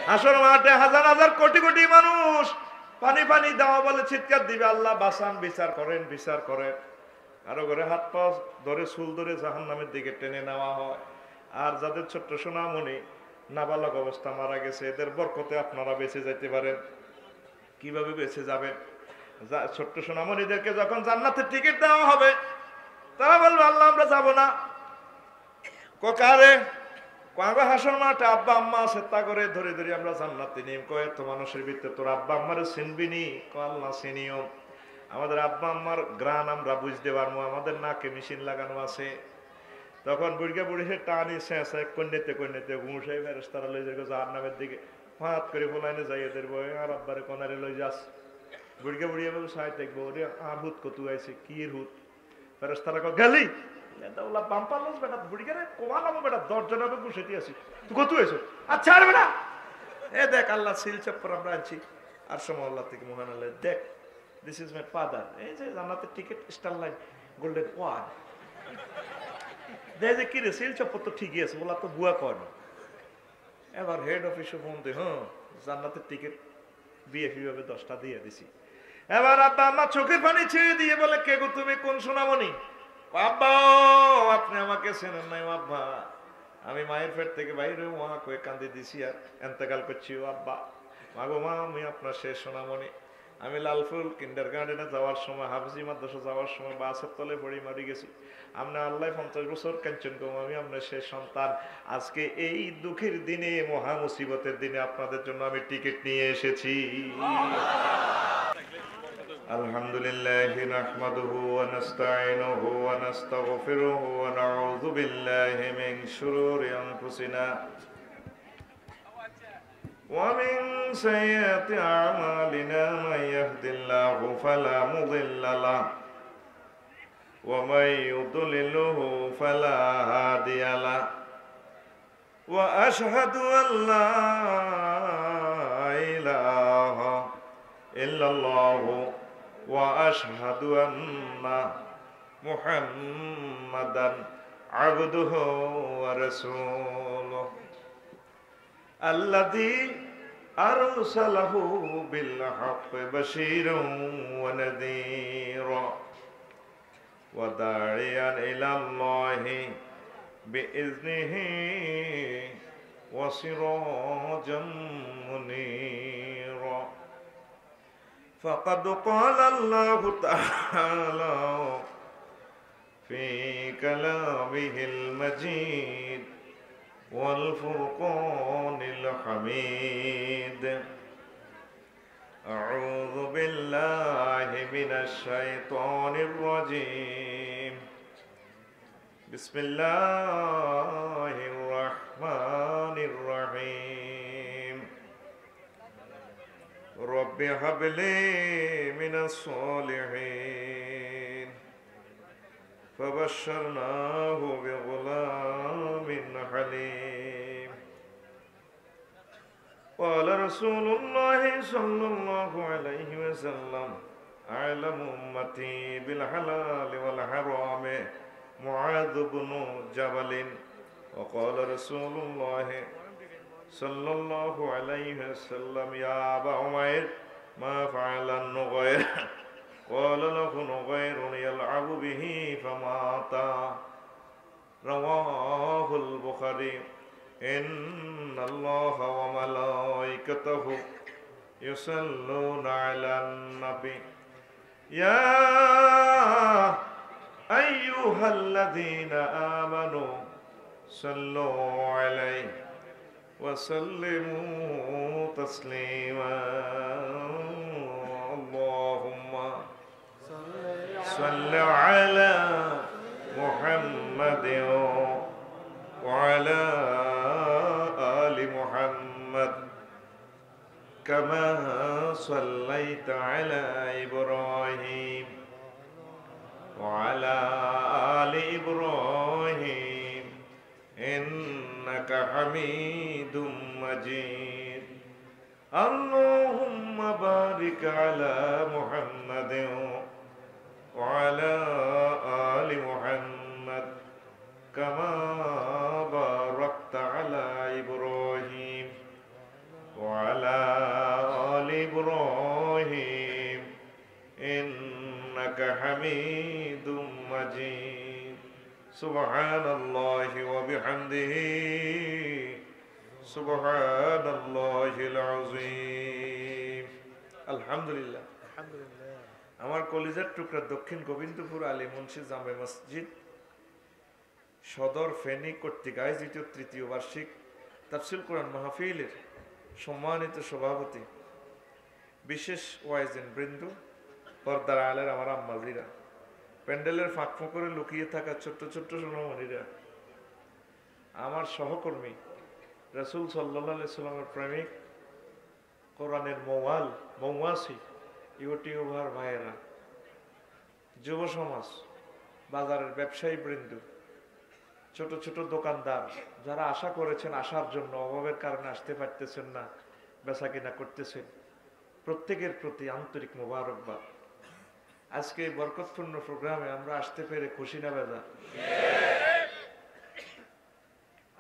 হাসর মাঠে হাজার হাজার কোটি কোটি মানুষ পানি পানি দেওয়া বলে চিৎকার দিবে, আল্লাহ বাঁচান, বিচার করেন, বিচার করেন। আরো করে হাত পা ধরে চুল ধরে জাহান্নামের দিকে টেনে নেওয়া হয়। আর যাদের ছোট্ট সোনামণি নাবালক অবস্থা মারা গেছে, এদের বরকতে আপনারা বেঁচে যেতে পারেন। কিভাবে বেঁচে যাবেন? ছোট্ট সোনামণিদেরকে যখন জান্নাতের টিকিট দেওয়া হবে, তারা বলবে আল্লাহ আমরা যাব না। কারে কবে হাসর মাঠে আব্বা আম্মা আছে, তা করে ধরে ধরে আমরা জান্নাতে নিয়ে কয়ে, তো মানুষের ভিতরে তোর আব্বা আম্মারে চিনবি নি? আল্লাহ চিনিও। আমাদের আব্বা আম্মার গ্রান আমরা বুঝতে পারবো, আমাদের নাকে মেশিন লাগানো আছে। তখন বুড়িকে বুড়িকে টানি শেষে কন্যাতে কন্যাতে ঘুষাই ফেরেশতারা লই যাবে জাহান্নামের দিকে, হাত করে ফলাইনে যাই এদের বই আর আব্বারে কোনারে লই যাস। বুড়িকে বুড়িয়ে বলবো সাই দেখবো ওরে আর হুত কত আইছে, কি এর হুত? ফেরেশতারা কো গেলি দাওলা বাম্পার লস বেটা, বুড়িকে রে কোমালাম বেটা, 10 জনের বসেতি আছি, তুই কত হইছো? আচ্ছা আর বেটা এ দেখ আল্লাহ সিল চপ্পর আমরা আনছি আর সময় আল্লাহ থেকে মহান আল্লাহ, দেখ দিস ইজ মাই ফাদার, এই যে জান্নাতের ticket star line golden one. দেখে যে কি রে সিল চপ্পর তো ঠিকই আছে, বলা তো বুয়া কয় না। এবার হেড অফিসে ফোন দিয়ে, হ্যাঁ জান্নাতের টিকিট বিএফি ভাবে 10টা দিয়ে দিছি। এবার আব্বা আম্মা চোখের পানি ছেড়ে দিয়ে বলে, কে গো তুমি, কোন সোনামণি? আব্বা আপনি আমাকে চেনেন নাই আব্বা, আমি মায়ের পেট থেকে বাইরে মা কয়ে কান্দি দিছি আর এন্তেকাল করছি। ও আব্বা, মাগো মা আমি আপনার শেষ সোনামণি, আমি লালফুল কিন্ডার গার্ডেনে যাওয়ার সময়, হাফিজি মাদ্রাসা যাওয়ার সময় বাসের তলে পড়ে মারি গেছি। আমরা আল্লাহ 50 বছর কাঞ্চন কম, আমি আপনার শেষ সন্তান। আজকে এই দুঃখের দিনে, মহা মুসিবতের দিনে আপনাদের জন্য আমি টিকিট নিয়ে এসেছি। আলহামদুলিল্লাহি নাহমাদুহু ওয়া নাস্তাঈনুহু ওয়া নাস্তাগফিরুহু ওয়া নাউযু বিল্লাহি মিন শুরুরি আনফুসিনা ওয়া মিন সাইয়্যাতি আ'মালিনা মান ইয়াহদিল্লাহু ফালা মুদিল্লা লাহু ওয়া মান ইউদ্লিলহু ফালা হাদিয়া লাহু ওয়া আশহাদু আল লা ইলাহা ইল্লাল্লাহু وأشهد أن محمدا عبده ورسوله الذي أرسله بالحق بشيرا ونذيرا وداعيا إلى الله بإذنه وسراجا منيرا فقد قال الله تعالى في كلامه المجيد والفرقان الحميد أعوذ بالله من الشيطان الرجيم بسم الله الرحمن الرحيم رب هب لي من الصالحين فبشرناه بغلام حليم قال رسول الله صلى الله عليه وسلم أعلم أمتي بالحلال والحرام معاذ بن جبل وقال رسول الله صلى الله عليه وسلم يا أبا عمير ما فعل النغير قال له نغير يلعب به فمات رواه البخاري إن الله وملائكته يصلون على النبي يا أيها الذين آمنوا صلوا عليه وسلموا تسليما اللهم صل على محمد وعلى آل محمد كما صليت على إبراهيم وعلى آل إبراهيم إنك حميد مجيد اللهم بارك على محمد وعلى آل محمد كما باركت على إبراهيم إبراهيم إنك حميد مجيد سبحان الله وبحمده سبحان الله العظيم الحمد لله আমার কলিজার টুকরা দক্ষিণ গোবিন্দপুর আলী মুন্সি জামে মসজিদ সদর ফেনী কর্তৃক আয়োজিত তৃতীয় বার্ষিক তাফসীর কোরআন মাহফিলের সম্মানিত সভাপতি, বিশেষ ওয়াইজিন বৃন্দ, পর্দার আলের আমার আম্মাজিরা, প্যান্ডেলের ফাঁক ফোঁকরে লুকিয়ে থাকা ছোট্ট ছোট্ট সোনামণিরা, আমার সহকর্মী, রাসূল সাল্লাল্লাহু আলাইহি সাল্লামের প্রেমিক, কোরআনের মৌয়াসি ইউটিউবার ভাইয়েরা, যুব সমাজ, বাজারের ব্যবসায়ী বৃন্দ, ছোট ছোট দোকানদার যারা আশা করেছেন আসার জন্য, অভাবের কারণে আসতে পারতেছেন না, বেচা কিনা করতেছেন, প্রত্যেকের প্রতি আন্তরিক মোবারকবাদ। আজকে এই বরকতপূর্ণ প্রোগ্রামে আমরা আসতে পেরে খুশি না বেজা?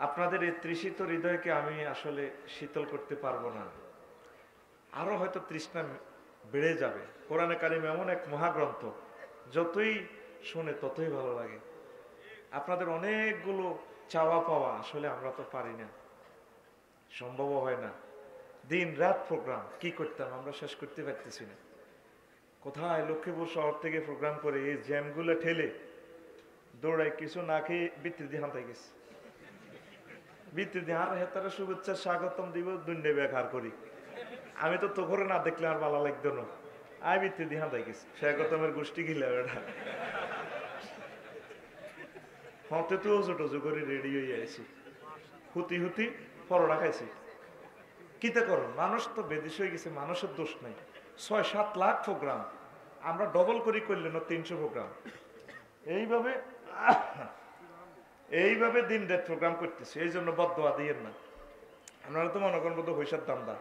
আপনাদের এই তৃষিত হৃদয়কে আমি আসলে শীতল করতে পারবো না, আরো হয়তো তৃষ্ণা বেড়ে যাবে। কোরআনে কারিম এমন এক মহাগ্রন্থ, যতই শুনে ততই ভালো লাগে। আপনাদের অনেকগুলো চাওয়া পাওয়া আসলে আমরা তো পারি না, সম্ভব হয় না। দিন রাত প্রোগ্রাম কি করতাম আমরা শেষ করতে পারতেছি না। কোথায় লক্ষ্মীপুর শহর থেকে প্রোগ্রাম করে এই জ্যামগুলো ঠেলে দৌড়াই, কিছু না খেয়ে বৃত্তি দিয়ে হাঁটাই গেছে, বৃত্তি দিয়ে আর হেতারা শুভেচ্ছা স্বাগতম দিব দুন্ডে বেকার করি। আমি তো তোকে না দেখলে আর ভালো লাগতো না, আই বৃত্তি দিয়ে হাঁটাই গেছি, স্বাগতমের গোষ্ঠী গিলা বেড়া হতে তো ছোটো করে রেডি হয়ে আছি, হুতি হুতি পরোটা খাইছি। কিতে করুন, মানুষ তো বেদেশ হয়ে গেছে, মানুষের দোষ নাই। ৬-৭ লাখ প্রোগ্রাম, আমরা ডবল করে করলে না ৩০০ প্রোগ্রাম। এইভাবে দিন রাত প্রোগ্রাম করতেছি, এই জন্য বদদোয়া দিয়েন না। আপনারা তো মনে করেন বোধ হইসার দামদা,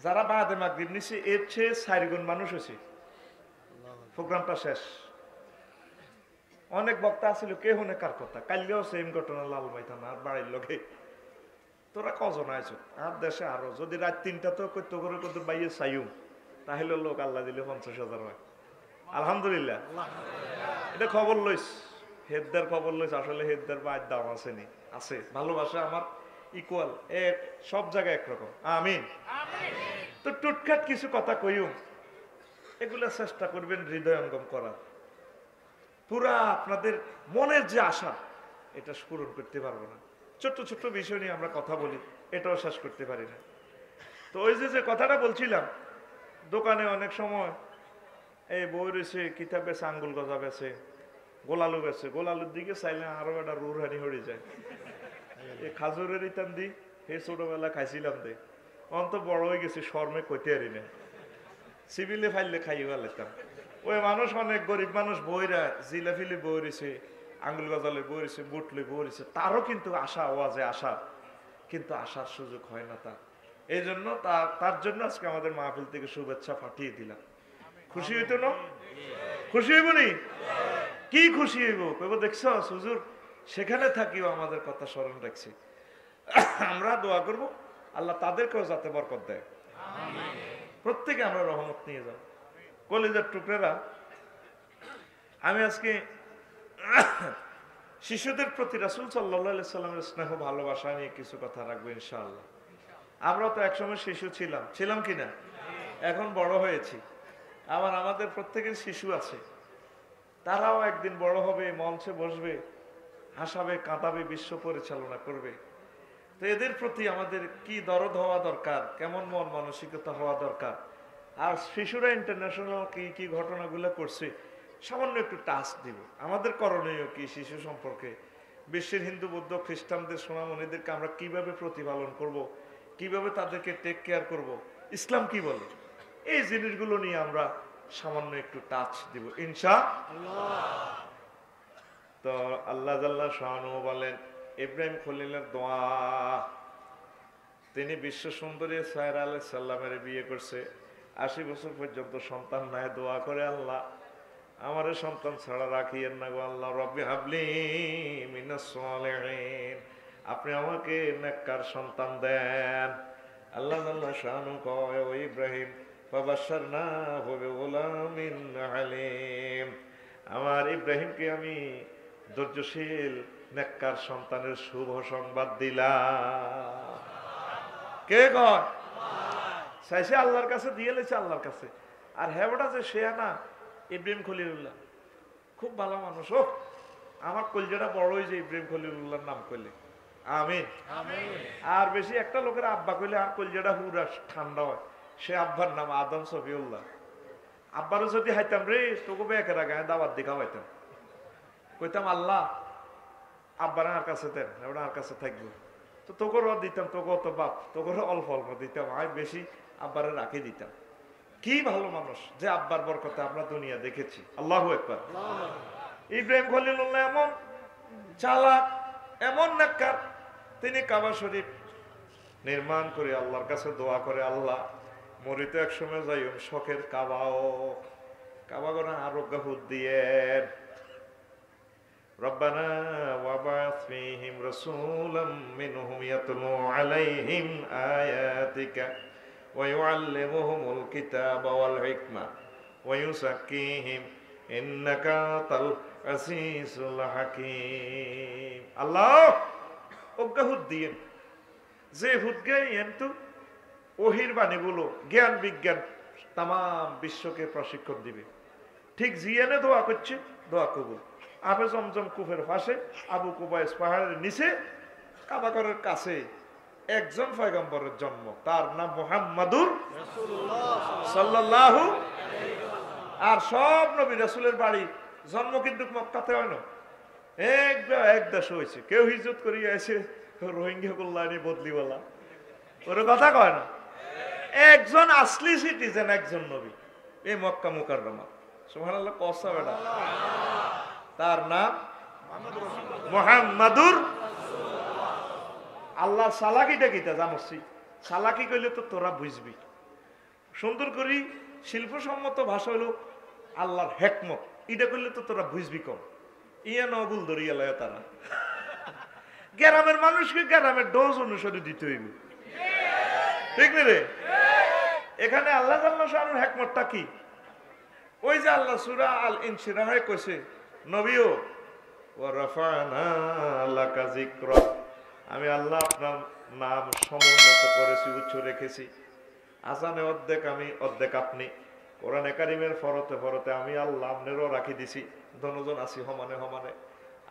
যারা বাদে মাগরিব নিচ্ছে এর চেয়ে 4 গুণ মানুষ হয়েছে, প্রোগ্রামটা শেষ। অনেক বক্তা আছিল, কে শুনে কার কথা। কালকেও সেম ঘটনা লালমাই থানা আর বাড়ির লোকে, তোরা কজন আইছো আর দেশে আরো যদি রাত 3টা তো কইতো করে কত বাইয়ে চাইও, তাহলে লোক আল্লাহ দিলে 50,000 হয়। আলহামদুলিল্লাহ, এটা খবর লইস, হেদদার খবর লইস। আসলে হেদদার বা দাম আসেনি, আছে ভালোবাসা আমার ইকুয়াল, এক সব জায়গায় একরকম। আমিন। তো টুটখাট কিছু কথা কইও, এগুলা চেষ্টা করবেন হৃদয়ঙ্গম করার। পুরা আপনাদের মনের যে আশা, এটা পূরণ করতে পারবো না। ছোট্ট ছোট্ট বিষয় নিয়ে আমরা কথা বলি, এটাও শেষ করতে পারি না। তো ওই যে কথাটা বলছিলাম, দোকানে অনেক সময় এই বই রয়েছে, কিতাব বেছে, আঙ্গুল গজা বেছে, গোলালু বেছে, গোলালুর দিকে চাইলে আরো একটা রুরহানি হয়ে যায়। এই খাজুরের ইতান দি সেই ছোটবেলা খাইছিলাম দে, অন্ত বড় হয়ে গেছে, শর্মে কইতে পারি না, সিভিলে ফাইলে খাইয়ে ফেলাইতাম। ওই মানুষ অনেক গরিব মানুষ, বইরা জিলাফিলি বই রয়েছে, আঙ্গুল গজালে বই রয়েছে, বুটলে বই রয়েছে, তারও কিন্তু আশা ওয়াজে আসা, কিন্তু আসার সুযোগ হয় না তার। এই জন্য তার জন্য আজকে আমাদের মাহফিল থেকে শুভেচ্ছা পাঠিয়ে দিলাম। খুশি হইতো না? খুশি হইব নি? কি খুশি হইব? কইব দেখছো হুজুর সেখানে থাকিও আমাদের কথা স্মরণ রাখছি। আমরা দোয়া করব আল্লাহ তাদেরকেও যাতে বরকত দেয়, প্রত্যেকে আমরা রহমত নিয়ে যাব। কলিজার টুকরেরা, আমি আজকে শিশুদের প্রতি রাসূল সাল্লাল্লাহু আলাইহি সাল্লামের স্নেহ ভালোবাসা নিয়ে কিছু কথা রাখবো ইনশাআল্লাহ। আমরা তো একসময় শিশু ছিলাম কিনা? এখন বড় হয়েছি। আবার আমাদের প্রত্যেকের শিশু আছে, তারাও একদিন বড় হবে, মঞ্চে বসবে, হাসাবে, কাঁদাবে, বিশ্ব পরিচালনা করবে। তো এদের প্রতি আমাদের কি দরদ হওয়া দরকার, কেমন মন মানসিকতা হওয়া দরকার। আর শিশুরা ইন্টারন্যাশনাল কি কি ঘটনাগুলো করছে, সামান্য একটু টাচ দিব। আমাদের করণীয় কি শিশু সম্পর্কে, বিশ্বের হিন্দু বৌদ্ধ খ্রিস্টানদের সোনামণিদেরকে আমরা কিভাবে প্রতিপালন করব, কিভাবে তাদেরকে টেক কেয়ার করব, ইসলাম কি বলে, এই জিনিসগুলো নিয়ে আমরা সামান্য একটু টাচ দিব ইনশাআল্লাহ। তো আল্লাহ জাল্লা শাআনহু বলেন, ইব্রাহিম খলিলের দোয়া, তিনি বিশ্ব সুন্দরী সায়রা আলাইহিস সালামের বিয়ে করছে, 80 বছর পর্যন্ত সন্তান নাই, দোয়া করে আল্লাহ আমারে সন্তান ছাড়া রাখিয়েন না গো আল্লাহ, রব্বি হাবলি মিনাস সালিহিন, আপনি আমাকে নেককার সন্তান দেন। আল্লাহ জাল্লা শাআনহু কয়, ও ইব্রাহিম ফাবাশশারনাহু বিগুলামিন আলীম। আমার ইব্রাহিমকে আমি ধৈর্যশীল নেককার সন্তানের শুভ সংবাদ দিলাম। কে কয়? চাইছে আল্লাহর কাছে, দিয়ে লেছে আল্লাহর কাছে। আর হেবটা যে সে না ইব্রাহিম খলিলুল্লাহ, খুব ভালো মানুষ। ও আমার কলজাটা বড়ই যে ইব্রাহিম খলিলুল্লাহর নাম করলে আমিন। আর বেশি একটা লোকের আব্বা কইলে আর কলজাটা হুরা ঠান্ডা হয়। সে আব্বার নাম আদম সফিউল্লাহ। আব্বারও যদি হাইতাম রে তোকে বেকের আগে দাওয়াত দেখা পাইতাম, কইতাম আল্লাহ আব্বার আর কাছে দেন, ওটা আর কাছে থাকবো। তো তোকেও দিতাম, তোকেও তো বাপ, তোকেও অল্প অল্প দিতাম, আমি বেশি আব্বারে রাখি দিতাম। কি ভালো মানুষ যে আব্বার বরকতে আমরা দুনিয়া দেখেছি। আল্লাহু আকবার। ইব্রাহিম খলিলুল্লাহ এমন চালাক, এমন নেককার, তিনি কাবা শরীফ নির্মাণ করে আল্লাহর কাছে দোয়া করে, আল্লাহ মরিতে এক সময় যাই শখের কাবা গড়া আরোগ্য হুদ দিয়েন। রব্বানা ওয়াবাস ফীহিম রাসূলাম মিনহুম ইয়াতলু আলাইহিম আয়াতিকা ওয়া ইউআল্লিমুহুমুল কিতাবা ওয়াল হিকমা ওয়া ইউযাক্কিহিম ইন্নাকা আনতাল আজিজুল হাকীম। আল্লাহ ওগা হুদ দিয়েন, যে হুদ গাইয়েন তো ওহির বাণীগুলো জ্ঞান বিজ্ঞান তাম বিশ্বকে প্রশিক্ষণ দিবে। ঠিক জিয়ানে দোয়া করছে, দোয়া কবুল। আবে জমজম কুফের পাশে আবু কুবাইস পাহাড়ের নিচে কাবাগরের কাছে একজন পয়গম্বরের জন্ম, তার নাম মুহাম্মাদুর সাল্লাল্লাহু। আর সব নবী রাসূলের বাড়ি জন্ম কিন্তু মক্কাতে হয় না, এক দেশে হয়েছে। কেউ হিজরত করিয়া এসে রোহিঙ্গা কল্যাণী বদলিওয়ালা ওর কথা কয় না। একজন আসলি সিটিজেন, একজন নবী, এই মক্কা মুকাররমা। সুবহানাল্লাহ কসা বেটা, তার নাম মুহাম্মাদুর। আল্লাহ সালাকিটা কিটা জানছি? সালাকি কইলে তো তোরা বুঝবি। সুন্দর করি শিল্পসম্মত ভাষা হলো আল্লাহর হেকমত, এটা করলে তো তোরা বুঝবি কম। ইয়া নগুল ধরিয়া লয় তারা। গ্রামের মানুষকে গ্রামের ডোজ অনুসারে দিতে হইবে, ঠিক না রে? এখানে আল্লাহ জাল্লাহ শানুর হেকমতটা কি? ওই যে আল্লাহ সূরা আল ইনশিরাহে কইছে, নবীও ওয়া রাফা'না লাকা যিকরাক, আমি আল্লাহ আপনার নাম সমুন্নত করেছি, উচ্চ রেখেছি। আজানে অর্ধেক আমি অর্ধেক আপনি, কোরআনে কারিমের ফরতে ফরতে আমি আল্লাহ আপনারও রাখি দিছি, দনজন আছি সমানে সমানে।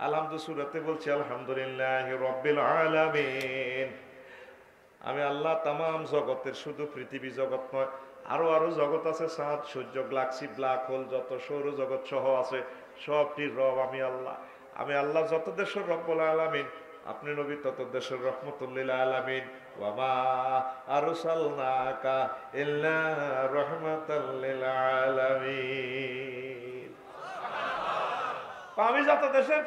আলহামদুলিল্লাহ সূরাতে বলছি আলহামদুলিল্লাহি রাব্বিল আলামিন। আমি আল্লাহ তামাম জগতের, শুধু পৃথিবী জগৎ নয়, আরো আরো জগৎ আছে, চাঁদ সূর্য গ্যালাক্সি ব্ল্যাক হোল যত সৌর জগৎ সহ আছে, সবটির রব আমি আল্লাহ। আমি আল্লাহ যত দেশের রব্বুল আলামিন, আপনি নবী তত দেশের রহমতুল লিল আলামিন। ওয়া মা আরসালনাকা ইল্লা রাহমাতাল লিল আলামিন। আমি যত দেশের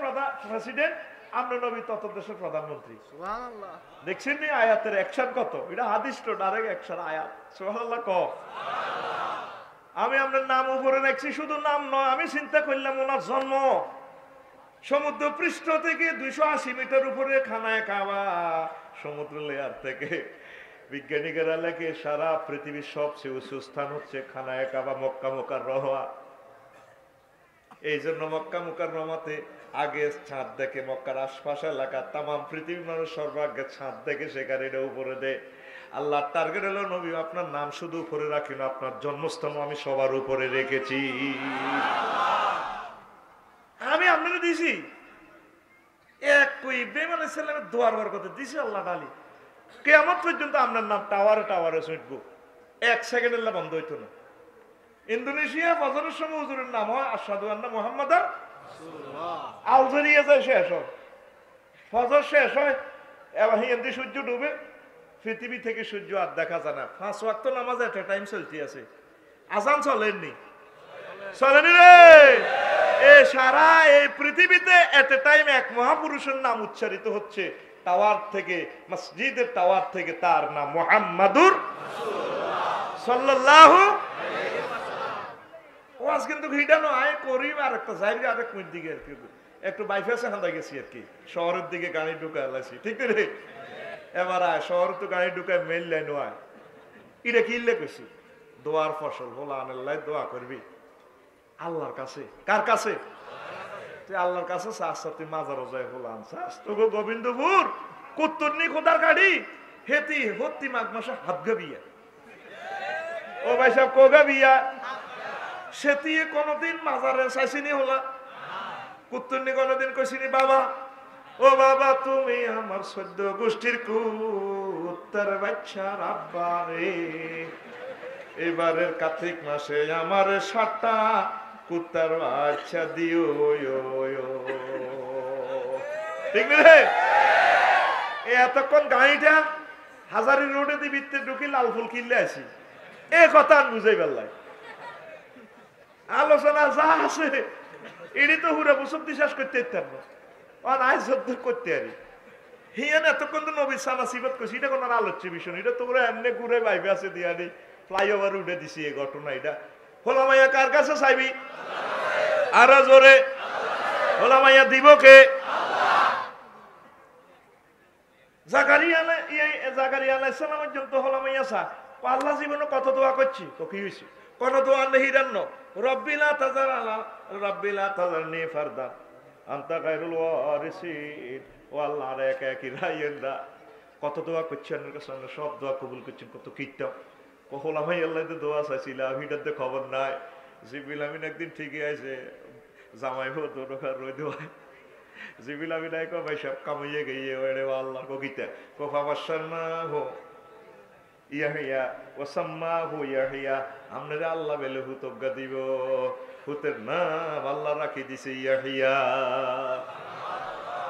প্রেসিডেন্ট, আমরা নবী তত দেশের প্রধানমন্ত্রী। সুবহানাল্লাহ। দেখছেন নি আয়াতের অ্যাকশন কত? এটা হাদিস তো ডাইরেক্ট অ্যাকশন আয়াত। সুবহানাল্লাহ ক। আমি আপনার নাম উপরে রাখছি, শুধু নাম নয়, আমি চিন্তা করলাম ওনার জন্ম সমুদ্র পৃষ্ঠ থেকে 280 মিটার উপরে খানায় কাবা, সমুদ্র লেয়ার থেকে বিজ্ঞানীরা লেখে সারা পৃথিবীর সবচেয়ে উঁচু স্থান হচ্ছে খানায় কাবা, মক্কা মুকাররমা। এই জন্য মক্কা মুকাররমাতে আগে ছাদ দেখে, মক্কার আশপাশ এলাকা তামাম পৃথিবীর মানুষ সর্বাগ্যে ছাদ দেখে সেখানে এটা উপরে দেয়। আল্লাহ টার্গেট হলো নবী আপনার নাম শুধু উপরে রাখি না, আপনার জন্মস্থান আমি সবার উপরে রেখেছি। আমি আপনাকে দিছি এক ইব্রাহিম আলাইহিস সালামের দোয়ার বরকতে দিছি আল্লাহ তাআলা। কিয়ামত পর্যন্ত আপনার নাম টাওয়ারে টাওয়ারে ছুটবো, এক সেকেন্ডের বন্ধ হইতো না। ইন্দোনেশিয়া ফজরের সময় হুজুরের নাম হয় আশহাদু আন্না মুহাম্মাদার রাসূলুল্লাহ। আলজেরিয়া যায় শেষ হয়, ফজর শেষ হয়, এবার হিন্দি সূর্য ডুবে, পৃথিবী থেকে সূর্য আর দেখা যায় না। 5 ওয়াক্ত নামাজ একটা টাইম চলতে আছে, আজান চলেননি, চলেনি রে। সারা এই পৃথিবীতে এট এ টাইম এক মহাপুরুষের নাম উচ্চারিত হচ্ছে টাওয়ার থেকে, মসজিদের টাওয়ার থেকে, তার নাম মুহাম্মাদুর সাল্লাল্লাহু আলাইহি ওয়াসাল্লাম। ওয়াজ কিন্তু হিডানো আয় করি আর একটা জায়গা আরেক মিনিট দিকে আর কি একটু বাইফাসে হান্দা গেছি আর কি, শহরের দিকে গাড়ি ঢুকায় লাইছি, ঠিক রে? এবার আয় শহরে তো গাড়ি ঢুকায় মেল লাইন আয়, এটা কি ইল্লে কইছি দোয়ার ফসল হলো আনাল্লাহ দোয়া করবি আল্লাহর কাছে কার কাছে তুই আল্লাহর কাছে চাস তুই মাজারও যায় হলো আনসাস তোকে গোবিন্দপুর কুত্তরনি খোদার গাড়ি হেতি হত্তি মাঘ মাসে হাত গাবিয়া ও ভাই সাহেব কোগা বিয়া সেতি কোনদিন মাজারে চাইছিনি হলা কুত্তরনি কোনদিন কইছিনি বাবা ও বাবা তুমি আমার সদ্য গোষ্ঠীর কুত্তার বাচ্চা রাব্বা রে এবারের কার্তিক মাসে আমার 7টা কুত্তার বাচ্চা দিও ঠিক রে এতক্ষণ গাড়িটা হাজারি রোডে দি ভিতরে ঢুকি লাল ফুল কিনলে আসি এ কথা বুঝাই পারলাই আলোচনা যা আছে এটি তো হুরা বছর বিশ্বাস করতে ইত্যার না আয় সদ্য করতে আরি হিয়ান এতক্ষণ তো নবীর সানা সিবত করছি এটা কোনো আলোচ্য বিষয় এটা তোমরা এমনি ঘুরে বাইবে আছে দিয়ানি ফ্লাইওভার উঠে দিছি এই ঘটনা এটা হোলামাইয়া কার কাছে চাইবি আরো জোরে হোলামাইয়া দিব কে জাকারিয়া আলাইহিস সালামের জন্য তো হোলামাইয়া চা আল্লাহ জীবনে কত দোয়া করছি তো কি হয়েছে কোন দোয়া নেই হিরান্ন রব্বিলা তাজারনি ফারদা আনতা খায়রুল ওয়ারিসিন ও আল্লাহর একা একই রাইয়েন্দা কত দোয়া করছি আপনার কাছে সব দোয়া কবুল করছেন কত কীর্তন হোলামাই আল্লাহ দোয়া চাইছিলাম ভিটাতে খবর নাই জিবিল আমিন একদিন ঠিকই আছে জামাই হো দোকার রই দোয়ায় জিবিল আমিন এক ভাই সব কামাইয়ে গিয়ে ওরে আল্লাহ ককিতা কোফা বাসান্না হো ইয়াহিয়া ওয়াসাম্মা হু ইয়াহিয়া আপনারা আল্লাহ বেলে হুতজ্ঞা দিব হুতের নাম আল্লাহ রাখি দিছে ইয়াহিয়া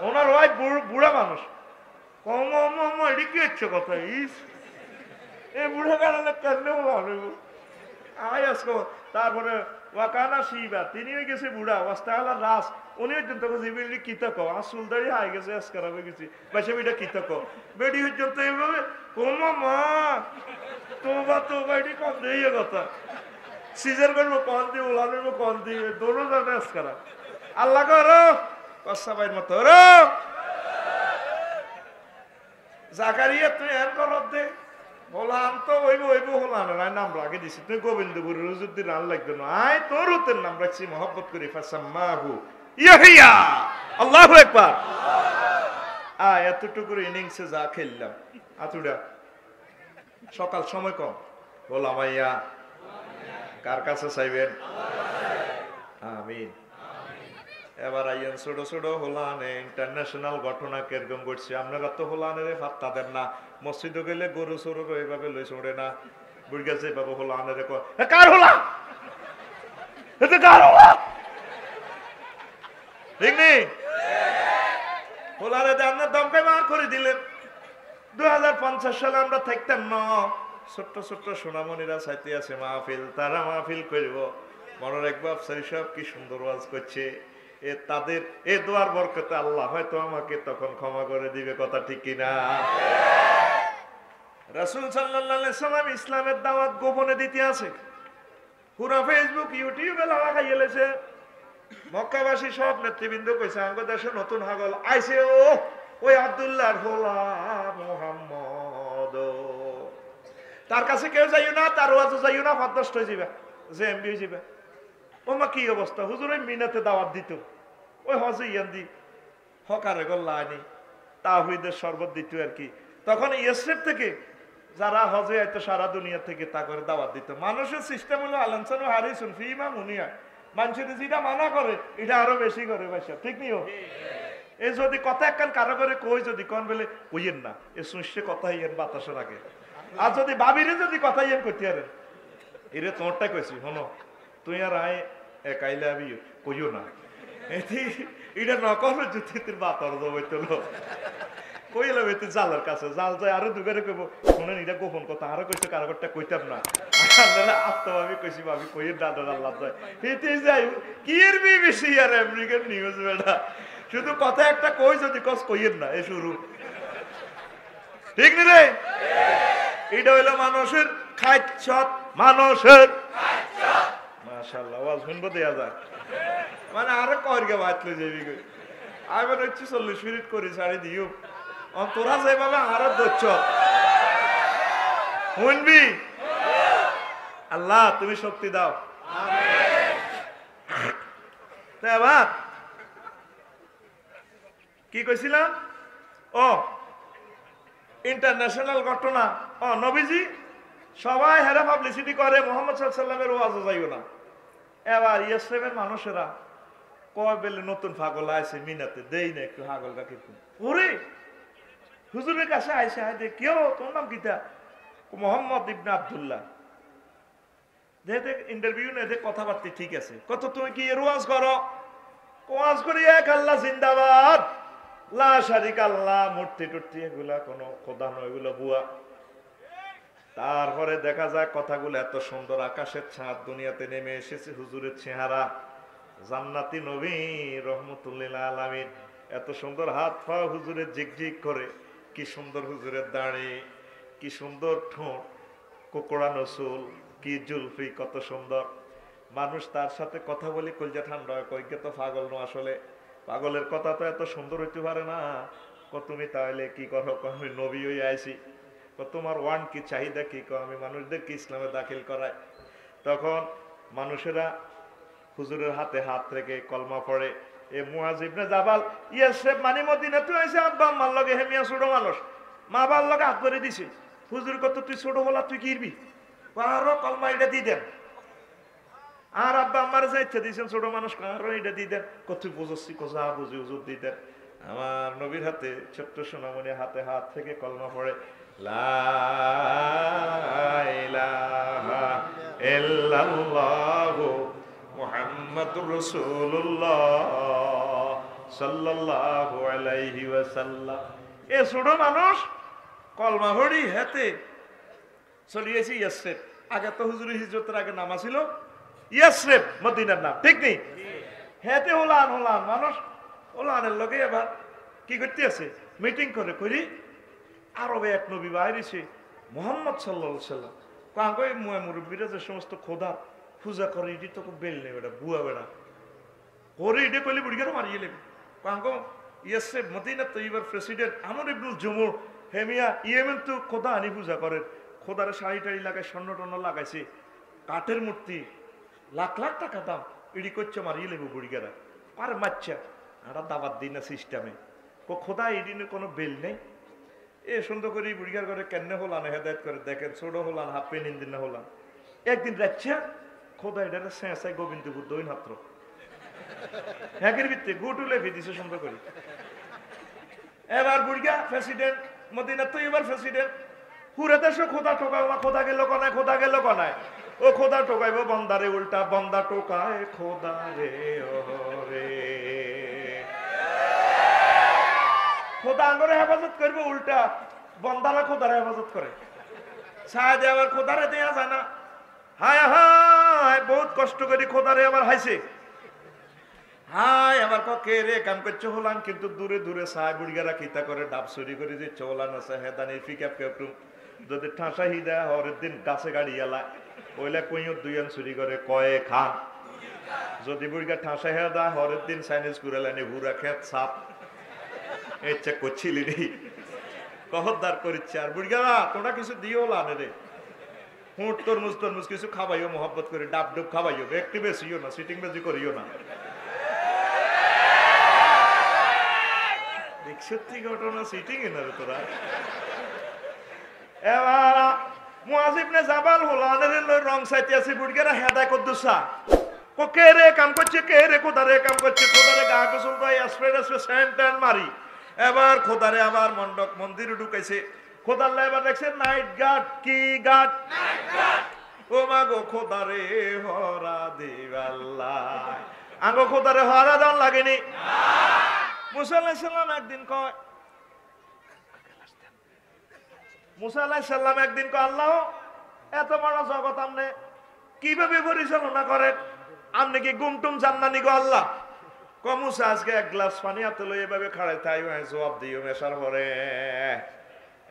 ওনার ওয়াইফ বুড়া মানুষ কম এটি কি হচ্ছে কথা ইস এই বুড়া কারণে কেন আয় আসবো তারপরে ওয়াকানা শিবা তিনিও গেছে বুড়া ওয়াস্তালা রাস উনিও জন্য জিবিলি কিতক আসুল দাঁড়ি হাই গেছে আজকার হয়ে গেছি বাইসে বেটা কিতক বেডি হচ্ছে এইভাবে কোমা মা তোবা এটি কম দিয়ে কথা সিজার করবো কন দিয়ে ওলা নেবো কন দিয়ে দোনো জানে আজকারা আল্লাহ করো কসা বাইর মতো রো জাকারিয়া তুই এর করত দে হলাম তো ওইব হলাম না নাম রাখে দিছি তুই গোবিন্দপুর রুজুদ্দিন আল লাগবে না আয় তোর উতের নাম রাখছি মহব্বত করি ফাসাম্মাহু ইয়াহিয়া আল্লাহু আকবার এতটুকু ইনিংসে যা খেললাম আতুডা সকাল সময় কম হোলামাইয়া কার কাছে চাইবেন আমিন এবার আইয়েন ছোট ছোট হোলানে ইন্টারন্যাশনাল ঘটনা কিরকম ঘটছে আপনারা তো হোলানের ফাত্তা দেন না মসজিদে গেলে গরু সরু এইভাবে লই চড়ে না বুড়ি গেছে বাবু হোলানের কার হোলা এটা কার হোলা ঠিক নেই হোলারে আপনার দমকে মার করে দিলেন 2050 সালে আমরা থাকতাম না ছোট্ট ছোট্ট সোনামণিরা চাইতে আছে মাহফিল তারা মাহফিল করব মনে রাখবো আফসারি সাহেব কি সুন্দর ওয়াজ করছে তাদের এ দোয়ার বরকতে আল্লাহ হয়তো আমাকে তখন ক্ষমা করে দিবে কথা ঠিক কিনা রাসূল সাল্লাল্লাহু আলাইহি সাল্লাম ইসলামের দাওয়াত গোপনে দিতে আছে পুরো ফেসবুক ইউটিউবে লাগা খাইয়েছে মক্কাবাসী সব নেতৃবৃন্দ কইছে আমাদের দেশে নতুন হাগল আইছে ওই আব্দুল্লাহর হোলা মুহাম্মদ তার কাছে কেউ যাইও না তার ওয়াজে যাইও না ফাদষ্ট হয়ে যাবে যে এমবি হয়ে যাবে ওমা কি অবস্থা হুজুর ওই মিনাতে দাওয়াত দিত ওই হজে ইয়ান দি হকারে গল্লা আনি তাওহীদের শরবত দিত আর কি তখন ইসরাফ থেকে যারা হজে আইতো সারা দুনিয়া থেকে তা করে দাওয়াত দিত মানুষের সিস্টেম হলো আলানসানু হারিসুন ফিমা মুনিয়া মানুষের যেটা মানা করে এটা আরো বেশি করে বাসা ঠিক নিও এই যদি কথা একখান কারো করে কই যদি কন বলে কইয়েন না এ শুনছে কথা ইয়েন বাতাসের আগে আর যদি বাবিরে যদি কথা ইয়েন করতে পারেন এরে তোমারটা কইছি শোনো তুই আর আয় একাইলে আমি কইও না এটা নকল জুতির বাতর জবাইতলো কইলে বেতে জালের কাছে জাল যায় আরো দুগারে কইব শুনেন এটা গোপন কথা আরো কইছে কারোরটা কইতাম না আপনারা আত্মভাবে কইছি ভাবি কইয়ের দাদা আল্লাহ যায় এতে যাই কি এর বিবিসি আর আমেরিকান নিউজ বেটা শুধু কথা একটা কই যদি কস কইয়েন না এ শুরু ঠিক নি রে এটা হইলো মানুষের খাইছত মানুষের খাইছত মাশাআল্লাহ ওয়াজ শুনবো দেয়া যায় মানে আরো কইরগে বাতলে যাবি কই আমি মনে হচ্ছে 40 মিনিট করে ছাড়ি দিও তোরা যেভাবে আরো দচ্ছ শুনবি আল্লাহ তুমি শক্তি দাও। তা এবার কি কইছিলাম? ও ইন্টারন্যাশনাল ঘটনা। ও নবীজি সবাই হেরা পাবলিসিটি করে, মোহাম্মদ সাল্লাল্লাহু আলাইহি ওয়াসাল্লামের ওয়াজে যাইও না। এবার ইয়েসেবের মানুষেরা কয় বেলে নতুন পাগল আইছে মিনাতে, দেই না একটু পাগলটা কিন্তু ওরে হুজুরের কাছে আইসে আয় কেউ তোর নাম কিতা? মোহাম্মদ ইবনে আব্দুল্লাহ। দেখে ইন্টারভিউ নেই, কথাবার্তা ঠিক আছে। কত তুমি কি ওয়াজ করো? ওয়াজ করি এক আল্লাহ জিন্দাবাদ, লা শারিকা আল্লাহ, মূর্তি টুর্তি এগুলা কোনো খোদা নয়, এগুলো বুয়া। তারপরে দেখা যায় কথাগুলো এত সুন্দর, আকাশের ছাদ দুনিয়াতে নেমে এসেছে হুজুরের চেহারা, জান্নাতি নবী রহমতুল্লিল আলামিন, এত সুন্দর হাত পা হুজুরের জিগজিগ করে, কি সুন্দর হুজুরের দাড়ি, কি সুন্দর ঠোঁট, কোকড়ানো চুল, কি জুলফি, কত সুন্দর। মানুষ তার সাথে কথা বলি কলজা ঠান্ডা হয়, কইকে তো পাগল নো, আসলে পাগলের কথা তো এত সুন্দর হইতে পারে না। তুমি তাহলে কি করো? আমি নবী হয়ে আইছি। তোমার ওয়ান কি চাহিদা কি? আমি মানুষদেরকে ইসলামে দাখিল করাই। তখন মানুষেরা হুজুরের হাতে হাত রেখে কলমা পড়ে। এ মুআজ ইবনে জাবাল ইয়াসরিব মানে মদিনা, তুই আইছে আব্বা আম্মার লগে, হেমিয়া ছোট মানুষ, মা বাবার লগে হাত ধরে দিছে। হুজুর কত তুই ছোট বলা, তুই কিরবি? আরো কলমা এটা দিয়ে দেন। আর আব্বা আম্মার যা ইচ্ছা দিয়েছেন, ছোট মানুষ কারো এটা দিয়ে দেন। কত বুঝছি, কোজা বুঝি হুজুর দিয়ে দেন। আমার নবীর হাতে ছোট্ট সোনামণি হাতে হাত থেকে কলমা পড়ে, লা ইলাহা ইল্লাল্লাহু মুহাম্মাদুর রাসূলুল্লাহ সাল্লাল্লাহু আলাইহি ওয়াসাল্লাম। এ ছোট মানুষ কলমা পড়ি হাতে চলিয়েছি ইয়াসরিব। আগে তো হুজুরের হিজরতের আগে নাম ছিল ইয়াসরিব, মদিনার নাম, ঠিক নেই? হেতে হোলান হোলান মানুষ, হোলানের লগে এবার কি করতে আছে? মিটিং করে করি আরবে এক নবী বাইরেছে মোহাম্মদ সাল্লাল্লাহু আলাইহি ওয়াসাল্লাম। কাঙ্গই মুরব্বীরা যে সমস্ত খোদা পূজা করে, এটি তো বেল নেই, বেটা বুয়া বেড়া করে, এটি কইলে বুড়িগারে মারিয়ে লেবে। কাঙ্গ ইয়াসরিব মদিনা তৈবার প্রেসিডেন্ট আমর ইবনুল জুমুর হেমিয়া ইয়েমেন তো খোদা আনি পূজা করেন। খোদারে শাড়ি টাড়ি লাগায়, স্বর্ণ টর্ণ লাগাইছে, কাঠের মূর্তি, লাখ লাখ টাকা দাম, ইডি করছে মারিয়ে লেবু বুড়িগারা। আর মাচ্ছা একটা দাবাত দিই না সিস্টেমে, খোদা এদিনের কোনো বেল নেই। এ সুন্দর করে বুড়িগার করে কেনে হলান হেদায়ত করে দেখেন, ছোট হলান হাফ পেন ইন্দিন হলান। একদিন রাচ্ছা খোদা এটারে চেঁচাই গোবিন্দপুর দই মাত্র হ্যাকের ভিত্তি গুটুলে দিছে সুন্দর করে। এবার বুড়িগা প্রেসিডেন্ট মদিনা তো এবার প্রেসিডেন্ট পুরে দেশে খোদা ঠোকায়, খোদা গেল কনায়, খোদা গেল কনায়, ও খোদা ঠোকাইব বন্দারে, উল্টা বন্দা টোকায় খোদা রে। রে খোদা আঙ্গরে হেফাজত করবে, উল্টা বন্দারা খোদারে হেফাজত করে। ছায় দিয়ে আবার খোদারে দেয়া যায় না। হায় হায় বহুত কষ্ট করি খোদারে আবার হাইছে। হায় আমার কে রে কাম করছে হলান, কিন্তু দূরে দূরে ছায় বুড়িগারা কিতা করে ডাব চুরি করে যে চৌলান আছে হেদানি পিকআপ কেপটু যদি ঠাঁসা হি দেয় হরের দিন গাছে গাড়ি এলায় ওইলা কইও দুইয়ান চুরি করে কয়ে খান। যদি বুড়িগা ঠাঁসা হে দেয় হরের দিন চাইনিজ করে লাইনি হুরা খেত সাপ ইচ্ছা করছিলি রে কহরদার করিচ্ছে। আর বুড়িগারা তোমরা কিছু দিও লানে রে, হুঁট তরমুজ তরমুজ কিছু খাবাইও, মোহব্বত করে ডাব ডুব খাবাইও, একটু বেশিও না, সিটিং বেশি করিও না। সত্যি ঘটনা, সিটিং এ না রে তোরা। এবার মুআজ ইবনে জাবাল হোলানের রং সাইতে আছে, বুড়িগারা হেদায় কদ্দুসা ও কে রে কাম করছে, কে রে খোদারে কাম করছে, খোদারে গা গোসল করে আসবে আসবে স্যান্টান মারি। এবার খোদারে আবার মন্ডপ মন্দিরে ঢুকাইছে। খোদাল্লা এবার দেখছে নাইট গার্ড, কি গার্ড, ও মা গো খোদারে হরা দিবাল্লাহ, আগো খোদারে হরা দান লাগেনি। মুসা আলাইহিস সালাম একদিন কয়, মুসা আলাইহিস সালাম একদিন কয় আল্লাহ এত বড় জগৎ আপনি কিভাবে পরিচালনা করেন? আপনি কি গুমটুম জান্নানি গো আল্লাহ? ক মুসা আজকে এক গ্লাস পানি হাতে লই এভাবে খাড়াই তাই জবাব দিও মেশার পরে।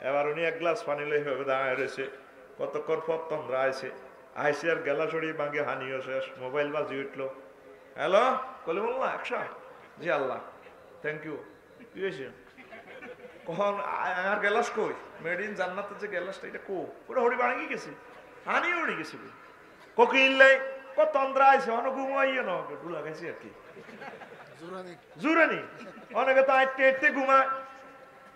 এবার উনি এক গ্লাস পানি লই এভাবে দাঁড়ায় রয়েছে। কতক্ষণ পর তন্দ্রা আইছে, আইসি আর গেলা ছড়ি ভাঙে হানিও শেষ, মোবাইল বাজি উঠলো। হ্যালো কলিমুল্লাহ, 100? জি আল্লাহ থ্যাংক ইউ। কি হয়েছে? কখন আর গ্যালাস কই? মেড ইন জান্নাতের যে গ্যালাসটা এটা কো? ওটা হরি বাড়ি গেছে, হানি উড়ে গেছে। কোকিলে কত তন্দ্রা আইছে অন ঘুমাইয়ে না ডুলা গেছে আর কি জুরানি অনেকে তো আইতে আইতে ঘুমায়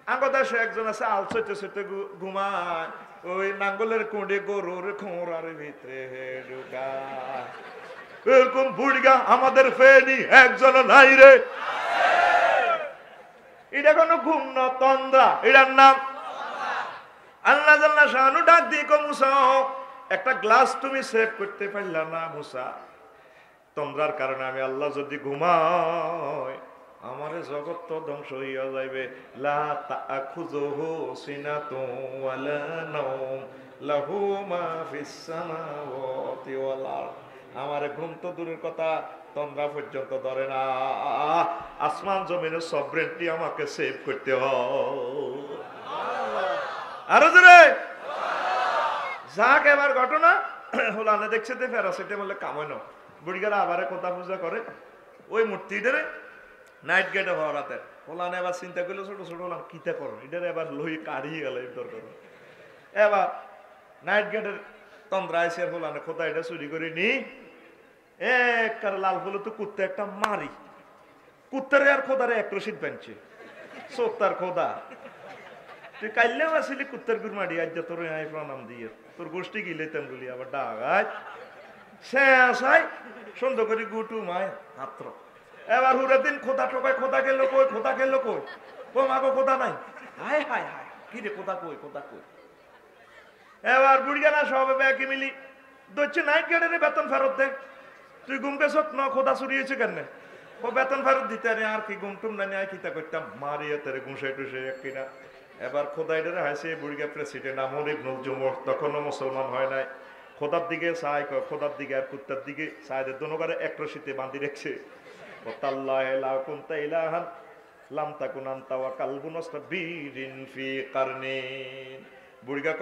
আঙ্গ দেশে একজন আছে আল সইতে সইতে ঘুমায় ওই নাঙ্গলের কুঁড়ে গরুর খোঁড়ার ভিতরে ঢুকায় এরকম বুড়িগা আমাদের ফেনি একজন নাই রে এটা কোনো ঘুম না তন্দ্রা এটার নাম আল্লাহ জাল্লাহ শানু ডাক দিয়ে কো মুসা একটা গ্লাস তুমি সেভ করতে পারলা না মুসা তন্দ্রার কারণে আমি আল্লাহ যদি ঘুমাই আমারে জগৎ তো ধ্বংস হইয়া যাইবে লা তাখুযুহু সিনাতুন ওয়ালা নাওম লাহু মা ফিস সামাওয়াতি ওয়াল আরদ আমারে ঘুম তো দূরের কথা তন্দ্রা পর্যন্ত ধরে না আসমান জমিনের সবরেন্টি আমাকে সেভ করতে হয় আরো জোরে যাক এবার ঘটনা হলো না দেখছে যে ফেরাসিটে বলে কামাই না বুড়িগারা আবার কথা পূজা করে ওই মূর্তিটারে নাইট গেটে হওয়ার রাতে হোলানে এবার চিন্তা করলো ছোট ছোট হলাম কিতা করো এটারে এবার লই কাড়িয়ে গেল এর করো এবার নাইট গেটের তন্দ্রা এসে হোলানে খোদা এটা চুরি করে নি এক লাল ফুলো তো কুত্তে একটা মারি কুত্তারে আর খোদারে এক রশিদ বানছে সোত্তার খোদা তুই কাইলেও আসিলি কুত্তার গুড় মারি আজ তোর আই প্রণাম দিয়ে তোর গোষ্ঠী গিলে তেম বলি আবার ডাগাই সে আসাই সুন্দর করে গুটু মায় হাত্র এবার হুরে দিন খোদা টোকায় খোদা গেল কই খোদা গেল কই ও মাগো খোদা নাই হায় হায় হায় কি রে খোদা কই খোদা কই এবার বুড়িগানা সব ব্যাকে মিলি দচ্ছে নাইট গেটের বেতন ফেরত দে তুই ঘুম পেছ না খোদা চুরিয়েছে কেন ও বেতন ফেরত দিতে আর কি ঘুম টুম না নিয়ে কিতা করতাম মারিয়ে তারে ঘুষে টুসে কিনা এবার খোদাইডারে হাসে বুড়িগা প্রেসিডেন্ট আমর ইবনুল জুমর তখনও মুসলমান হয় নাই খোদার দিকে চাই খোদার দিকে আর কুত্তার দিকে চাইদের দোনোগারে এক রশিতে বাঁধি রেখছে ওয়াতাল্লাহি লা কুনতা ইলাহান লাম তাকুন আনতা ওয়া কালবুন আস্তাবিরিন ফি কারনিন বুড়িগা ক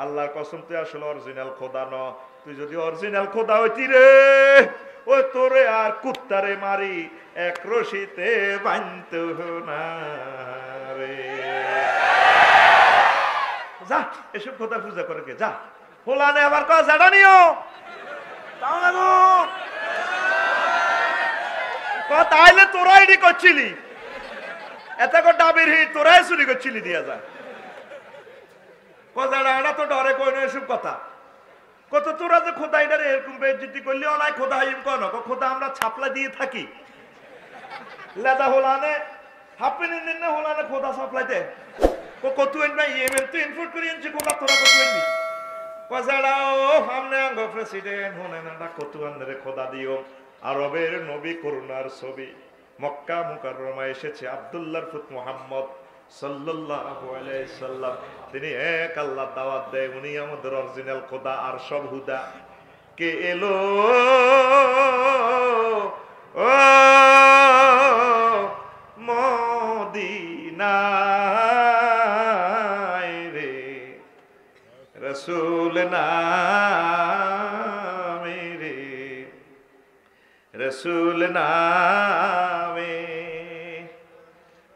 আল্লাহর কসম তুই আসলে অরিজিনাল খোদা ন তুই যদি অরিজিনাল খোদা হইতি রে ওই তোরে আর কুত্তারে মারি এক রশিতে বাঁধত না রে যা এসব খোদা পূজা করে কে যা হোলানে আবার ক জাডা নিও তাও না গো ক তাইলে তোরাই ডি করছিলি এত কো ডাবির হি তোরাই চুরি করছিলি দিয়া যা ক জাডা এটা তো ডরে কই না এসব কথা কত তোরা যে খোদা এটারে এরকম বেজ্জতি করলেও নাই খোদা হাইম কন খোদা আমরা ছাপলা দিয়ে থাকি লেদা হোলানে হাফিন দিন হোলানে খোদা সাপ্লাইতে কত এনবা ইয়েমেন তো ইনপুট করে এনছি খোদা তোরা কত এনবি কজাড়াও সামনে আঙ্গ প্রেসিডেন্ট হনে না কত আন্দরে খোদা দিও আরবের নবী করুণার ছবি মক্কা মুকাররমায় এসেছে আব্দুল্লাহর পুত মুহাম্মদ সাল্লাল্লাহু আলাইহি সাল্লাম তিনি এক আল্লাহ দাওয়াত দেয় উনি আমাদের অরিজিনাল খোদা আর সব হুদা কে এলো ও মদিনায় রে রাসূল নামে রে রাসূল নামে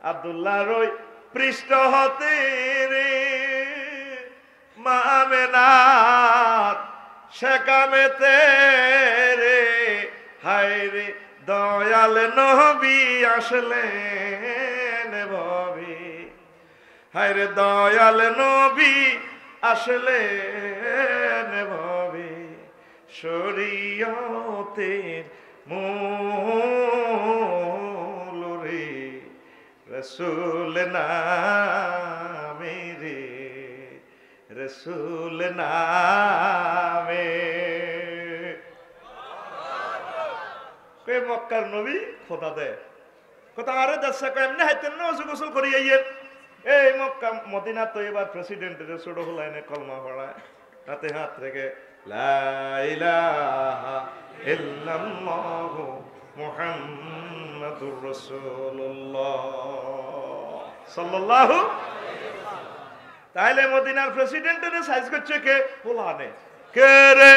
আব্দুল্লাহ রই পৃষ্ঠ হতে রে মামেনাত শেকামেতে রে হায় রে দয়াল নবী আসলেন ভবে হায় রে দয়াল নবী আসলেন ভবে শরীয়তের মূল রে রসুল নামে রে রসুল নামে কে মক্কার নবী খোদা দেয় কথা আরে দর্শা এমনি হাইতেন না ওসু গোসল করি আইয়ের এই মক্কা মদিনা তো এবার প্রেসিডেন্টের ছোট হলাইনে কলমা পড়ায় হাতে হাত রেখে লা ইলাহা ইল্লাল্লাহু মুহাম্মাদুর রাসূলুল্লাহ সাল্লাল্লাহু তাইলে মদিনার প্রেসিডেন্টের সাইজ করছে কে হোলানে কে রে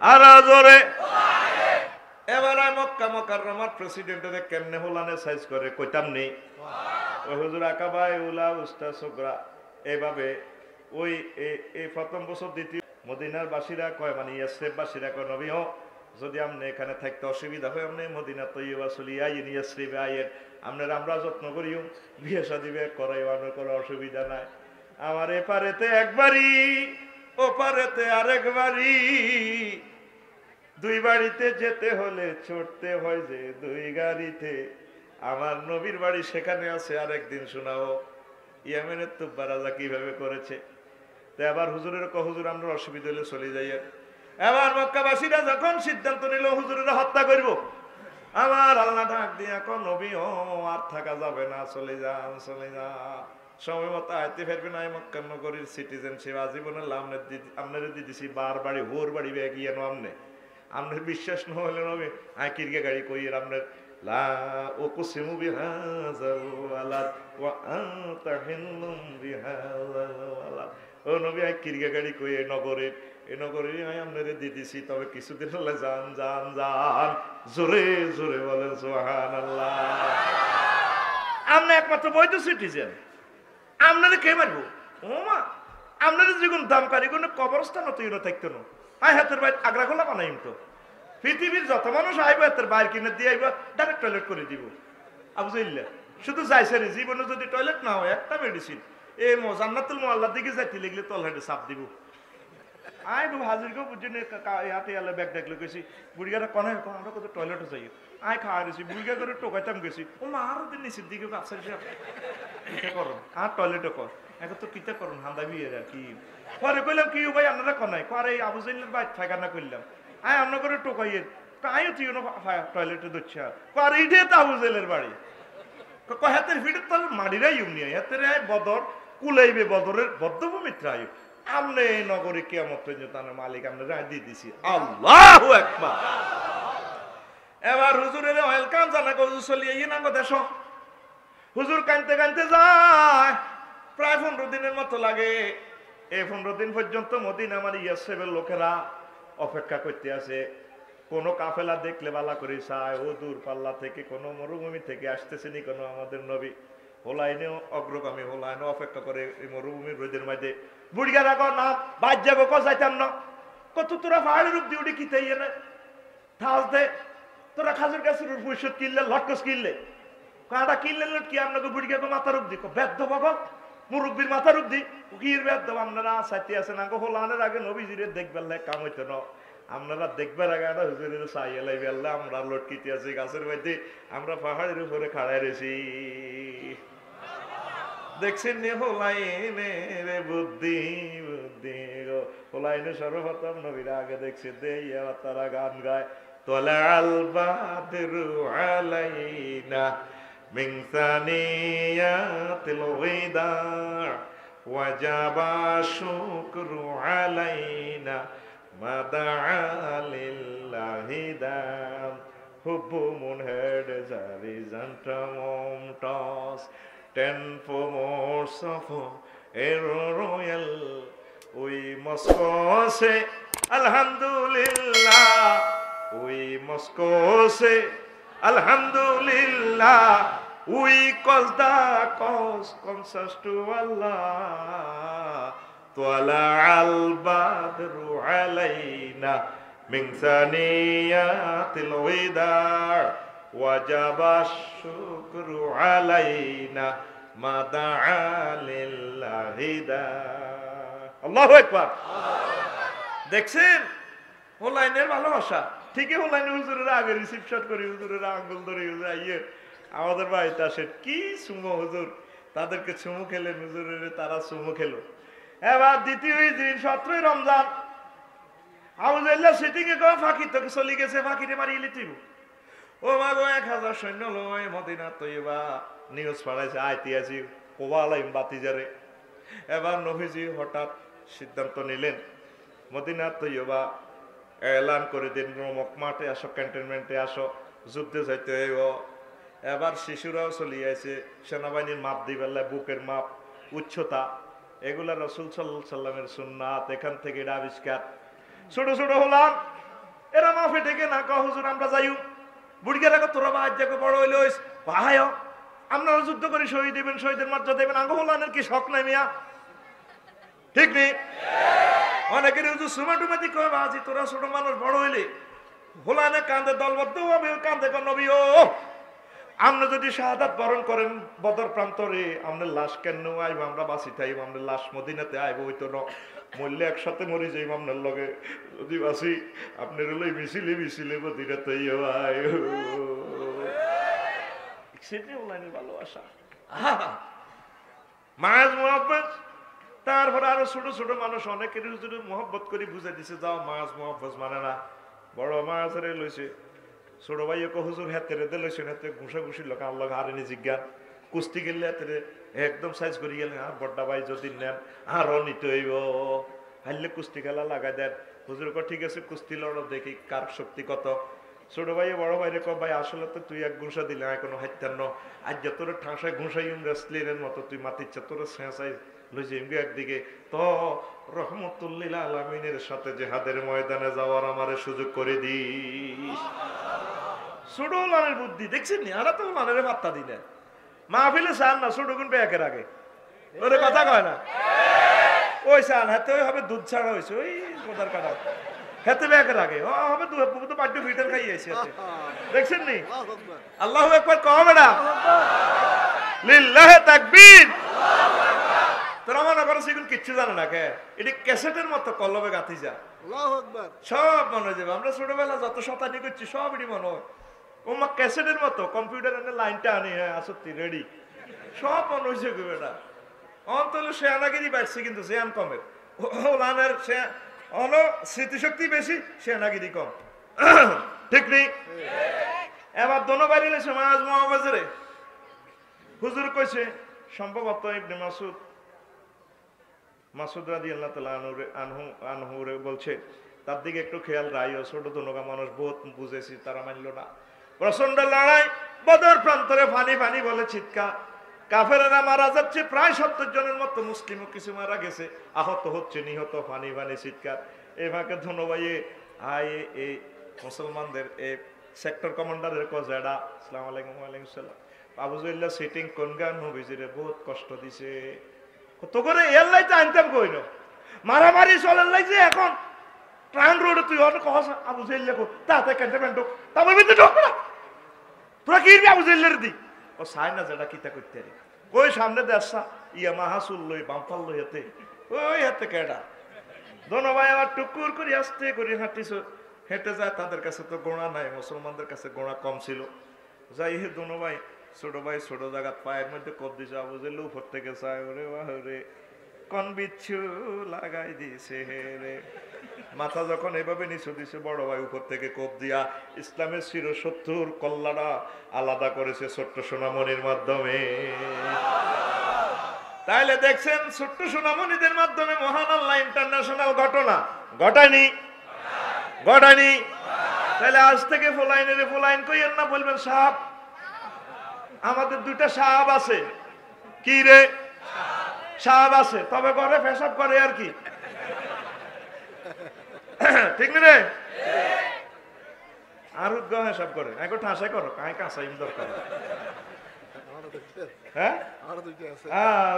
আর জোরে এবার মক্কা মুকাররমার প্রেসিডেন্টের কেমনে হোলানে সাইজ করে কইতাম নেই ওই হুজুর আকাবাই উলা উস্তা সুগরা এইভাবে ওই এই প্রথম বছর দ্বিতীয় মদিনার বাসীরা কয় মানে ইয়াসরিব বাসীরা কয় নবী ও যদি আপনি এখানে থাকতে অসুবিধা হয় আপনি মদিনা তৈয়বা চলিয়ে আইন ইয়াসরিবে আইয়ের আপনার আমরা যত্ন করিও বিয়ে শাদী করাইও আপনার কোনো অসুবিধা নাই। আমার এপারেতে একবারই ওপারেতে আরেকবারই, দুই বাড়িতে যেতে হলে ছুটতে হয় যে দুই গাড়িতে। আমার নবীর বাড়ি সেখানে আছে, আরেকদিন শোনাও ইয়েমেনের তুব্বা রাজা কিভাবে করেছে। তো আবার হুজুরের হুজুর আমরা অসুবিধা হলে চলে যাই। এবার মক্কাবাসীরা যখন সিদ্ধান্ত নিল হুজুরের হত্যা করব, আমার আল্লাহ ডাক দিয়া কো নবী ও আর থাকা যাবে না, চলে যান চলে যান, সময় মতো আইতে ফেরবে না। মক্কা নগরীর সিটিজেনশিপ আজীবনের আপনার দিদিছি বার বাড়ি হোর বাড়ি গিয়ে আমনে আপনার বিশ্বাস না হলে নবী আয় কিরকে গাড়ি কই আপনার লা উকসিমু বিহাযাল ওয়ালাদ ওয়া আনতা হিল্লুম বিহাযাল ওয়ালাদ। ও নবী আয় কিরকে গাড়ি কই এই নগরে আয় আপনারে দিদিছি, তবে কিছুদিন হলে যান যান যান, জোরে জোরে বলেন সুবহানাল্লাহ। আপনি একমাত্র বৈধ সিটিজেন, আপনারে কে মারবো? ও মা আপনাদের যেগুন দাম কারি কোনো কবরস্থান তৈরি থাকতো না। আয় হাতের বাইর আগ্রা খোলা বানাইম তো, পৃথিবীর যত মানুষ আইব হাতের বাইর কিনে দিয়ে আইব, ডাইরেক্ট টয়লেট করে দিব। বুঝলে শুধু যাইছে রে, জীবনে যদি টয়লেট না হয় একটা মেডিসিন এই জান্নাতুল মুআল্লার দিকে যাইতে লাগলে তল হেঁটে চাপ দিব। আয় বাবু হাজিরকেও বুঝছি হাতে আলো ব্যাগ দেখলে গেছি, বুড়িগারা কনে আমরা কত টয়লেটে যাই, আয় খাওয়া গেছি বুড়িগা করে টোকাইতাম গেছি। ও মা আরো দিন নিচের দিকে আপসার কিতা করুন আর টয়লেটে কর এখন তো কিতা করুন হান্দা বিয়ে আর কি। পরে কইলাম কি ভাই আপনারা কনাই করে আবু জাইলের বাইক ফাইকানা করলাম, আয় আমরা করে টোকাইয়ের আয়ও তুই টয়লেটে দিচ্ছে আর এইটাই তো আবু জাইলের বাড়ি। হাতের ভিড়ের তো মাড়িরাই ইউনি হাতের বদর কুলাইবে বদরের বদ্ধভূমিত্র আয়ু আমনে এই নগরে কিয়ামত পর্যন্ত মালিক আমরা রায় দিয়ে দিছি। আল্লাহু আকবার। এবার হুজুরের ওয়েলকাম জানা হুজুর চলিয়ে না দেশ। হুজুর কানতে কানতে যায়, প্রায় 15 দিনের মতো লাগে। এই 15 দিন পর্যন্ত মদিনা আমার ইয়াসরিবের লোকেরা অপেক্ষা করতে আছে। কোনো কাফেলা দেখলে বালা করে চায়, ও দূর পাল্লা থেকে কোনো মরুভূমি থেকে আসতেছে নি কোনো আমাদের নবী। হোলাইনেও অগ্রগামী, হোলাইনেও অপেক্ষা করে এই মরুভূমির রোদের মাঝে। বুড়িগারা কর না বাদ যাবো ক যাইতাম না, কত তোরা পাহাড়ের রূপ দিয়ে উঠে কিতে না ঠাস দে, তোরা খাজুর গাছের পরিষদ কিনলে লটকস কিনলে কাঁটা কিনলে কি আপনাকে বুড়িগাকে মাথা রূপ দি বেদ বগ মুরব্বীর মাথা রূপ দি কির বেদ আপনারা সাথে আছেন আগে হোলানের আগে নবীজিরে দেখবেন কাম হইতো না। আপনারা দেখবার আগে আমরা হুজুরের চাইয়া লাইবে আল্লাহ আমরা লটকিতে আছি গাছের মধ্যে, আমরা পাহাড়ের উপরে খাড়াই রয়েছি। দেখছেন নি হোলাইনে রে বুদ্ধি বুদ্ধি গো, হোলাইনে সর্বপ্রথম নবীরা আগে দেখছে দেইয়া তারা গান গায় তোলাল বাদরু আলাইনা মিন সানিয়াতিল ওয়াদা ওয়াজাবা শুকরু আলাইনা মাদাআ লিল্লাহি দাম হুব্বু মুনহাদ জারিজান্টা Mumtaz 10 for more suffer aero royal we must go say alhamdulillah, we must go say alhamdulillah, we cause the cause conscious to Allah twala al badru alayna min thaniyatil wida wajaba shukru alayna মাদাআ লিল্লাহি দা। আল্লাহু আকবার। দেখছেন হোলাইনের ভালোবাসা ঠিকই, হোলাইনের হুজুরের আগে reception করি, হুজুরের আঙ্গুল ধরে হুজুর আইয়ে আমাদের বাড়িতে আসেন কি সুমো হুজুর, তাদেরকে চুমু খেলেন হুজুরের, তারা চুমু খেলো। এবার দ্বিতীয় দিন 17 রমজান আউজাল্লাহ সিটিং এ গো ফাঁকি তোকে চলে গেছে, ফাঁকিরে মারিয়ে লিটিব। ও মা গো 1000 সৈন্য লয় মদিনা তৈবা নিউজ পাঠাইছে আইতে আছি কোবালাইম বাতিজারে। এবার নবীজি হঠাৎ সিদ্ধান্ত নিলেন মদিনা তৈবা এলান করে দিন রোমক মাঠে আসো, ক্যান্টনমেন্টে আসো, যুদ্ধে যাইতে হইব। এবার শিশুরাও চলে আইছে, সেনাবাহিনীর মাপ দিবেলা বুকের মাপ উচ্চতা এগুলা রাসূল সাল্লাল্লাহু আলাইহি সাল্লামের সুন্নাত, এখান থেকে এটা আবিষ্কার। ছোট ছোট হলাম এরা মাফে থেকে না কহ হুজুর আমরা যাইও, বুড়িকে তোরা বা আজ বড় হইলে ভাই আপনারা যুদ্ধ করে শহীদ দেবেন, শহীদের মর্যাদা দেবেন, আঙ্গ হলানের কি শখ নাই মিয়া, ঠিক নেই? অনেকের সুমাটুমাতি কয় বাজি তোরা ছোট মানুষ বড় হইলে হোলানে কান্দে দলবদ্ধ হবে কান্দে কর নবী ও আপনি যদি শাহাদাত বরণ করেন বদর প্রান্তরে আপনার লাশ কেন আইব আমরা বাঁচি থাইব আপনার লাশ মদিনাতে আইব হইতো না মরলে একসাথে মরি যাইব আপনার লগে যদি বাঁচি আপনার লই মিছিলে মিছিলে মদিনাতে আই সেটাই ওলানের ভালোবাসা মায়াজ মোহাব্বত তারপরে আরো ছোট ছোট মানুষ অনেকের মোহাব্বত করে বুঝে দিছে যাও মায়াজ মোহাব্বত মানে না বড় মায়াজরে লইছে ছোট ভাই হুজুর হাতে রেতে লইছেন হাতে ঘুষা ঘুষি লোক আল্লাহ হারেনি জিজ্ঞান কুস্তি গেলে হাতে একদম সাইজ করে গেলেন আর বড্ডা ভাই যদি নেন আরো নিতে হইব হারলে কুস্তি খেলা লাগাই দেন হুজুর কো ঠিক আছে কুস্তি লড়ো দেখি কার শক্তি কত ছোট ভাই বড় ভাইরে কো ভাই আসলে তো তুই এক ঘুষা দিলে এখনো হাইতান্ন আজ তোর ঠাঁসায় ঘুষাই রেসলিনের মতো তুই মাতিচ্ছা তোর শেষাই লইছে একদিকে তো রহমতুল্লিল আলামিনের সাথে জিহাদের ময়দানে যাওয়ার আমারে সুযোগ করে দিস ছোট লানের বুদ্ধি দেখছেন নি আর তো লানের পাত্তা দিলেন মাহফিলে চান না ছোট গুণ ব্যাকের আগে ওরে কথা কয় না ওই চান হাতে ওই হবে দুধ ছাড়া হয়েছে ওই কোদার কাটা হাতে ব্যাকের আগে ও হবে তো পাট্টু ফিটার খাইয়েছে দেখছেন নি আল্লাহু আকবার কও বেটা লিল্লাহি তাকবীর তোরা মনে করো সেগুলো কিচ্ছু জানে না কে এটি ক্যাসেটের মতো কলবে গাঁথি যা সব মনে যাবে আমরা ছোটবেলা যত শতানি করছি সব এটি মনে হয় ওমা ক্যাসেটের মতো কম্পিউটারের লাইনটা আনি হ্যাঁ আসত্তি রেডি সব মনে হয়েছে এটা অন্তত শেয়ানাগিরি বাড়ছে কিন্তু শেয়ান কমের ওলানের হলো স্মৃতিশক্তি বেশি শেয়ানাগিরি কম ঠিক নেই এবার দোনো বাইরে সমাজ মহাবাজারে হুজুর কইছে সম্ভবত ইবনে মাসুদ রাদিয়াল্লাহু তাআলা আনহু বলছে তার দিকে একটু খেয়াল রাখিও ছোট দোনগা মানুষ বহুত বুঝেছি তারা মানলো না প্রচন্ড লড়াই বদর প্রান্তরে ফানি ফানি বলে চিৎকার কাফেরেরা মারা যাচ্ছে প্রায় 70 জনের মতো মুসলিমও কিছু মারা গেছে আহত হচ্ছে নিহত ফানি ফানি চিৎকার এই ফাঁকে ধনবাইয়ে আয় এই মুসলমানদের এই সেক্টর কমান্ডারের কজেডা আসসালামু আলাইকুম ওয়া আলাইকুম সালাম আবু জাইল্লা সিটিং কোন গান নবীজিরে বহুত কষ্ট দিছে কত করে এল্লাইতে আনতাম কইল মারামারি চলেন লাগছে এখন ট্রান রোড তুই অনেক কহস আবু জাইল্লা কো তাতে ক্যান্টনমেন্ট তারপর ভিতরে ঢোক না তোরা কি আবু জাইল্লার দি ও সাই না যেটা কিতা করতে রে কই সামনে দেশা ইয়া মাহাসুল লই বাম্পাল লই হাতে ওই হাতে কেডা দোনো ভাই আবার টুকুর করে আস্তে করে হাঁটিস হেঁটে যায় তাদের কাছে তো গোড়া নাই মুসলমানদের কাছে গোড়া কম ছিল যাই হে দোনো ভাই ছোট জায়গা পায়ের মধ্যে কব দিছে আবু জাইল উপর থেকে চায় ওরে বাহরে কোন বিচ্ছু লাগাই দিছে রে মাথা যখন এভাবে নিচু দিছে বড় ভাই উপর থেকে কোপ দিয়া ইসলামের চিরশত্রুর কল্লাটা আলাদা করেছে ছোট্ট সোনামণির মাধ্যমে তাইলে দেখছেন ছোট্ট সোনামণিদের মাধ্যমে মহান আল্লাহ ইন্টারন্যাশনাল ঘটনা ঘটায়নি তাহলে আজ থেকে ফোলাইন কইয়েন না বলবেন সাহাব আমাদের দুইটা সাহাব আছে কি রে সাহাব আছে তবে ঘরে পেশাব করে আর কি ঠিক না রে আর হিসাব করে এখন ঠাসাই করো কাই কাঁচাই দরকার হ্যাঁ আর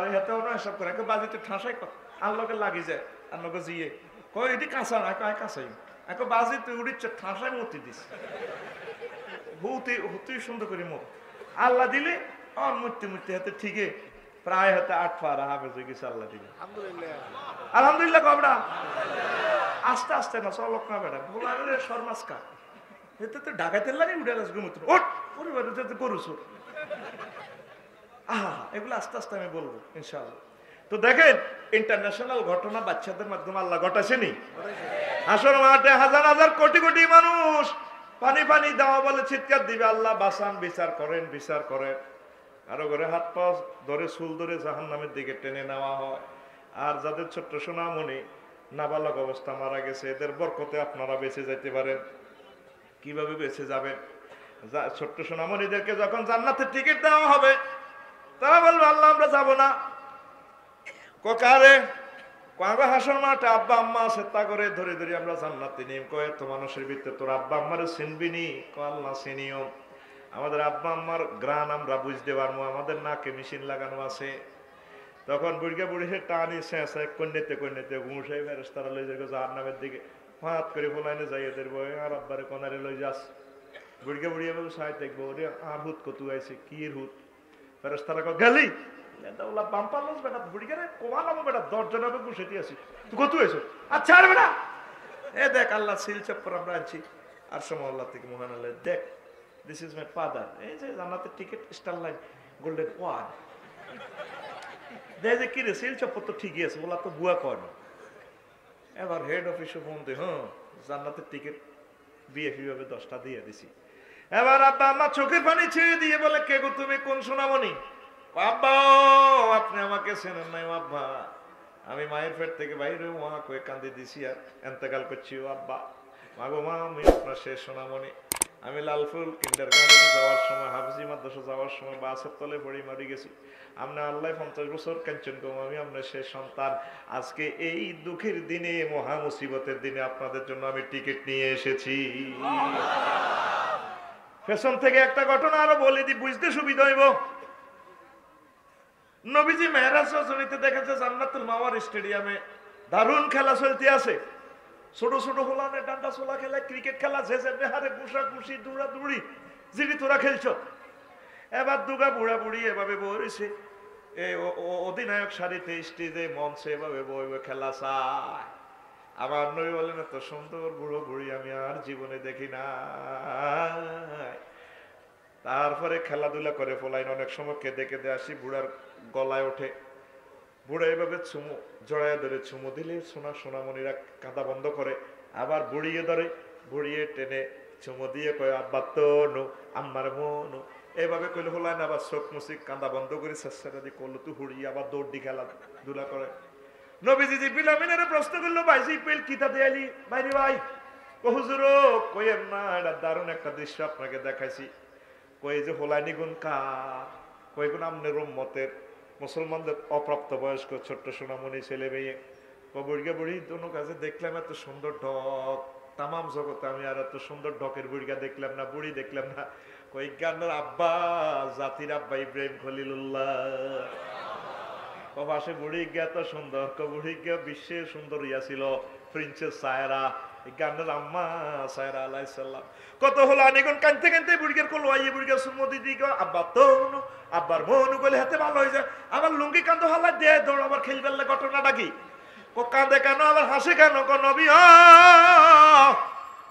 এতে হিসাব করে বাজিতে ঠাসাই কর আর লোকে লাগি যায় আর লোকে জিয়ে কই এটি কাঁচা না কাই কাঁচাই এখন বাজি তুই উড়িচ্ছে ঠাসাই মতি দিস তুই সুন্দর করে মুখ আল্লাহ দিলে মূর্তি হাতে ঠিকই প্রায় হাতে 8 পারা হাফেজ হয়ে গেছে আল্লাহ দিলে আলহামদুলিল্লাহ কবরা আস্তে আস্তে না চলক না বেড়া ভোলা শর্মাস্কা এতে তো ঢাকাতে লাগে উঠে আসবে মূত্র ওট পরিবারে করুছ আহা এগুলো আস্তে আস্তে আমি বলবো ইনশাআল্লাহ তো দেখেন ইন্টারন্যাশনাল ঘটনা বাচ্চাদের মাধ্যমে আল্লাহ ঘটাছেনি আসর মাঠে হাজার হাজার কোটি কোটি মানুষ পানি পানি দেওয়া বলে চিৎকার দিবে আল্লাহ বাসান বিচার করেন আরো করে হাত পা ধরে চুল ধরে জাহান্নামের দিকে টেনে নেওয়া হয় আর যাদের ছোট্ট সোনামণি নাবালক অবস্থা মারা গেছে এদের বরকতে আপনারা বেঁচে যেতে পারেন কিভাবে বেঁচে যাবেন ছোট্ট সোনামণিদেরকে যখন জান্নাতের টিকিট দেওয়া হবে তারা বলবে আল্লাহ আমরা যাব না কারে হাসর মাঠে আব্বা আম্মা আছে তা করে ধরে ধরে আমরা জান্নাতে নিয়ে কয়ে তো মানুষের ভিতরে তোর আব্বা আম্মারে চিনবিনি আল্লাহ চিনিও আমাদের আব্বা আম্মার গ্রান আমরা বুঝতে পারবো আমাদের নাকে মেশিন লাগানো আছে তখন বুড়িকে বুড়ি টানি শেষে কন্যাতে কন্যাতে ঘুষাই ফেরেশতারা লই যাবে জাহান্নামের দিকে, হাত করে ফলাইনে যাই এদের বই আর আব্বারে কোনারে লই যাস। বুড়িকে বুড়িয়ে বলে সাই দেখবো ওরে আর হুত কত আইছে কি হুত। ফেরেশতারা কো গেলি দাওলা বাম্পার লস বেটা বুড়িকে রে কোয়ালাম বেটা 10 জন হবে বসেতি আছি তুই কত আইছো আচ্ছা আর বেটা এ দেখ আল্লাহ সিল চপ্পর আমরা আনছি আর সময় আল্লাহ থেকে মহান আল্লাহ দেখ দিস ইজ মাই ফাদার, এই যে জান্নাতের ticket star line golden one দেখে কি রে সিল চপ্পর তো ঠিকই আছে বলা তো বুয়া কয় না। এবার হেড অফিসে ফোন দিয়ে হ্যাঁ জান্নাতের টিকিট বিএফি ভাবে 10টা দিয়ে দিছি। এবার আব্বা আম্মা চোখের পানি ছেড়ে দিয়ে বলে কে গো তুমি কোন সোনামণি? আব্বা আপনি আমাকে চেনেন নাই আব্বা, আমি মায়ের পেট থেকে বাইরে মা কয়ে কান্দি দিছি আর এন্তেকাল করছি। ও আব্বা মাগো মা আমি আপনার শেষ সোনামণি, আমি লালফুল কিন্ডারগার্টেনে যাওয়ার সময় হাফিজি মাদ্রাসা যাওয়ার সময় বাসের তলে পড়ে মারি গেছি। আমরা আল্লাহ 50 বছর কাঞ্চন কম আমি আপনার শেষ সন্তান। আজকে এই দুঃখের দিনে মহা মুসিবতের দিনে আপনাদের জন্য আমি টিকিট নিয়ে এসেছি। পেছন থেকে একটা ঘটনা আরো বলে দিই বুঝতে সুবিধা হইব। নবীজি মেহরাজ রজনীতে দেখেছে জান্নাতুল মাওয়ার স্টেডিয়ামে দারুণ খেলা চলতে আছে। ছোট ছোট হোলানে ডান্ডা ছোলা খেলা, ক্রিকেট খেলা, ঝেঝে বেহারে ঘুষা ঘুষি দৌড়া দৌড়ি যিনি তোরা খেলছ। এবার দুগা বুড়া বুড়ি এভাবে বইছে এই অধিনায়ক সারিতে স্টেজে মঞ্চে এভাবে বই খেলা চায়। আমার নবী বলেন এত সুন্দর বুড়ো বুড়ি আমি আর জীবনে দেখি না। তারপরে খেলাধুলা করে ফলাইন অনেক সময় কেঁদে কেঁদে আসি, বুড়ার গলায় ওঠে, বুড়া এভাবে চুমু জড়ায় ধরে চুমু দিলে সোনা সোনামণিরা কাঁদা বন্ধ করে, আবার বুড়িয়ে ধরে বুড়িয়ে টেনে চুমু দিয়ে কয় আব্বা তনু আম্মার মনু এইভাবে কইলে হলাই না। আবার চোখ মুসি কাঁদা বন্ধ করে চেষ্টা দিয়ে করলো তুই হুড়িয়ে আবার দৌড়ি খেলাধুলা করে। নবীজি জিবরিল আমিনের প্রশ্ন করলো ভাই জিবরিল কিতা দেয়ালি ভাইরে ভাই হুজুর কইেন না এটা দারুণ একটা দৃশ্য আপনাকে দেখাইছি। কই যে হোলাইনি গুণ কার? কই গুণ আমনের উম্মতের মুসলমানদের অপ্রাপ্ত বয়স্ক ছোট্ট সোনামণি ছেলে মেয়ে। বুড়িয়া বুড়ি দোনো কাছে দেখলাম এত সুন্দর ঢক, তামাম জগতে আমি আর এত সুন্দর ঢকের বুড়িয়া দেখলাম না, বুড়ি দেখলাম না। কই গান্নার আব্বা জাতির আব্বা ইব্রাহিম খলিলুল্লাহ। পাশে বুড়ি গিয়া এত সুন্দর, বুড়ি গিয়া বিশ্বের সুন্দর ইয়া ছিল প্রিন্সেস সায়রা, গান্নার আম্মা সায়রা আলাইহিস সালাম। কত হলো আনিগুন কানতে কানতে বুড়িকে কল আইয়ে বুড়িকে সুমতি দিকে আব্বা তনু আব্বার মনু বলে হাতে ভালো হয়ে যায়। আবার লুঙ্গি কান্দ হালা দে দৌড় আবার খেলবেলে ঘটনাটা কি? ও কাঁদে কেন আবার হাসে কেন? ক নবী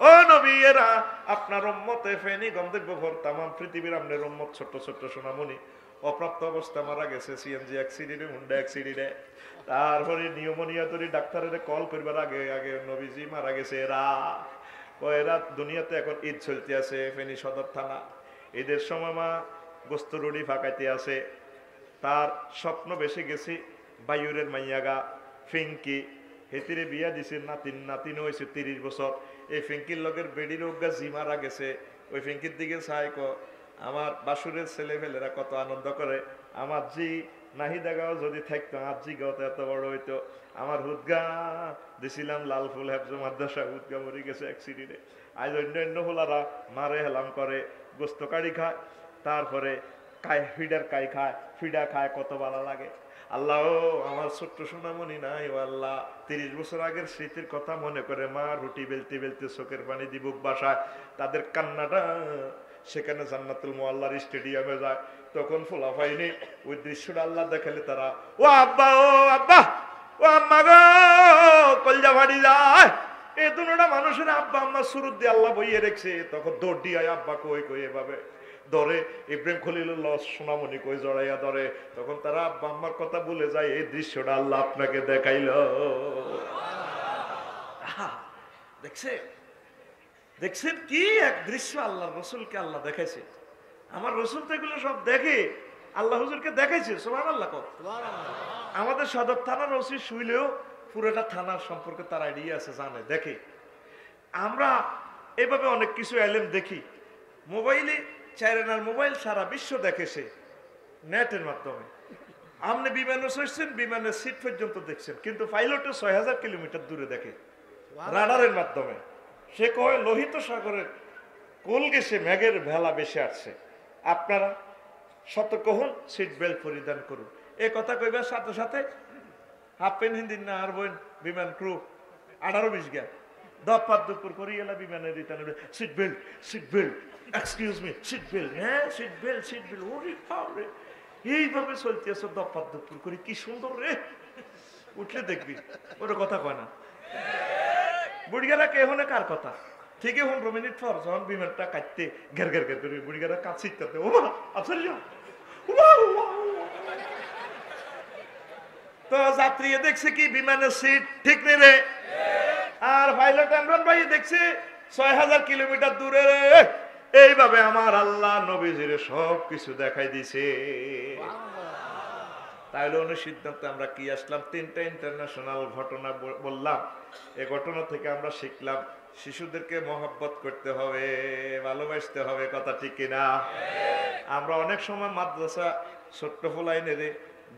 ও নবী এরা আপনার উম্মতে ফেনি গন্তব্য ভর তাম পৃথিবীর আপনার উম্মত ছোট্ট ছোট্ট সোনামণি অপ্রাপ্ত অবস্থা মারা গেছে সিএনজি অ্যাক্সিডেন্টে, হুন্ডা অ্যাক্সিডেন্টে। তারপরে নিউমোনিয়া তৈরি ডাক্তারের কল করবার আগে আগে নবীজি মারা গেছে। এরা দুনিয়াতে এখন ঈদ চলতে আছে ফেনী সদর থানা। ঈদের সময় মা গোস্ত রুড়ি ফাঁকাইতে আছে। তার স্বপ্ন বেশি গেছি বায়ুরের মাইয়াগা ফিঙ্কি হেতিরে বিয়া দিছে, নাতিন হয়েছে 30 বছর। এই ফিঙ্কির লগের বেডির ওগা জি মারা গেছে। ওই ফিঙ্কির দিকে চাই ক আমার বাসুরের ছেলে ফেলেরা কত আনন্দ করে। আমার জি নাহিদা গাও যদি থাকতো আর জি গাওতে এত বড় হইতো। আমার হুদগা দিছিলাম লালফুল হেফজ মাদ্রাসা, হুদগা মরে গেছে অ্যাক্সিডেন্টে। আজ অন্য হোলারা মারে হেলাম করে, গোস্ত কাড়ি খায়, তারপরে ফিডার খায়, ফিডা খায়, কত ভালো লাগে। আল্লাহ আমার ছোট্ট সোনামণি নাই ও আল্লাহ 30 বছর আগের স্মৃতির কথা মনে করে মা রুটি বেলতে বেলতে চোখের পানি দিবুক বাসায়। তাদের কান্নাটা সেখানে জান্নাতুল মুআল্লার স্টেডিয়ামে যায়, তখন ফোলা পাইনি ওই দৃশ্যটা আল্লাহ দেখালে তারা ও আব্বা ও আব্বা ও আম্মা গো কলজা ফাড়ি যায়। এই দুটোটা মানুষের আব্বা আম্মা শুরু দিয়ে আল্লাহ বইয়ে রেখেছে। তখন দৌড় দিয়ে আব্বা কই কই এভাবে ধরে ইব্রাহিম খলিলুল্লাহ সোনামণি কই জড়াইয়া ধরে। তখন তারা আব্বা আম্মার কথা ভুলে যায়। এই দৃশ্যটা আল্লাহ আপনাকে দেখাইল। দেখছেন কি এক দৃশ্য আল্লাহ রসুলকে আল্লাহ দেখাইছে। আমার রসুল তো এগুলো সব দেখে, আল্লাহ হুজুরকে দেখাইছে। সুবহানাল্লাহ। আমাদের সদর থানার ওসি শুইলেও পুরোটা থানার সম্পর্কে তার আইডিয়া আছে, জানে, দেখে। আমরা এভাবে অনেক কিছু এলেম দেখি মোবাইলে, চাইনার মোবাইল সারা বিশ্ব দেখেছে নেটের মাধ্যমে। আপনি বিমানে চড়ছেন, বিমানের সিট পর্যন্ত দেখছেন, কিন্তু পাইলটে 6000 কিলোমিটার দূরে দেখে রাডারের মাধ্যমে। সে কয় লোহিত সাগরের কোল গেছে, মেঘের ভেলা বেশি আসছে, আপনারা সতর্ক হন, সিট বেল্ট পরিধান করুন। এই কথা কইবার সাথে সাথে হাফ প্যান্ট হিন্দি না আর বোন বিমান ক্রু 18-20 গা দপাত দুপুর করি এলা বিমানের return seat belt excuse me seat belt হ্যাঁ সিট বেল্ট ওরে বাপরে এইভাবে চলতেছে দপাত দুপুর করি কি সুন্দর রে উঠলে দেখবি ওর কথা কয় না বুড়িগারা কে হনে কার কথা ঠিকই 15 মিনিট পর যখন বিমানটা কাটতে ঘের করে বুড়িগারা কাছে ও মা আফসর যা তো যাত্রী দেখছে কি বিমানের সিট ঠিক নেই রে আর পাইলট ইমরান ভাই দেখছে 6000 কিলোমিটার দূরে রে এইভাবে আমার আল্লাহ নবীজির সব কিছু দেখাই দিছে তাইলে সিদ্ধান্তে আমরা কি আসলাম 3টা ইন্টারন্যাশনাল ঘটনা বললাম এই ঘটনা থেকে আমরা শিখলাম শিশুদেরকে মহব্বত করতে হবে ভালোবাসতে হবে কথা ঠিক কিনা আমরা অনেক সময় মাদ্রাসা ছোট্ট ফুলাইনে রে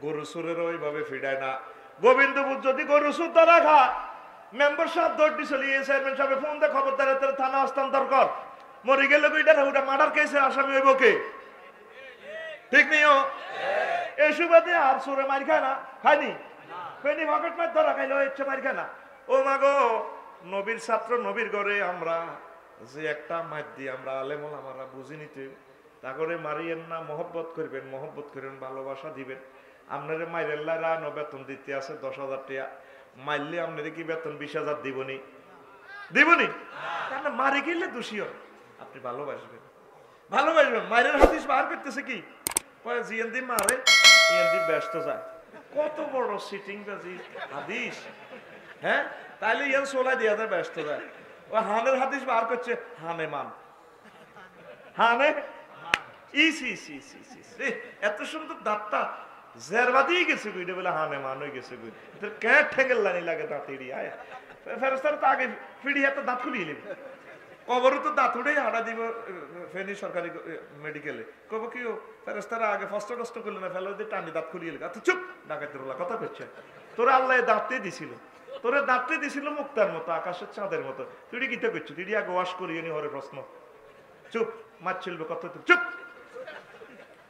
গরু সুরের ওইভাবে ফিরায় না গোবিন্দপুর যদি গরু সুর ধরা খা মেম্বার সাহেব দৌড়টি চলিয়ে চেয়ারম্যান সাহেব ফোন দিয়ে খবরদার থানা হস্তান্তর কর মরে গেলে ওটা মার্ডার কেসে আসামি হইব কে ঠিক নেই এই সুবাদে আর সুরে মার খায় না খায়নি পেনি পকেট মার ধরা খাইলো ইচ্ছে মার খায় না ও মাগো নবীর ছাত্র নবীর ঘরে আমরা যে একটা মার দিয়ে আমরা আলেমল আমরা বুঝি নিতে তা করে মারিয়েন না মহব্বত করবেন ভালোবাসা দিবেন আপনার মাইরের লাইরা বেতন দিতে আছে 10,000 টাকা মারলে আপনার কি বেতন 20,000 দিবনি তাহলে মারি গেলে দোষী হয় আপনি ভালোবাসবেন মায়ের হাদিস বার করতেছে কি জিএনদি মারে ইএনদি ব্যস্ত যায় কত বড় সিটিং বাজি হাদিস হ্যাঁ তাইলে ইয়ান সোলা দিয়া যায় ব্যস্ত যায় ও হানের হাদিস বার করছে হানে এত সুন্দর দাঁতটা জেরবা দিয়ে গেছে গুইটা বলে হানে মান হয়ে গেছে গুই কে ঠেঙ্গেল লানি লাগে দাঁতিড়ি আয় ফেরস্তার তো আগে ফিড়ি এত দাঁত খুলিয়ে নেবে কবরও তো দাঁত উঠেই হাঁটা দিব ফেনী সরকারি মেডিকেলে কব কি ফেরস্তারা আগে ফস্ট কষ্ট করলে না ফেলে টানি দাঁত খুলিয়ে লেগে আচ্ছা চুপ ডাকাতের কথা করছে তোরা আল্লাহ দাঁততে দিছিল মুক্তার মতো আকাশের চাঁদের মতো তুই গীতা করছো তুই আগে ওয়াশ করিয়ে নি হরে প্রশ্ন চুপ মাছ চলবে কত চুপ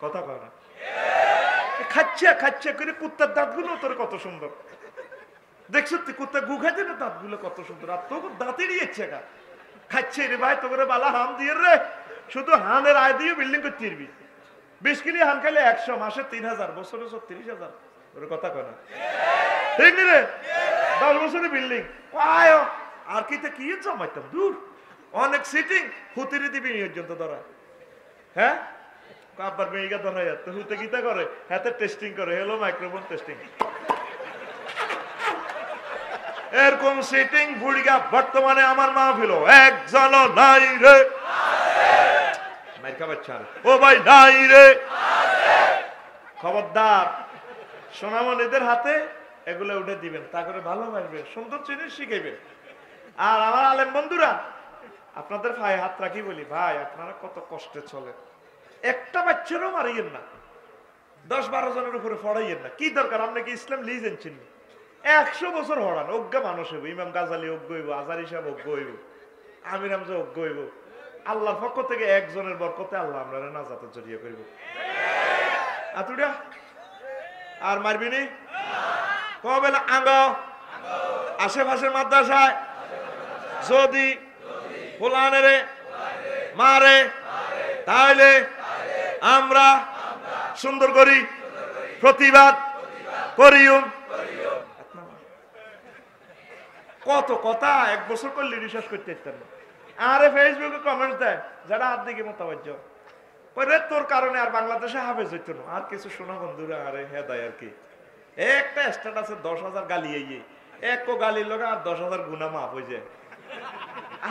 কথা কয় না খাচ্ছে করে কুত্তার দাঁতগুলো তোর কত সুন্দর দেখছো তুই কুত্তা গু খাইছে না দাঁতগুলো কত সুন্দর আর তোকে দাঁতেরই ইচ্ছে খাচ্ছে রে ভাই তোকে বালা হাম দিয়ে রে শুধু হানের আয় দিয়ে বিল্ডিং করতে পারবি 20 কিলো হান খাইলে 100 মাসে 3,000 বছরে 30,000 ওর কথা কয় না ঠিক নি রে 10 বছরে বিল্ডিং আয় আর কি জমাইতাম দূর অনেক সিটিং হুতিরে দিবি পর্যন্ত ধরা হ্যাঁ আব্বার মেয়েগা ধরা যাচ্ছে হুতে গীতা করে হাতে টেস্টিং করে হ্যালো মাইক্রোফোন টেস্টিং এরকম সিটিং বুড়িগা বর্তমানে আমার মাহফিল একজন নাই রে মাইকা বাচ্চা ও ভাই নাই রে খবরদার সোনামণিদের হাতে এগুলো উঠে দিবেন তা করে ভালোবাসবেন সুন্দর জিনিস শিখাইবেন আর আমার আলেম বন্ধুরা আপনাদের ভাই হাত রাখি বলি ভাই আপনারা কত কষ্টে চলে একটা বাচ্চারও মারিয়েন না 10-12 জনের উপরে পড়াইয়েন না কি দরকার আপনি কি ইসলাম লিজেন চিনি 100 বছর হড়ান অজ্ঞা মানুষ হইব ইমাম গাজালি অজ্ঞ হইব আজারি সাহেব অজ্ঞ হইব আমির হামজা অজ্ঞ হইব আল্লাহর পক্ষ থেকে একজনের বরকতে আল্লাহ আমরা নাজাতে জড়িয়ে করব আতুড়া আর মারবিনি কবে আঙ্গ আশেপাশের মাদ্রাসায় যদি ফুলানেরে মারে তাহলে আমরা সুন্দর করি প্রতিবাদ করিও কত কথা 1 বছর করলে বিশ্বাস করতে পারতেন না আরে ফেসবুকে কমেন্ট দেয় যারা আর দিকে মতাবাজ্য পরে তোর কারণে আর বাংলাদেশে হাফেজ হইতো না আর কিছু শোনা বন্ধুরা আরে হ্যাঁ দেয় আর কি একটা স্ট্যাটাসে 10,000 গালি এক গালির লোক আর 10,000 গুণা মাফ হয়ে যায়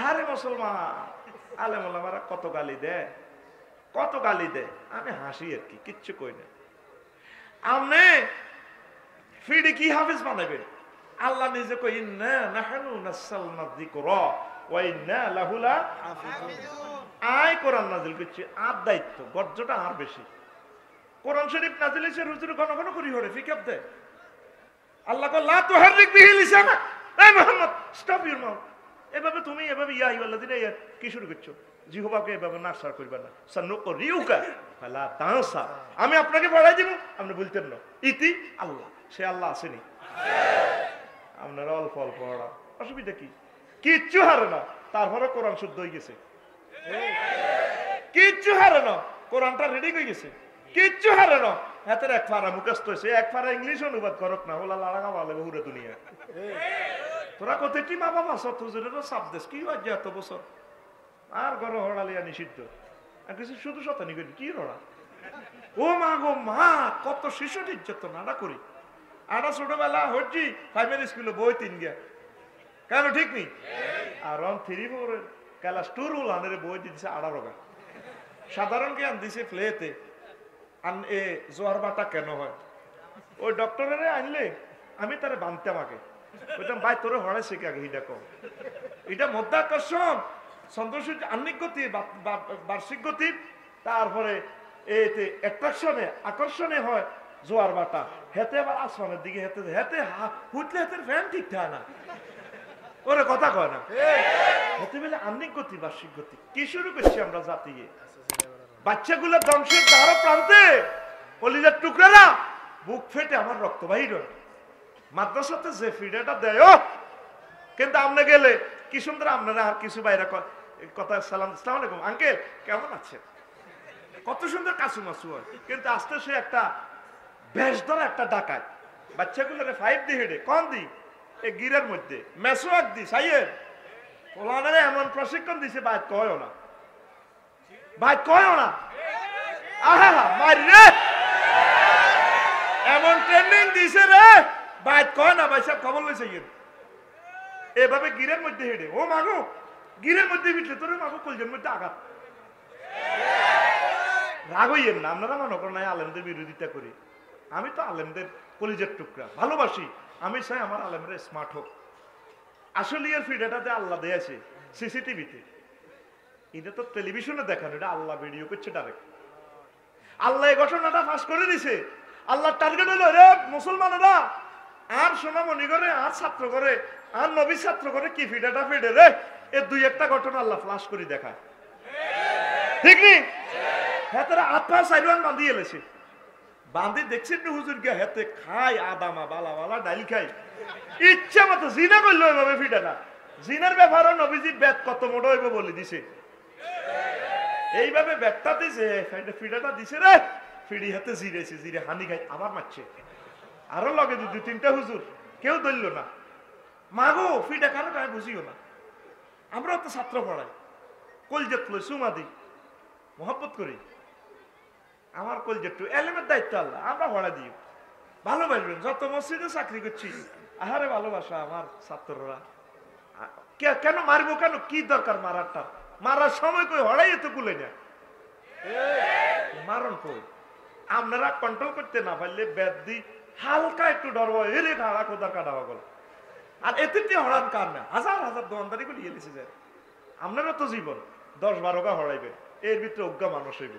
আরে মুসলমান আলেম ওলামারা কত গালি দেয় আমি হাসি আর কি কিচ্ছু কই না আমনে ফিডি কি হাফেজ বানাবেন আল্লাহ নিজে কই ইন্না নাহনু নাসালনা যিকরা ওয়া ইন্না লাহু লাহাফিজুন আয় কোরআন নাযিল করছে আর দায়িত্ব গর্জটা আর বেশি কোরআন শরীফ নাযিল হইছে হুজুর ঘন ঘন করি হরে ফিকাব দেয় আল্লাহ কো লা তুহাররিক বিহি লিসানা এই মুহাম্মদ স্টপ ইউর মাউথ এভাবে তুমি এভাবে ইয়া আইয়ুহাল্লাযীনা কি শুরু করছো? জিহ্বাকে এভাবে নাশার করবে না। সানুকরিউকা ফালা তানসা। আমি আপনাকে পড়াই দিব, আপনি বলতেন না। ইতি আল্লাহ, সে আল্লাহ আসেনি। আপনারা অল্প অল্প পড়া, অসুবিধা কি? কিচ্ছু হারে না, তারপরে কোরআন শুদ্ধ হয়ে গেছে। কিচ্ছু হারে না, কোরআনটা রেডি হয়ে গেছে। কিচ্ছু হারে না, হাতের এক ফারা মুখস্থ হয়েছে, এক ফারা ইংলিশ অনুবাদ করক না, ওলা লাড়া ভালো হুরে দুনিয়া। তোরা কতটি মা বাবা সব হুজুরেরও সাপ দেশ কি হয় এত বছর, আর ঘর হড়ালিয়া নিষিদ্ধ। আর কিছু শুধু শতানি করি কি রড়া। ও মা গো মা, কত শিশু নির্যাতন আড়া করি। আড়া ছোটবেলা হচ্ছি প্রাইমারি স্কুলে বই 3 গিয়া, কেন ঠিক নেই? আর 3-4 ক্লাস 2 রুলানের বই দিচ্ছে 18 রোগা। সাধারণ জ্ঞান দিছে প্লেতে। এ জোয়ার বাটা কেন হয়? ওই ডক্টরের আনলে আমি তারে বানতাম আগে, বলতাম ভাই তোরে হড়াইছে কে আগে হিডা কম। এটা মধ্যাকর্ষণ, চন্দ্রসূর্য আহ্নিক গতি, বার্ষিক গতি, তারপরে এতে অ্যাট্রাকশনে আকর্ষণে হয় জোয়ার বাটা। হেতে আবার আসমানের দিকে হেতে হেতে হুটলে হেতের ফ্যান ঠিক থাকে না, ওরে কথা কয় না। হেতে বলে আহ্নিক গতি, বার্ষিক গতি। কি শুরু করছি আমরা জাতি? বাচ্চাগুলো ধ্বংসের দ্বার প্রান্তে, কলিজার টুকরারা বুক ফেটে আমার রক্ত বাহির হয়। মাদ্রাসাতে যে ফিডাটা দেয়, কিন্তু আপনি গেলে কি সুন্দর আপনারা আর কিছু বাইরে কথা সালাম, আসসালামু আলাইকুম আঙ্কেল কেমন আছেন, কত সুন্দর কাছু মাছু হয়। কিন্তু আস্তে সে একটা বেশ ধরা একটা ডাকায় বাচ্চাগুলোরে 5 দি হেডে কন দি এই গিরের মধ্যে মেসোয়াক দি সাইয়ের ওলানারে এমন প্রশিক্ষণ দিছে বাইত কয়ও না, বাইত কয়ও না। আহা মারি রে, এমন ট্রেনিং দিছে রে, বাইত কয় না। ভাই সাহেব খবর লইছে গিয়ে এভাবে গিরের মধ্যে হেডে। ও মাগো, গিরের মধ্যে বিটলে তোর মাগো কলজের মধ্যে আঘাত। রাগ হইয়েন না, আপনারা মনে করেন নাই আলেমদের বিরোধিতা করি। আমি তো আলেমদের কলিজার টুকরা, ভালোবাসি। আমি চাই আমার আলেমরা স্মার্ট হোক। আসলে এর ফিডাটাতে আল্লাহ দিয়েছে সিসিটিভিতে, এটা তো টেলিভিশনে দেখানো, এটা আল্লাহ ভিডিও করছে ডাইরেক্ট। আল্লাহ এই ঘটনাটা ফাঁস করে দিছে। আল্লাহ টার্গেট হলো রে মুসলমানেরা, আর সোনামণি করে, আর ছাত্র করে, আর নবী ছাত্র করে কি ফিডাটা ফিডে রে, এর 2-1টা ঘটনা আল্লাহ ফ্লাশ করে দেখায়, ঠিক নেই? হ্যাঁ তারা আত্মা সাইরওয়ান বান্ধি এলেছে, বান্ধি দেখছেন না হুজুর গিয়া হেতে খায় আদামা বালা বালা ডাইল খাই, ইচ্ছা মতো জিনা করলো এভাবে ফিডাটা। জিনার ব্যাপারও নবীজি বেদ কত মোটা হইব বলে দিছে, এইভাবে বেদটা দিছে, ফিডাটা দিছে রে, ফিডি হাতে জিরেছে, জিরে হানি খাই আবার মারছে। আরো লগে 2-3টা হুজুর, কেউ ধরল না। মাগো ফিডা কারো গায়ে বুঝিও না, আমরাও তো ছাত্র পড়াই, কলজেত লই সুমা দিই, মহব্বত করি। আমার কলজেট্টু এলেমের দায়িত্ব আল্লাহ, আমরা পড়া দিই। ভালোবাসবেন, যত মসজিদে চাকরি করছি আহারে ভালোবাসা আমার ছাত্ররা। কেন মারবো, কেন কি দরকার মারারটা? মারার সময় কই হড়াই তো কুলে না, মারণ কই। আপনারা কন্ট্রোল করতে না পারলে বেদ দি হালকা একটু ডরব, এরে খাড়া কোদার কাটা গল। আর এতে হড়ান কার না, হাজার হাজার দোকানদারি করে গেলেছে যায়। আপনারও তো জীবন 10-12 গা হড়াইবে, এর ভিতরে অজ্ঞা মানুষ হইব,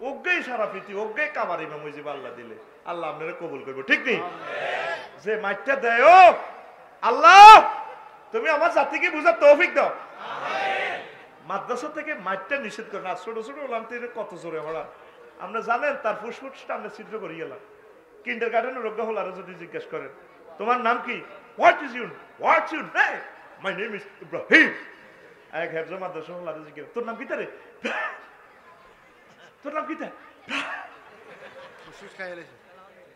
অজ্ঞাই সারা পৃথিবী, অজ্ঞাই কামার ইমাম হইব। আল্লাহ দিলে আল্লাহ আপনারা কবুল করবো, ঠিক নেই? যে মাইটটা দেয় ও আল্লাহ, তুমি আমার জাতিকে বুঝার তৌফিক দাও। মাদ্রাসা থেকে মাইটটা নিষেধ করে না, ছোট ছোট ওলাম কত জোরে হড়া আপনি জানেন। তার ফুসফুসটা আমরা ছিদ্র করে গেলাম। কিন্ডার গার্ডেনের রোগা হল, আরো যদি জিজ্ঞেস করেন তোমার নাম কি, what is your name, my name is Ibrahim. এক হেফজ মাদ্রাসা হল, আরো জিজ্ঞেস তোর নাম কি, রে তোর নাম কিতা,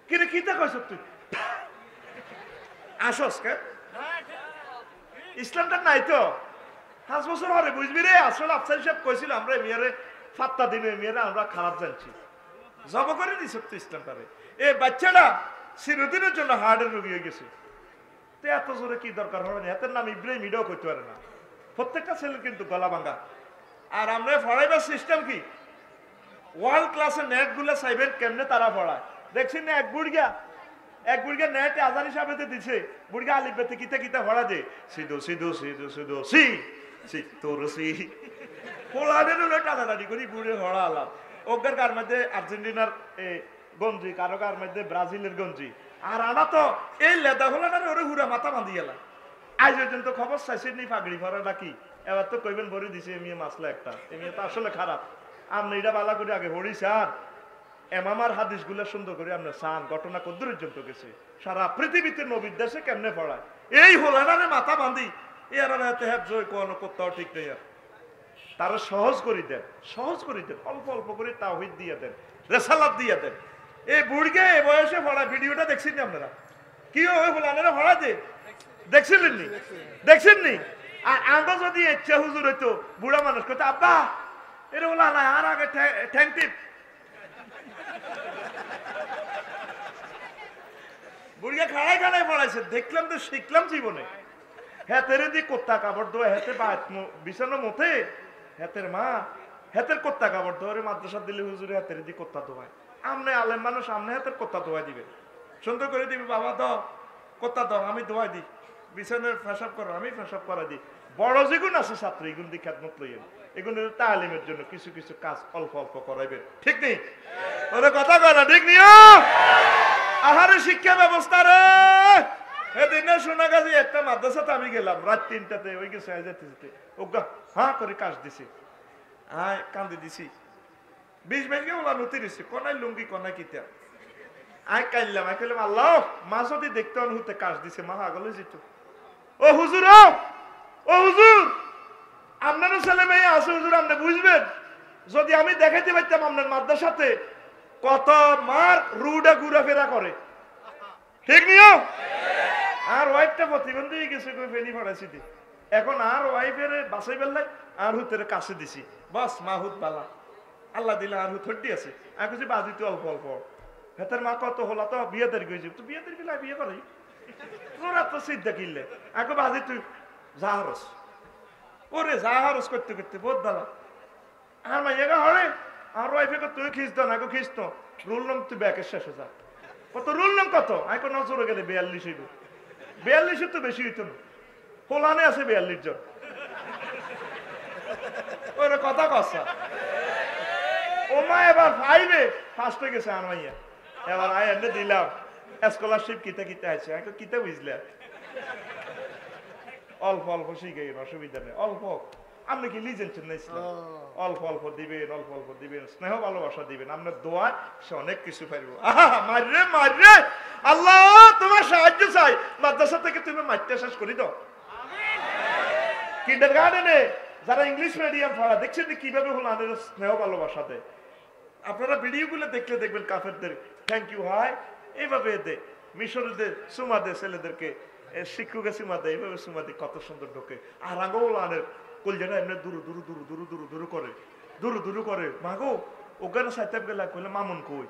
কিরে কিতা কইছ তুই, আসস কে? ইসলামটা নাই তো 5 বছর হরে বুঝবি রে। আসলে আফসার সাহেব কইছিল আমরা মেয়েরে ফাত্তা দিনে মেয়েরা আমরা খারাপ জানছি, জব করে দিছ তো ইসলামটারে। এই বাচ্চাটা চিরদিনের জন্য হার্টের রোগী হয়ে গেছে। তো এত জোরে কি দরকার হবে না? এতের নাম ইব্রাহিম, এটাও করতে পারে না। প্রত্যেকটা ছেলের কিন্তু গলা ভাঙ্গা। আর আমরা পড়াইবার সিস্টেম কি, ওয়ার্ল্ড ক্লাসের নেট গুলা চাইবেন কেমনে তারা পড়ায় দেখছেন না। এক বুড়িয়া নেট আজান হিসাবে দিছে, বুড়িয়া আলিফ বেতে কিতা কিতা পড়া দে, সিধু সিধু সিধু সিধু সি সি তোর সি পোলাদের হলো টানাটানি করি বুড়ে হড়া আলাপ। ওগের কার মধ্যে আর্জেন্টিনার গঞ্জি, কারো কার মধ্যে ব্রাজিলের গঞ্জি। আর আনা তো এই লেদা হলাটারে ওরে হুরা মাথা বাঁধি গেলা, আজ পর্যন্ত খবর চাইছেন নি পাগড়ি ভরাটা কি? এবার তো কইবেন ভরে দিছে এমনি মাসলা একটা, এমনি তো আসলে খারাপ। আপনি এটা বালা করে আগে ভরি চান, এমামার হাদিস গুলা সুন্দর করে আপনার চান, ঘটনা কদ্দূর পর্যন্ত গেছে, সারা পৃথিবীতে নবীর দেশে কেমনে পড়ায়, এই হোলারে মাথা বাঁধি এর জয় কোনো কোথাও ঠিক নেই। আর তারা সহজ করে দেন, সহজ করে দেন, অল্প অল্প করে তাওহীদ দিয়ে দেন, রেসালাত দিয়ে দেন। এই বুড়গে এ বয়সে পড়া ভিডিওটা দেখছেন আপনারা? কি ওই হোলানেরা পড়া যে দেখছিলেন নি? দেখছেন নি? আর আমরা যদি ইচ্ছা হুজুর হইতো বুড়া মানুষ করতো, আব্বা এর হোলা না আর আগে ঠ্যাং টিপ, বুড়িয়া খাড়াই খাড়াই পড়াইছে, দেখলাম তো শিখলাম জীবনে। হেতের দি কোত্তা কাপড় ধোয়া, হেতে বিছানো মতে, হেতের মা হেতের কোত্তা কাপড় ধোয়া, মাদ্রাসা দিলে হুজুরে হেতের দি কোত্তা ধোয়ায়। আমনে আলেম মানুষ, আমনে হেতের কোত্তা ধোয়া দিবে, সুন্দর করে দিবি, বাবা দাও কোত্তা দাও, আমি ধোয়াই দিই, বিছানের ফেসাব করো, আমি ফেসাব করা দিই। বড় যেগুন আছে ছাত্র, এগুন দিয়ে খেদমত লইয়েন, এগুলো তালিমের জন্য কিছু কিছু কাজ অল্প অল্প করাইবে, ঠিক নেই? ওরে কথা কয় না, ঠিক নিও। আহারে শিক্ষা ব্যবস্থা রে, এদিনে শোনা গেছে একটা মাদ্রাসাতে আমি গেলাম রাত 3টাতে, ওই গেছে যেতে ওগা হ্যাঁ করে কাজ দিছি, হ্যাঁ কান্দি দিছি, 20 মিনিটকে ওলা নতি দিছি, কোনায় লুঙ্গি কোনায় কিতা আয় কাইলাম, আই কইলাম আল্লাহ মা যদি দেখতে হতে কাজ দিছে, মা আগলে যেত। ও হুজুর, ও হুজুর, আপনারও ছেলে মেয়ে আছে হুজুর, আপনি বুঝবেন যদি আমি দেখাইতে পারতাম আপনার মাদ্রাসাতে কত মার রুডা ঘুরাফেরা করে, ঠিক নিও। আর ওয়াইফটা প্রতিবন্ধী হয়ে গেছে, ফেনি পড়াইছি দি, এখন আর ওয়াইফের বাসাই বেললাই আর হুতের কাছে দিছি, বস মা হুত বালা আল্লাহ দিলে আর হুত হড্ডি আছে, আমি কিছু বাজিতে অল্প অল্প। হেতের মা কত হলা তো বিয়ে দেরি গেছে, তো বিয়ে দেরি গেলে বিয়ে করাই তোরা তো সিদ্ধা কিনলে এখন বাজি তুই জাহারস, ওরে জাহারস করতে করতে বোধ দালা আর মাইয়া হরে আর ওয়াইফে তুই খিঁচত না, খিঁচত রুল নং তুই ব্যাকের শেষে যা, কত রুল নং কত এখন নজরে গেলে 42 হইব, 42 তো বেশি হইত না, হোলানে আছে 42 জন, ওরে কথা কসা। ও মা এবার 5-এ ফার্স্ট হয়ে গেছে আর মাইয়া, এবার আই এনে দিলাম স্কলারশিপ কিতা কিতা আছে, আমি কিতা বুঝলে অল্প অল্প শিখে অসুবিধা নেই, অল্প আপনি কি লিজেছেন না ইসলাম, অল্প অল্প দিবেন, অল্প অল্প দিবেন, স্নেহ ভালোবাসা দিবেন, আপনার দোয়া সে অনেক কিছু পাইব। মাররে মাররে আল্লাহ তোমার সাহায্য চাই, মাদ্রাসা থেকে তুমি মারতে শেষ করি দাও। কিন্ডারগার্টেনে যারা ইংলিশ মিডিয়াম পড়া দেখছেন কিভাবে হলো আমাদের স্নেহ ভালোবাসা দেয়, আপনারা ভিডিওগুলো দেখলে দেখবেন কাফেরদের থ্যাংক ইউ হয় এইভাবে দে, মিশরীদের সুমা দে, ছেলেদেরকে শিক্ষকে সুমা দেয়, এইভাবে সুমা দিয়ে কত সুন্দর ঢোকে। আর আগোলানের কলজাটা এমনি দূর দূর দূর দূর দূর দূর করে, দূর দূর করে, মাগো ওখানে সাইতাব গেলা কইলে মামুন কই,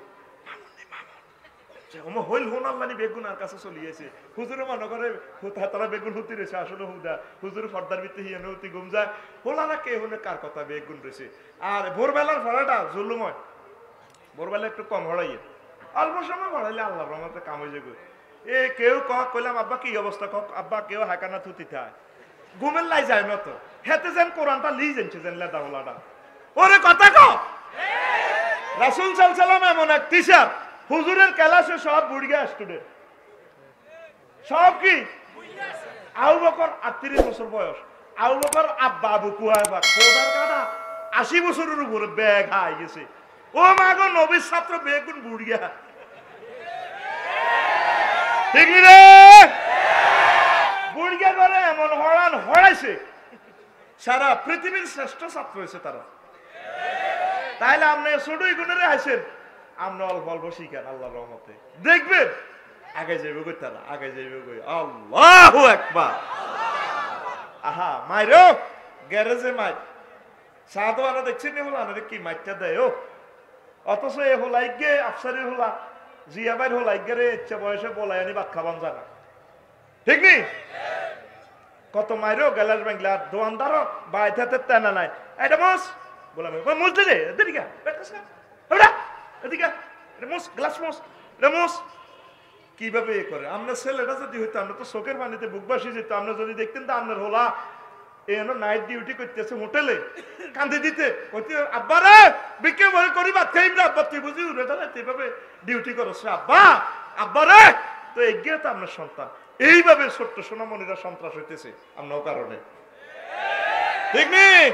হইল হোন আল্লানি বেগুন আর কাছে চলিয়েছে, হুজুরে মনে করে তারা বেগুন হুতি রয়েছে, আসলে হুদা হুজুর ফর্দার ভিত্তি হিয়ানো হুতি গুম যায়, হোলা না কে হলে কার কথা বেগুন রয়েছে। আর ভোরবেলার ভাড়াটা জুলুময়, ভোরবেলা একটু কম হড়াইয়ে, অল্প সময় হড়াইলে আল্লাহ রহমতে কাম হয়ে যাবে। এ কেউ কইলাম আব্বা কি অবস্থা, আব্বা কেউ হাকানা থুতি থায়, ঘুমের লাই যায় না তো, হেতে যেন কোরআনটা লি জানছে যেন লেদা হোলাটা, ওরে কথা ক রাসূল সাল্লাল্লাহু আলাইহি ওয়াসাল্লাম এমন এক টিচার, হুজুরের ক্লাসে সব বুড়িয়া স্টুডেন্ট, সব কি আবু বকর 38 বছর বয়স, আবু বকর আব্বা আবু কুয়াবা খোদার কাটা 80 বছরের উপরে ব্যাগ হাই গেছে, ও মাগো নবীর ছাত্র বেগুন বুড়িয়া, ঠিক রে বুড়িয়া করে এমন হরান হরাইছে, সারা পৃথিবীর শ্রেষ্ঠ ছাত্র হয়েছে তারা। তাইলে আপনি ছোটই গুণেরে আইছেন, আমরা অল্প অল্প শিখেন, আল্লাহর রহমতে দেখবেন আগে যাইবে কই, তারা আগে যাইবে কই। আল্লাহু আকবার। আহা মাইরো গ্যারেজে মাই সাদো আনা দেখছেন হলো আনা কি মাইটা দেয়, ও অথচ এ হলাই গে আফসারি হলা জিয়াবাইর হলাই গে ইচ্ছা বয়সে বলাই আনি ভাত খাবান জানা, ঠিক নি? কত মাইরো গ্যালাস বাংলার দোয়ানদারও বাইথাতে তেনা নাই, এটা মোস বললাম মোস দিলে এদিকে এদিকে মোস গ্লাস মোস মোস কিভাবে এ করে। আপনার ছেলেটা যদি হইতো, আমরা তো চোখের পানিতে বুক বাসি যেত, আমরা যদি দেখতেন তো আপনার হোলা এন নাইট ডিউটি করতেছে হোটেলে, কান্দি দিতে আব্বা রে বিকে বই করি ভাত খাইব না, আব্বা তুই বুঝি উড়ে দাঁড়ায় এইভাবে ডিউটি করছ, আব্বা আব্বা রে তো এগিয়ে তো আপনার সন্তান। এইভাবে ছোট্ট সোনামণিরা সন্ত্রাস হইতেছে আপনার কারণে, ঠিক নেই?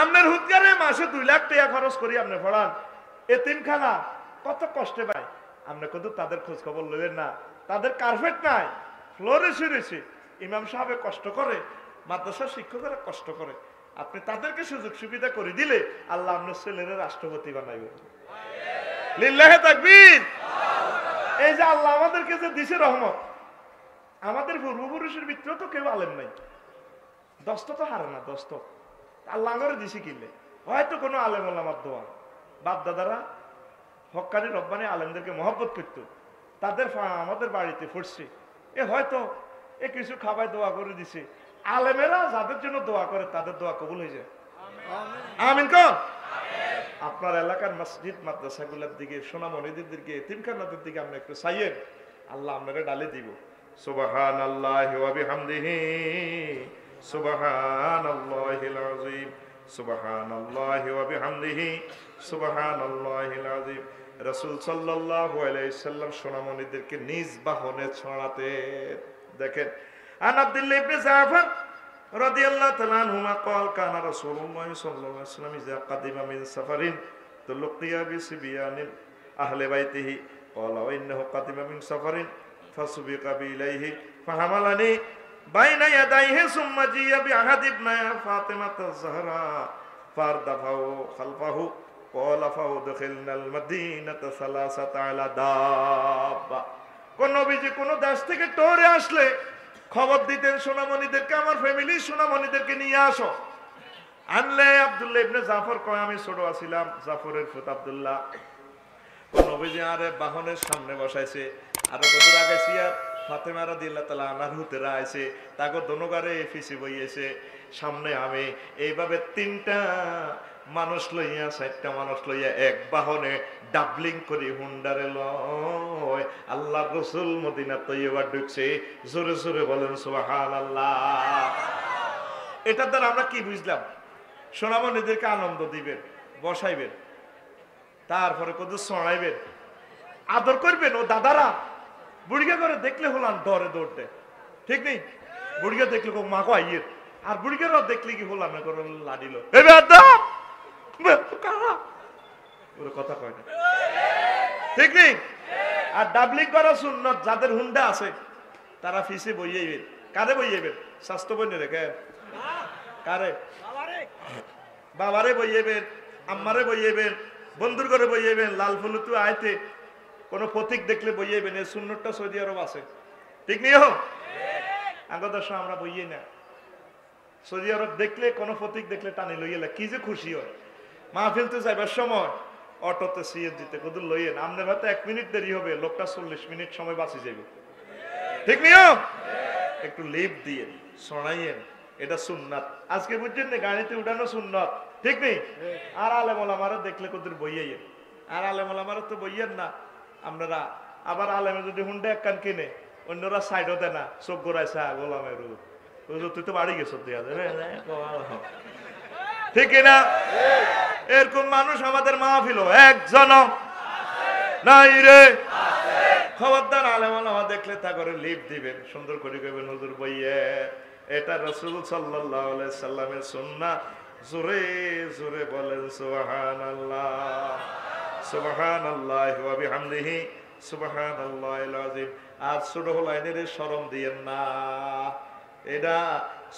আপনার হুদগারে মাসে 2 লাখ টাকা খরচ করি আপনি পড়ান, এতিমখানা কত কষ্টে পায় আপনি, কিন্তু তাদের খোঁজ খবর লইলেন না। তাদের কার্পেট নাই, ফ্লোরে শুয়েছে, ইমাম সাহেব কষ্ট করে, মাদ্রাসার শিক্ষকেরা কষ্ট করে, আপনি তাদেরকে সুযোগ সুবিধা করে দিলে আল্লাহ আপনার ছেলেরা রাষ্ট্রপতি বানাইবে। লিল্লাহে তাকবীর। এই যে আল্লাহ আমাদেরকে যে দিছে রহমত, আমাদের পূর্বপুরুষের ভিতরে তো কেউ আলেম নাই, দস্ত তো হারে না, দস্ত আল্লাহ করে দিছি কিনলে হয়তো কোনো আলেম ওলামার দোয়া, বাপ দাদারা হক্কানি রব্বানি আলেমদেরকে মহব্বত করতো, তাদের আমাদের বাড়িতে ফুটছে, এ হয়তো এ কিছু খাবায় দোয়া করে দিছে। আলেমেরা যাদের জন্য দোয়া করে তাদের দোয়া কবুল হয়ে যায়। আমিন কর। আপনার এলাকার মসজিদ মাদ্রাসাগুলোর দিকে, সোনামণিদের দিকে, এতিমখানাদের দিকে আপনি একটু চাইয়েন, আল্লাহ আপনাকে ডালে দিব। সুবহানাল্লাহি ওয়া বিহামদিহি সুবহানাল্লাহিল আযীম সুবহানাল্লাহি ওয়া বিহামদিহি সুবহানাল্লাহিল আযীম। রাসূল সাল্লাল্লাহু আলাইহি সাল্লাম সোনামণিদেরকে নিজ বাহনে ছড়াতেন। দেখেন, আন আব্দুল্লাহ ইবনে জাফর রাদিয়াল্লাহু তাআলা আনহুমা قال كان رسول الله صلى الله عليه وسلم اذا قدم من سفر تلقي بصبيان اهل بيته قال وانه قدم من سفر فسبق بي اليه فحملني بين يديه ثم جيء باحد ابني فاطمه الزهراء فاردفه خلفه قال فادخلنا المدينه ثلاثه على دابه। কোন নবীজি কোন দেশ থেকে টরে আসলে খবর দিতেন সোনামণিদেরকে, আমার ফ্যামিলি সোনামণিদেরকে নিয়ে আসো। আনলে আব্দুল্লাহ ইবনে জাফর কয় আমি ছোট আছিলাম, জাফরের ফুত আব্দুল্লাহ। নবীজি আরে বাহনের সামনে বসাইছে, আরো কত আগে সিয়া ফাতেমা রাদিয়াল্লাহু তাআলা আনহার হুতেরা আইছে, তাকে দনগারে ফিসি বইয়েছে, সামনে আমি, এইভাবে 3টা মানুষ লইয়া 4টা মানুষ লইয়া এক বাহনে ডাবলিং করে হুন্ডারে লয় আল্লাহ রাসূল মদিনা তৈয়বা ঢুকছে। জোরে জোরে বলেন সুবহানাল্লাহ। এটার দ্বারা আমরা কি বুঝলাম? সোনামণিদেরকে আনন্দ দিবেন, বসাইবেন, তারপরে কত ছড়াইবেন, আদর করবেন। ও দাদারা বুড়িকে করে দেখলে হলাম ডরে দৌড়তে, ঠিক নেই? বুড়িকে দেখলে মা কো আইয়ের, আর বুড়িকে দেখলে কি হলাম না করে লাডিল কথা কয় না, ঠিক নেই? আর ডাবলিং করা সুন্নত। যাদের হুন্ডা আছে তারা ফিসে বইয়াইবেন। কারে বইয়াইবেন? স্বাস্থ্য বইনে রেখে কারে? বাবারে বইয়াইবেন, আম্মারে বইয়াইবেন, বন্ধুর করে বইয়াইবেন। লাল ফুলুতু আইতে কোনো প্রতীক দেখলে বইয়াইবেন। এই সুন্নতটা সৌদি আরব আছে, ঠিক নেই? হোক আগদর্শ আমরা বইয়ে না। সৌদি আরব দেখলে কোনো প্রতীক দেখলে টানি লইয়েলা, কি যে খুশি হয়। মাহফিল তো যাইবার সময় অটোতে সিএনজিতে কত লইয়েন, আপনার হয়তো 1 মিনিট দেরি হবে, লোকটা 40 মিনিট সময় বাঁচি যাবে, ঠিক নেই? একটু লিপ দিয়ে শোনাইয়েন, এটা সুন্নাত। আজকে বুঝছেন না, গাড়িতে উঠানো সুন্নাত, ঠিক নেই? আর আলেম ওলামারা দেখলে কত বইয়াইয়েন, আর আলেম ওলামারা তো বইয়েন না আপনারা। আবার আলেমে যদি হুন্ডা এক কান কিনে, অন্যরা সাইডও দেয় না, চোখ গোড়াইছে গোলামের, তুই তো বাড়ি গেছ, ঠিক না? এরকম মানুষ আমাদের মাহফিল একজন নাই রে। খবরদার আলেম ওলামা দেখলে তা করে লিপ দিবেন, সুন্দর করে কইবেন হুজুর বইয়ে, এটা রাসূল সাল্লাল্লাহু আলাইহি সাল্লামের সুন্নাহ। জোরে জোরে বলেন সুবহানাল্লাহ, সুবহানাল্লাহি ওয়া বিহামদিহি সুবহানাল্লাহিল আযীম। আর ছোট লাইনের শরম দিয়েন না, এটা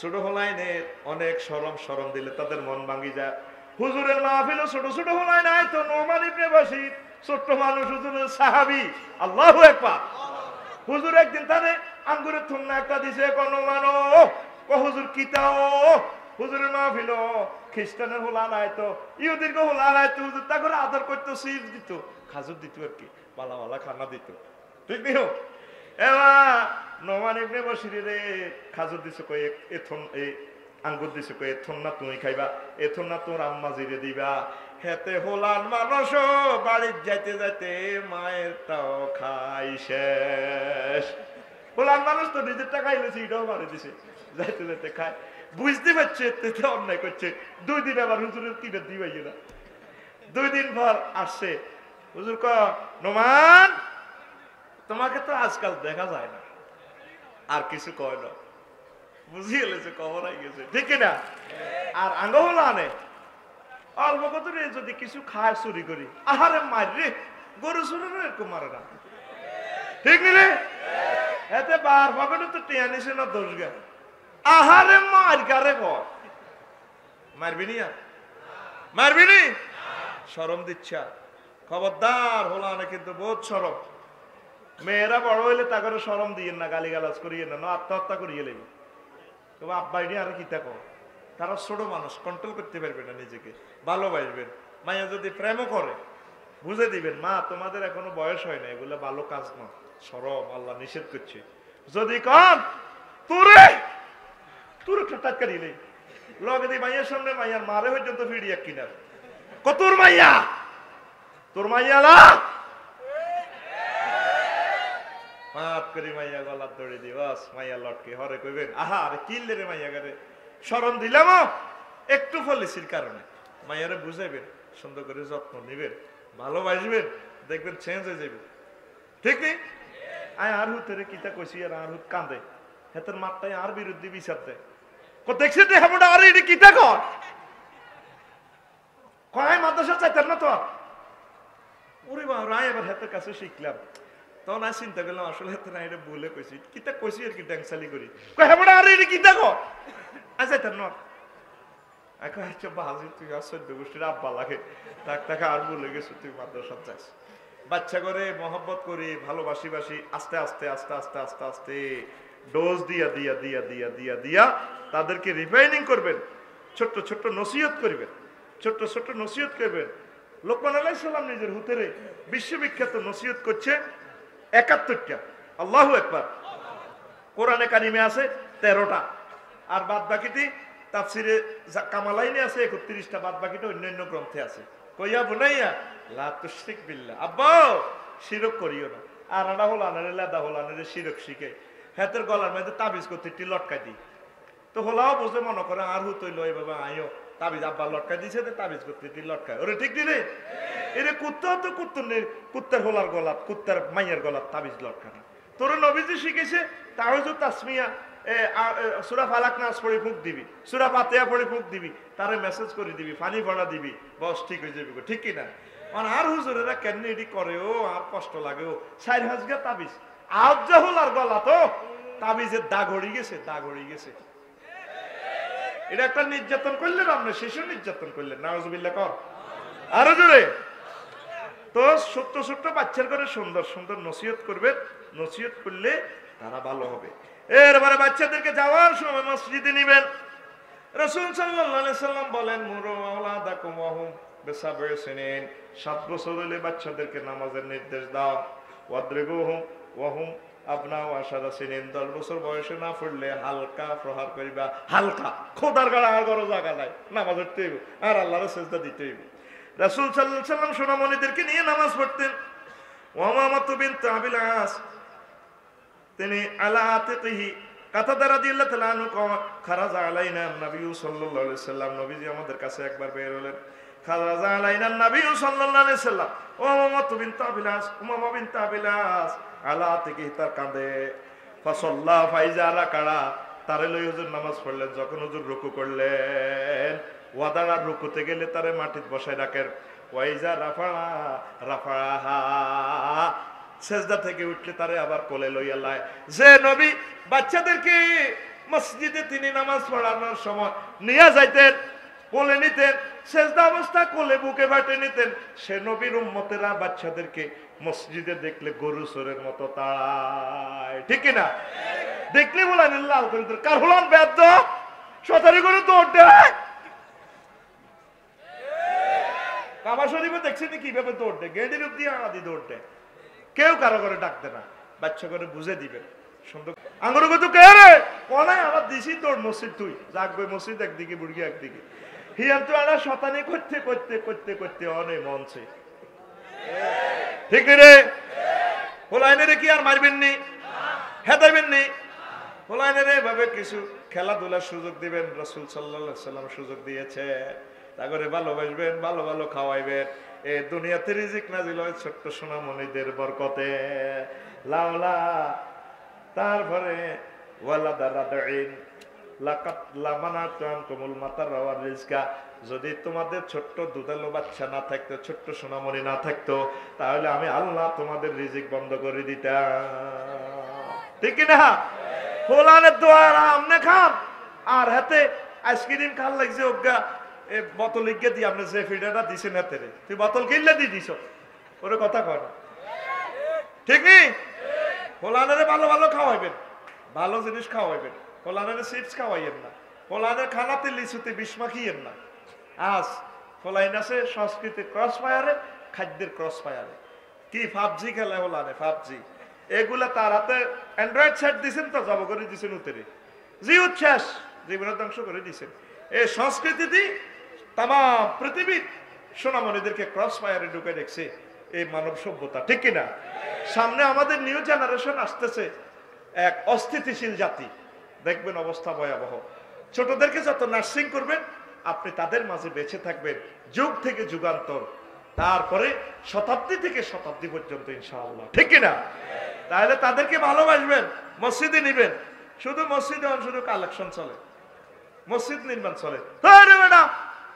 ছোট লাইনের অনেক শরম দিলে তাদের মন ভাঙি যায়। হুজুরের মাহফিল ছোট ছোট হলাই নাই তো। নোমান ইবনে বাশির ছোট্ট মানুষ, হুজুরের সাহাবী, আল্লাহু আকবার। হুজুর একদিন তারে আঙ্গুরের থুন্না একটা দিছে, কোন মানো ও হুজুর কিতাও, হুজুরের মাহফিল খ্রিস্টানের হোলা নাই তো, ইহুদির কে হোলা নাই তো, হুজুর তা করে আদর করতো, সিপ দিত, খাজুর দিত, আর কি বালা খানা দিত, ঠিক নেই? এবার নোমান ইবনে বাশির রে খাজুর দিছে, কই এথন এই আঙ্গুর দিছে, কই এথন না তুমি খাইবা, এথন না তোর আম্মা জিরে দিবা। হেতে হোলান মানুষ বাড়ির যাইতে যাইতে মায়েরটাও খাই শেষ। হোলান মানুষ তো নিজেরটা খাইলেছে, এটাও বাড়ি দিছে, যাইতে যাইতে খায়। বুঝতে পারছে এতে অন্যায় করছে। 2 দিন আবার হুজুরের কিনে দিবাই না। 2 দিন পর আসছে হুজুর, ক নোমান তোমাকে তো আজকাল দেখা যায় না, আর কিছু কয় না, বুঝিয়ে গেছে খবর হয়ে গেছে, ঠিক না? আর আঙ্গ হলো আনে অল্প কত রে, যদি কিছু খায় চুরি করি, আহারে মার রে, গরু চুরি এরকম মারে না, ঠিক নিলে এতে বার পকেটে তো টিয়া নিছে না দোষ গে, আহারে মার গারে বল, মারবি নি আর মারবি নি, শরম দিচ্ছা, খবরদার হলো আনে কিন্তু বহুত শরম। মেয়েরা বড় হইলে তা করে শরম দিয়ে না, গালি গালাজ করিয়ে না, আত্মহত্যা করিয়ে লেবে, তবে আব্বাই নিয়ে আর কি দেখো, তারা ছোট মানুষ, কন্ট্রোল করতে পারবে না নিজেকে, ভালোবাসবেন, মাইয়া যদি প্রেমও করে বুঝে দিবেন, মা তোমাদের এখনো বয়স হয় না, এগুলো ভালো কাজ না, শরম, আল্লাহ নিষেধ করছে। যদি কম তোরে তোর টাটকা দিলে লগে দি মাইয়ার সামনে মাইয়ার মারে পর্যন্ত ফিরিয়ে কিনার কতর মাইয়া, তোর মাইয়া লা মাপ করি মাইয়া গলার দড়ি দি বাস, মাইয়া লটকে হরে কইবেন, আহা আরে কিনলে রে মাইয়া গারে, শরম দিলাম একটু পলিসির কারণে, মাইয়ারে বুঝাইবেন, সুন্দর করে যত্ন নিবেন, ভালোবাসবেন, দেখবেন চেঞ্জ হয়ে যাবে, ঠিক নেই? আয় আর হুতেরে কিতা কইছি, আর আর হুত কান্দে, হেতের মাঠটাই আর বিরুদ্ধে বিচার দেয়, দেখছি দেখাবোটা আর এটা কিতা কর কয় মাদ্রাসা চাইতেন না তো, ওরে বাবা এবার হেতের কাছে শিখলাম, তখন আর চিন্তা করলাম আসলে হেতে না এটা বলে কইছি, কিতা কইছি আর কি ড্যাংসালি করি, কয় হেবোটা আর এটা কিতা কর আয় চাইতেন না, আচ্ছা বাজি তুই আর 14 গোষ্ঠীর আব্বা লাগে, তাকে আর বলে গেছো তুই মাদ্রাসা চাইছ, বাচ্চা করে মহব্বত করি, ভালোবাসি বাসি, আস্তে আস্তে আস্তে আস্তে আস্তে আস্তে ডোজ দিয়া দিয়া দিয়া দিয়া দিয়া দিয়া তাদেরকে রিফাইনিং করবেন, ছোট্ট ছোট্ট নসিহত করবেন, ছোট্ট ছোট্ট নসিহত করবেন। লোকমান আলাইহিস সালাম নিজের হুতেরে বিশ্ববিখ্যাত নসিহত করছে 71টা, আল্লাহু আকবার, কোরআনে কারিমে আছে 13টা, আর বাদ বাকিটি তাফসিরে কামালাইনে আছে 31টা, বাদ বাকিটা অন্যান্য গ্রন্থে আছে। কইয়া বুনাইয়া লা তুশরিক বিল্লাহ, আব্বা শিরক করিও না, আর আনা হল আনারে লাদা হল আনারে শিরক শিখে হেতের গলার মধ্যে তাবিজ করতে একটি লটকাই দিই, তো হলাও বুঝে মনে করে আর হুতই লয় বাবা আইও তাবিজ আব্বা লটকাই দিছে, তাবিজ করতে একটি লটকায়, ওরে ঠিক দিলে এরে কুত্তা তো কুত্তার হোলার গলাত, কুত্তার মাইয়ের গলাত তাবিজ লটকানা, তোর নবীজি শিখেছে তাহজু তাসমিয়া, সূরা ফালাক নাস পড়ে ফুঁক দিবি, সূরা ফাতিহা পড়ে ফুঁক দিবি, তারে মেসেজ করে দিবি, পানি ভরা দিবি, বস ঠিক হয়ে যাবে, ঠিক কিনা? আর হুজুরেরা কেন এটি করে, ও আর কষ্ট লাগে, ও 4 হাজগা তাবিজ, আজ্জাহুল আর গলা তো তাবিজের দাগ হয়ে গেছে, দাগ হয়ে গেছে, এটা একটা নির্যাতন করলেন, আপনি শিশু নির্যাতন করলেন, নাউজুবিল্লাহ কর আরো জোরে। তো ছোট্ট ছোট্ট বাচ্চার করে সুন্দর সুন্দর নসিহত করবেন, নসিহত করলে তারা ভালো হবে। এরপরে বাচ্চাদেরকে যাওয়ার সময় মসজিদে নিবেন, রাসূল সাল্লাল্লাহু আলাইহি সাল্লাম বলেন মুরু আওলাদাকুম ওয়া হুম বিসাবঈ সিনিন, 7 বছর হলে বাচ্চাদেরকে নামাজের নির্দেশ দাও, ওয়াদরিবুহুম ওয়া হুম আবনাউ 10 সিনিন, 10 বছর বয়সে না পড়লে হালকা প্রহার করিবা, হালকা, খোদার গাড়া আর গরো জায়গা নাই, নামাজ পড়তে হইব আর আল্লাহর সিজদা দিতে হইব। রাসূল সাল্লাল্লাহু আলাইহি সাল্লাম সোনামণিদেরকে নিয়ে নামাজ পড়তেন। ওয়ামামাতু বিনত আবিল আস, তিনি আলা আতিকিহি কাতাদা রাদিয়াল্লাহু তাআলা আনহু খারাজা আলাইনা নবী সাল্লাল্লাহু আলাইহি সাল্লাম, নবীজি আমাদের কাছে একবার বের হলেন, খারাজা আলাইনা নবী সাল্লাল্লাহু আলাইহি সাল্লাম, ওয়ামামাতু বিনত আবিল আস, উমামা বিনত আবিল আস আলা আতিকিহি, তার কাঁধে, ফাসাল্লা ফাইজা রাকা'a, তারে লই হুজুর নামাজ পড়লেন, যখন হুজুর রুকু করলেন, ওয়াদারা রুকুতে গেলে তারে মাটিতে বসায় রাখেন, ওয়াইজা রাফা'a রাফা'হা, সেজদা থেকে উঠলে তারে আবার কোলে লইয়া লাই। যে নবী বাচ্চাদেরকে মসজিদে তিনি নামাজ পড়ানোর সময় নিয়ে যাইতেন, কোলে নিতেন, সেজদা অবস্থা কোলে বুকে বাটে নিতেন, সে নবীর উম্মতেরা বাচ্চাদেরকে মসজিদে দেখলে গরু চোরের মতো তাড়ায়, ঠিক কিনা? দেখলে বলেন লাল করে কার হলাম বেদ্য সতারি করে দৌড় দেয়, কাবা শরীফে দেখছেন কিভাবে দৌড় দেয়, গেটের অব্দি আদি দৌড় দেয়, কেউ কারো করে ডাকতে না, বাচ্চা করে বুঝে দিবেন সুন্দর। আঙুর কত কে রে কোনায় আমার দিছি তোর মসজিদ, তুই জাগবে মসজিদ একদিকে বুড়ি একদিকে, হিয়ার তো আনা শতানি করতে করতে করতে করতে অনেক মনছে, ঠিক রে? হোলাইনে কি আর মারবেন নি, হেদাইবেন নি, হোলাইনে এভাবে কিছু খেলাধুলার সুযোগ দিবেন, রাসূল সাল্লাল্লাহু আলাইহি সাল্লাম সুযোগ দিয়েছে, তা করে ভালোবাসবেন, ভালো ভালো খাওয়াইবেন। এই দুনিয়াতে রিজিক নাজিল হয় ছোট্ট সোনামণিদের বরকতে, লাউলা, তারপরে ওয়ালাদা রাদঈন লাকাত লামানাতুম কুমুল মাতারা ওয়ার রিজকা, যদি তোমাদের ছোট্ট দুধালো বাচ্চা না থাকতো, ছোট্ট সোনামণি না থাকতো, তাহলে আমি আল্লাহ তোমাদের রিজিক বন্ধ করে দিতাম। ঠিক কি না? ফলানের দোয়া আমনে খান আর হাতে আইসক্রিম খান লাগছে ওগা এ বোতল লিখে দিয়ে আপনি যে ফিডাটা দিছেন হাতে রে, তুই বোতল কিনলে দিয়ে দিছ, ওরে কথা কয় না, ঠিক নেই? ফলানের ভালো ভালো খাওয়াইবেন, ভালো জিনিস খাওয়াইবেন, ফলানের চিপস খাওয়াইয়েন না, ফলানের খানাতে লিচুতে বিষ মাখিয়েন না। আজ ফলাইন আছে সংস্কৃতির ক্রস ফায়ারে, খাদ্যের ক্রস ফায়ারে। কি পাবজি খেলে ফলানে, পাবজি এগুলা তার হাতে অ্যান্ড্রয়েড সেট দিছেন তো জব করে দিছেন উত্তরে, জি উচ্ছ্বাস জীবনের ধ্বংস করে দিছেন। এই সংস্কৃতি তাম পৃথিবীর সোনামণিদেরকে ক্রস ফায়ারে ঢুকে রেখেছে এই মানব সভ্যতা, ঠিক কিনা? সামনে আমাদের নিউ জেনারেশন আসতেছে, এক অস্থিতিশীল জাতি, দেখবেন অবস্থা ভয়াবহ। ছোটদেরকে যত নার্সিং করবেন আপনি তাদের মাঝে বেঁচে থাকবেন যুগ থেকে যুগান্তর, তারপরে শতাব্দী থেকে শতাব্দী পর্যন্ত ইনশাআল্লাহ, ঠিক কিনা? তাহলে তাদেরকে ভালোবাসবেন, মসজিদে নিবেন। শুধু মসজিদে শুধু কালেকশন চলে, মসজিদ নির্মাণ চলে,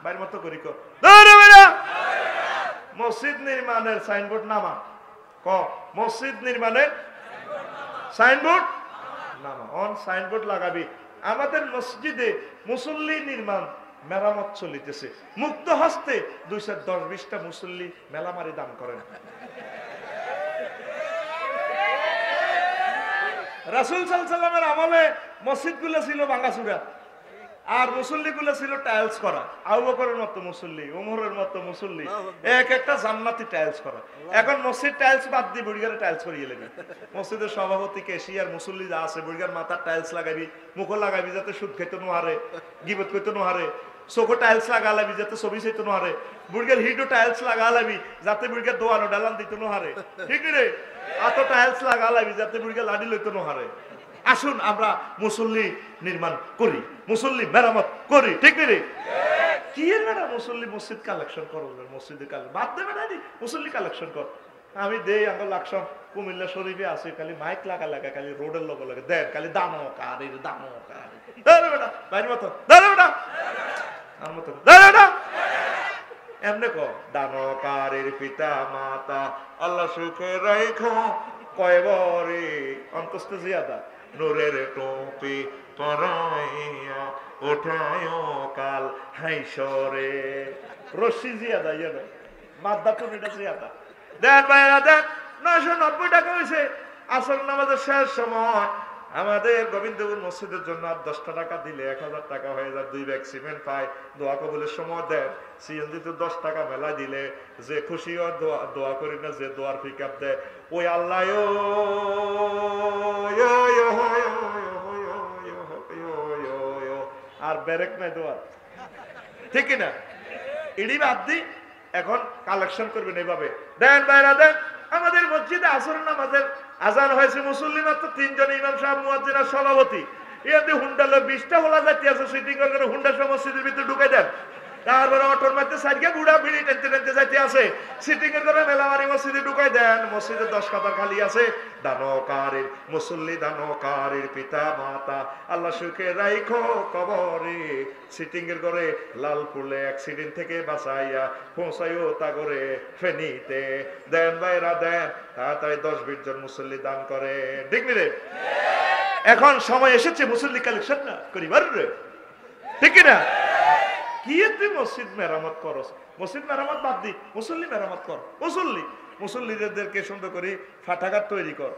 বাইর মতো করি মসজিদ নির্মাণের সাইনবোর্ড নামা ক, মসজিদ নির্মাণের সাইনবোর্ড নামা, অন সাইনবোর্ড লাগাবি। আমাদের মসজিদে মুসল্লি নির্মাণ মেরামত চলিতেছে, মুক্ত হস্তে 210-20টা মুসল্লি মেলামারি দান করেন। রাসূল সাল্লাল্লাহু আলাইহি ওয়াসাল্লামের আমলে মসজিদ গুলো ছিল ভাঙাচুরা, আর মুসল্লি গুলো ছিল টাইলস করা। আবু বকরের মতো মুসল্লি, ওমরের মতো মুসল্লি, এক একটা জান্নাতি টাইলস করা। এখন মসজিদ টাইলস বাদ দিয়ে বুড়িগারে টাইলস করিয়ে লেবি। মসজিদের সভাপতি কেশিয়ার মুসল্লি যা আছে বুড়িগার মাথার টাইলস লাগাবি, মুখ লাগাবি যাতে সুদ খেতে নোহারে, গিবত করতে নোহারে, চোখো টাইলস লাগালাবি যাতে ছবি চাইতে নোহারে, বুড়িগার হিডো টাইলস লাগালাবি যাতে বুড়িগার দোয়ানো ডালান দিতে নোহারে, ঠিক রে? এত টাইলস লাগালাবি যাতে বুড়িগার লাডি লইতে নোহারে। আসুন আমরা মুসল্লি নির্মাণ করি, মুসল্লি মেরামত করি, ঠিক রে? কি এর না মুসল্লি মসজিদ কালেকশন করো, মসজিদে কালেকশন বাদ দেবে না, মুসল্লি কালেকশন কর। আমি দেই আঙ্গ লাকসাম কুমিল্লা শরীফে আছে, খালি মাইক লাগা লাগা, খালি রোডের লগে লাগে দেন, খালি দানো কার এই দানো কার, দাঁড়ে বেটা বাইরে মতো, দাঁড়ে বেটা আর মতো, দাঁড়ে বেটা এমনে ক, দানো কারের পিতা মাতা আল্লাহ সুখে রাখো কয়বরে অন্তস্থ জিয়াদা নূরের টুপি পরাইয়া ওঠায় কাল হাইশরে রশি জিয়াদা ইয়াদা মাদ্দা টুনিটা জিয়াদা দেন ভাইরা দেন। 990 টাকা হয়েছে। আসর নামাজের শেষ সময় আমাদের গোবিন্দপুর মসজিদের জন্য আর 10টা টাকা দিলে 1000 টাকা হয়ে যায়, 2 ব্যাগ সিমেন্ট পায়। দোয়া কবুলের সময় দেন, সিএনজিতে 10 টাকা মেলা দিলে যে খুশি হয় দোয়া করি না, যে দোয়ার পিক আপ দেয় ওই আল্লাহ আর ব্যারেক নাই দোয়া, ঠিক না? ইডি বাদ দি এখন কালেকশন করবেন এইভাবে দেন ভাইরা দেন। আমাদের মসজিদে আসর নামাজের আজান হয়েছে, মুসল্লি মাত্র 3 জন, ইমাম সাহেব মুয়াজ্জিন আর সভাপতি। এতে হুন্ডালো 20টা হোলা জাতি আছে, সিটিং করে হুন্ডা সহ মসজিদের ভিতরে ঢুকাই দেন। তারপরে অটোর মধ্যে সাইডে বুড়া বিড়ি টেনতে টেনতে যাইতে আছে, সিটিং এর করে মেলামারি মসজিদে ঢুকাই দেন। মসজিদে 10 কাতার খালি আছে। দানকারীর মুসল্লি, দানকারীর পিতা মাতা আল্লাহ সুখে রাইখো কবরে, সিটিং এর করে লালপুরে অ্যাক্সিডেন্ট থেকে বাঁচাইয়া পৌঁছাইও তা করে ফেনীতে দেন ভাইরা দেন। তাড়াতাড়ি 10-20 জন মুসল্লি দান করে, ঠিক রে? এখন সময় এসেছে মুসল্লি কালেকশন না করিবার, ঠিক না? কি তুই মসজিদ মেরামত করস, মসজিদ মেরামত বাদ দি, মুসল্লি মেরামত কর। মুসল্লিদেরকে সুন্দর করে ফাটাঘাট তৈরি কর,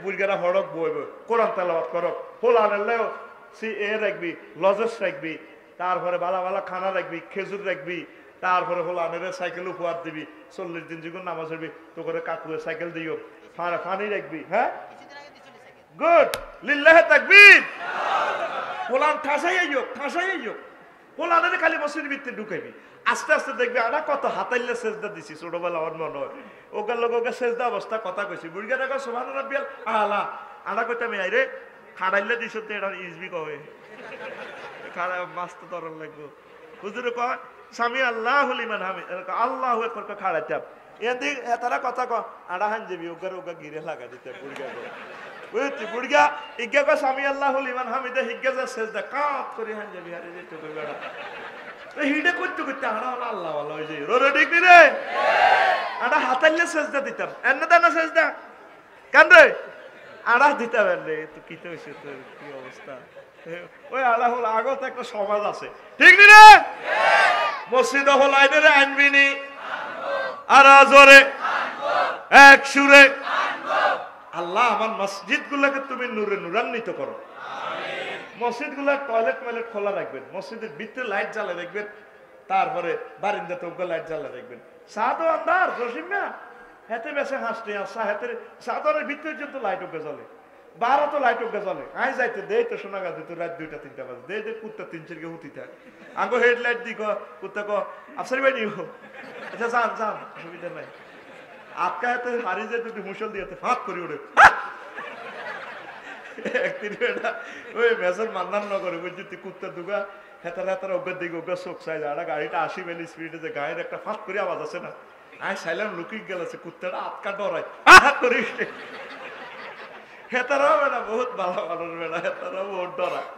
বুড়গারা হড়ক বইব, কোরআন তেলাওয়াত কর, ফোল আনলেও রাখবি, লজেস রাখবি, তারপরে বালা বালা খানা রাখবি, খেজুর রাখবি, তারপরে হলো আনের সাইকেল উপহার দিবি। 40 দিন যখন নামাজ হবি তো করে কাকুয়ের সাইকেল দিও, ফানি রাখবি। হ্যাঁ, গুড, লিল্লাহে তাকবীর। ফোলান ঠাসাই আইও, ঠাসাই আইও। ফোলানের খালি মসজিদের ভিতরে ঢুকাইবি, আস্তে আস্তে দেখবি আনা কত হাতাইলে সেজদা দিছি ছোটবেলা আমার মনে হয়। ওকার লোক ওকে সেজদা অবস্থা কথা কইছি, বুড়িগা দেখা সুবহান রাব্বিয়াল আলা আনা কইতে আমি আইরে খাড়াইলে দিছ তো এটা ইসবি কবে খাড়া মাস্ত তরল লাগবো। হুজুর কয় সামি আল্লাহু লিমান হামিদ, আল্লাহু আকবার খাড়াইতে এদি তারা কথা ক আড়া হান যাবি ওগা গিরে লাগা দিতে বুড়গা বুঝছি বুড়গা ইজ্ঞা কো সামি আল্লাহুল ইমান হামিদে হিজ্ঞা যা সেজদা কাত করে হান যাবি আরে যে তো বেড়া হিডে করতে করতে আড়া আল্লাহ ভালো হয়ে যায় রোরে ঠিক নি রে আড়া হাতাইলে সেজদা দিতাম এনে দানা সেজদা কেন রে আড়া দিতাম রে তো কি তো হইছে তোর কি অবস্থা ওই আড়া হল আগত একটা সমাজ আছে ঠিক নি রে মসজিদ হল আইনে আনবি নি আর জোরে এক সুরে আল্লাহ আমার মসজিদ গুলাকে তুমি নূরে নূরান্বিত করো মসজিদ গুলার টয়লেট টয়লেট খোলা রাখবেন মসজিদের ভিতরে লাইট জ্বালা রাখবেন তারপরে বারিন্দাতে লাইট জ্বালা রাখবেন সাদো আন্দার জসিমা হেতে বেসে হাসতে আসা হেতে সাদরের ভিতরে যত লাইট ওকে জ্বলে 12 তো লাইট ওকে জ্বলে আই যাইতে দেই তো শোনা গেছে তো রাত 2টা 3টা বাজে দে কুত্তা 3-4 কে হুতি থাকে আগো হেডলাইট দি কুত্তা কো আফসারি ভাই নিও আচ্ছা যান সুবিধা নাই আপকা হাতে হারি যে দুটি মুশল দিয়েতে ফাঁক করে ওঠে একদিন বেটা ওই মেসেজ মান্নান না করে বুঝছি তুই কুত্তা দুগা হেতার অজ্ঞার দিকে অজ্ঞার চোখ চাই আড়া গাড়িটা 80 মাইল স্পিডে যে গায়ের একটা ফাঁক করে আওয়াজ আছে না আই সাইলাম লুকিং গেছে কুত্তাটা আটকা ডরায় করিস হেতারাও বেটা বহুত ভালো মানুষ বেটা হেতারাও বহুত ডরায়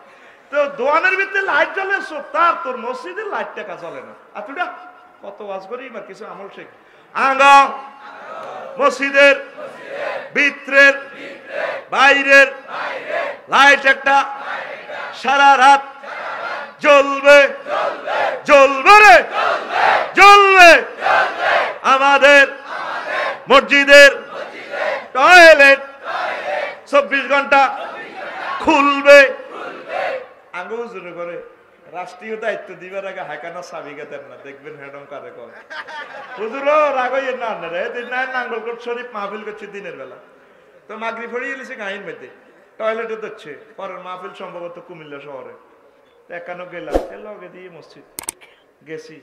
তো দোয়ানের ভিতরে লাইট জ্বলে তার তোর মসজিদের লাইটটা কাজ চলে না আর তুই কত ওয়াজ করি বা কিছু আমল শেখ আঙ্গা মসজিদের ভিতরের বাইরের লাইট একটা সারা রাত জ্বলবে জ্বলবে রে জ্বলবে আমাদের মসজিদের টয়লেট 24 ঘন্টা খুলবে আঙ্গু জোরে করে রাষ্ট্রীয় দায়িত্ব দিবার আগে হাইকানা সাবিকে দেন না দেখবেন হেডম কারে কর হুজুরও রাগই না রে দিন না নাঙ্গলকোট শরীফ মাহফিল করছে দিনের বেলা তো মাগরিব পড়ে গেছে গাইন মধ্যে টয়লেটে দচ্ছে পরের মাহফিল সম্ভবত কুমিল্লা শহরে একানো গেলাম লগে দিয়ে মসজিদ গেছি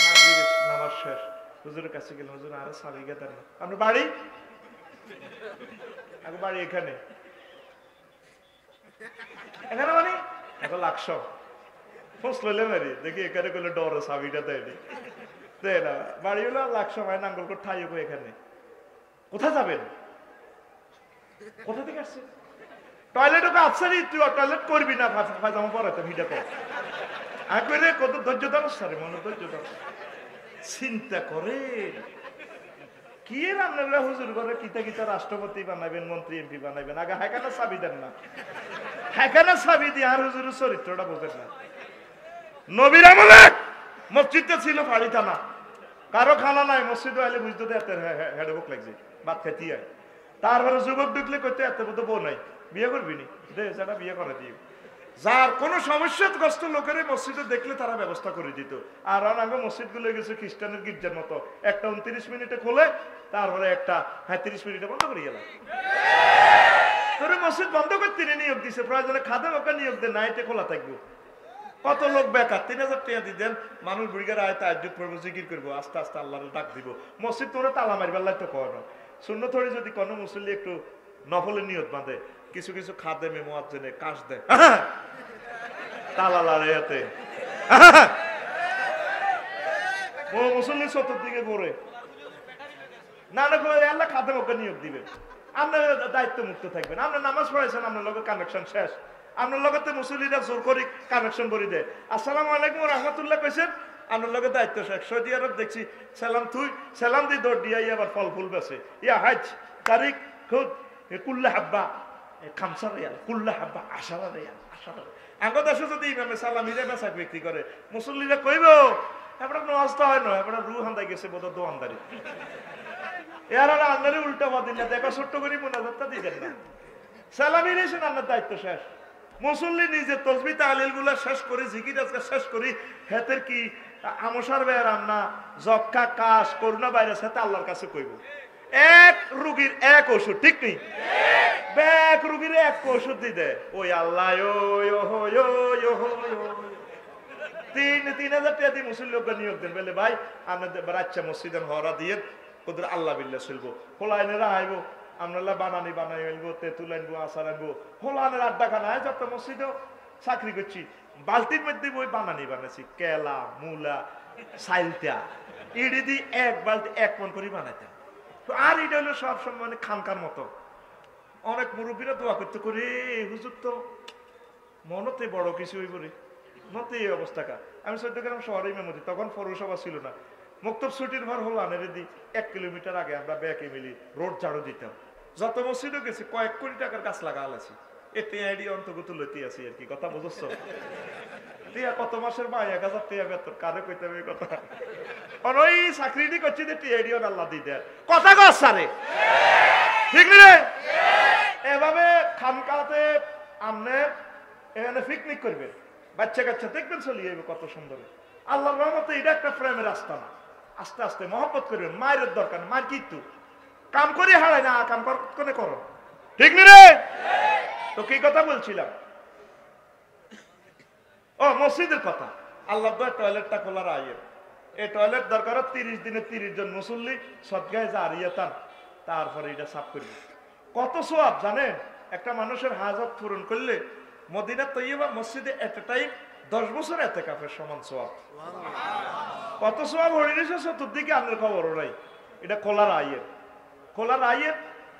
মাগরিব নামাজ শেষ হুজুরের কাছে গেলাম হুজুর আরে সাবিকে দেন না আপনার বাড়ি আগে বাড়ি এখানে এখানে মানে এখন লাকসব ফোস লইলে মারি দেখি এখানে করলে ডরে সাবিটা দেয়নি দেয় না বাড়ি হলো লাখ সময় নাঙ্গলকোট ঠাই এখানে কোথায় যাবেন কোথা থেকে আসছে টয়লেট ওকে আসছে তুই টয়লেট করবি না পায়জামা পরাতে ভিডিও কর আগে কত ধৈর্য ধরো সারে মনে ধৈর্য ধরো চিন্তা করে কি রান্না হুজুর করে কিতা রাষ্ট্রপতি বানাবেন মন্ত্রী এমপি বানাবেন আগে হাইকানা চাবি দেন না হাইকানা চাবি দিয়ে আর হুজুরের চরিত্রটা বোঝেন না নবীর আমলে মসজিদটা ছিল ফাড়ি থানা কারো খানা নাই মসজিদে আইলে বুঝতে এত হেডবুক লাগছে ভাত খাইতে আয় তারপরে যুবক ঢুকলে করতে এত মতো বউ নাই বিয়ে করবি নি দে সেটা বিয়ে করে দিও যার কোনো সমস্যাগ্রস্ত লোকের মসজিদে দেখলে তারা ব্যবস্থা করে দিত আর আগে মসজিদ গুলো গেছে খ্রিস্টানের গির্জার মতো একটা 29 মিনিটে খোলে তারপরে একটা 35 মিনিটে বন্ধ করে গেল তোরে মসজিদ বন্ধ করতে নিয়োগ দিছে প্রয়োজনে খাদে ওকে নিয়োগ দেন নাইটে খোলা থাকবো কত লোক বেকার 3000 টাকা দিতেন মানুষ বুড়িগার আয় তাহাজ্জুদ পড়বো জিকির করবো আস্তে আস্তে আল্লাহর ডাক দিব মসজিদ তোরা তালা মারবার তো কর শূন্য থরি যদি কোনো মুসল্লি একটু নফলে নিয়ত বাঁধে কিছু কিছু খাদে মেমো জেনে কাশ দেয় তালা লাড়াইয়াতে মুসল্লি চতুর্দিকে ঘুরে না না করে আল্লাহ খাদে ওকে নিয়োগ দিবে আপনার দায়িত্ব মুক্ত থাকবেন আপনি নামাজ পড়াইছেন আপনার লোকের কানেকশন শেষ আপনার লগতে মুসল্লিরা জোর করে কানেকশন করে দেয় আসসালামু আলাইকুম রহমতুল্লাহ কইছেন আপনার লগে দায়িত্ব শেষ সৌদি আরব দেখছি সালাম দিয়ে দৌড় দিয়ে আবার ফল ফুল বেছে ইয়া হাজ তারিখ খুদ কুল্লা হাব্বা খামসা রিয়াল কুল্লা হাব্বা 10 রিয়াল 10 আঙ্গ দেশে যদি ইমামে সালামিরে মেসাক বিক্রি করে মুসল্লিরা কইব এবার নামাজ তো হয় না এবার রু হান্দাই গেছে বোধ দোয়ানদারি এর আর আন্দারে উল্টা বাদিন না দেখো ছোট্ট করে মুনাজাতটা দিবেন না সালামি রেছেন আপনার দায়িত্ব শেষ মুসল্লি নিজে তসবি তাহলিল গুলা শেষ করি জিকির আজকে শেষ করি হেতের কি আমসার বেয়ারাম না যক্কা কাশ করোনা ভাইরাস হেতে আল্লাহর কাছে কইব এক রোগীর এক ওষুধ ঠিক নেই এক রোগীর এক ওষুধ দি দে ওই আল্লাহ তিন 3000 টাকা দিয়ে মুসল্লি লোক নিয়োগ দেন বলে ভাই আপনাদের বাচ্চা মসজিদের হরা দিয়ে ওদের আল্লাহ বিল্লাহ চলবো হোলাইনেরা আইবো আমরা বানানি বানাই আনবো তেঁতুল আনবো আচার আনবো হোলানের আড্ডা খানা যত মসজিদেও চাকরি করছি বালতির মধ্যে বই বানানি বানাইছি, কেলা মূলা সাইলটা ইডি দিয়ে এক বালতি 1 মণ করে বানাইতাম। আর এটা হলো সবসময় মানে খানকার মতো। অনেক মুরব্বীরা দোয়া করতে করে, হুজুর তো মনতে বড় কিছু হইব রে, মতে এই অবস্থাটা। আমি 14 গ্রাম শহরে মেমরি, তখন পৌরসভা ছিল না। মুক্তব ছুটির ভর হলো আনেরে দি 1 কিলোমিটার আগে আমরা ব্যাকে মিলি রোড ঝাড়ু দিতাম। যত মসজিদও গেছি কয়েক কোটি টাকার গাছ লাগা আলাছি, এতে আইডি অন্তর্গত লইতে আছি আর কি। কথা বুঝছ? টিয়া কত মাসের মা 1000 টিয়া বেতন, কারে কইতে হবে কথা? আর ওই চাকরিটি করছি যে টিআইডি আল্লাহ দি দেয়। কথা কস সারে ঠিক রে? এভাবে খানকাতে আমনে এখানে পিকনিক করবেন, বাচ্চা কাচ্চা দেখবেন চলিয়ে কত সুন্দর। আল্লাহর রহমতে এটা একটা প্রেমের রাস্তা না। আস্তে আস্তে মহব্বত করবেন, মায়ের দরকার, মার কিন্তু কাম করে হারায় না, কাম করে করো, ঠিক নি রে? তো কি কথা বলছিলাম? ও মসজিদের কথা। আল্লাহ টয়লেটটা খোলার আয়ের, এই টয়লেট দরকার 30 দিনে 30 জন মুসল্লি সদগায়ে জারিয়াতান, তারপরে এটা সাফ করবে। কত সওয়াব জানেন? একটা মানুষের হাজত পূরণ করলে মদিনা তৈয়বা মসজিদে এট এ টাইম 10 বছর এতেকাফের সমান সওয়াব। কত সওয়াব হরিণেছে চতুর্দিকে আপনার খবরও নাই। এটা খোলার আয়ের, খোলার আয়ের।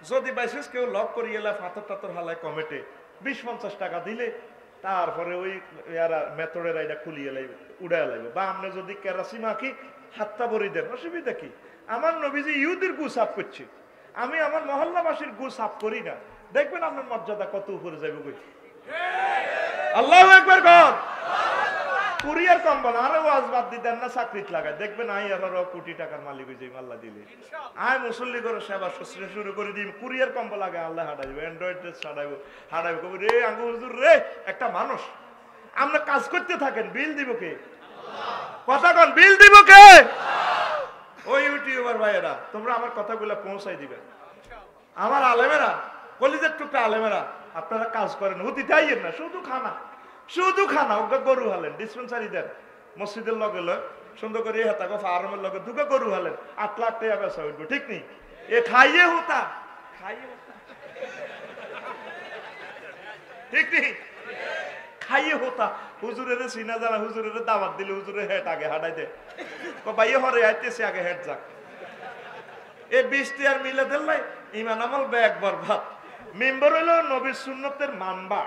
যদি বাইসেস কেউ লক করিয়ে ফাতর টাতর হালায় কমেটে 20-50 টাকা দিলে তারপরে ওই মেথডের আইডা খুলিয়ে লাইবে, উড়াইয়া লাইবে। বা আপনি যদি কেরাসি মাখি হাতটা ভরি দেন, অসুবিধা কি? আমার নবীজি ইহুদির গু সাফ করছে, আমি আমার মহল্লাবাসীর গু সাফ করি না। দেখবেন আপনার মর্যাদা কত উপরে যাবে। কই আল্লাহু আকবার কর। কুরিয়ার কম্বল আরো ওয়াজ বাদ দিতেন না, চাকরিতে লাগায় দেখবেন আই 11 কোটি টাকার মালিক হয়ে যাই আল্লাহ দিলে। আয় মুসল্লি করে সেবা শুরু করে দিই, কুরিয়ার কম্বল আগে আল্লাহ হাঁটাইব, অ্যান্ড্রয়েড হাঁটাইব। কবি রে আঙ্গু হুজুর রে, একটা মানুষ আমরা কাজ করতে থাকেন, বিল দিব কে? কথা কন, বিল দিব কে? ওই ইউটিউবার ভাইয়েরা, তোমরা আমার কথাগুলো পৌঁছাই দিবেন। আমার আলেমেরা, কলিজের টুকরা আলেমেরা, আপনারা কাজ করেন, অতিথি আইয়েন না, শুধু খানা, শুধু খানা। ওকে গরু হালেন, ডিসপেন্সারি দেন, মসজিদের লগে সুন্দর করে হেতাকে ফার্মের লগে দুকে গরু হালেন, 8 লাখ টাকা বেচা উঠবো, ঠিক নেই? এ খাইয়ে হতা, খাইয়ে হতা, ঠিক নেই? খাইয়ে হতা। হুজুরের চিনা জানা, হুজুরের দাওয়াত দিলে হুজুরের হেট আগে হাঁটাই দে, ভাইয়ে হরে আইতেছে আগে হেট যাক। এই 20 টিয়ার মিলে দিল্লাই ইমান আমল ব্যাগ বরবাদ। মেম্বর হইল নবীর সুন্নতের মানবা,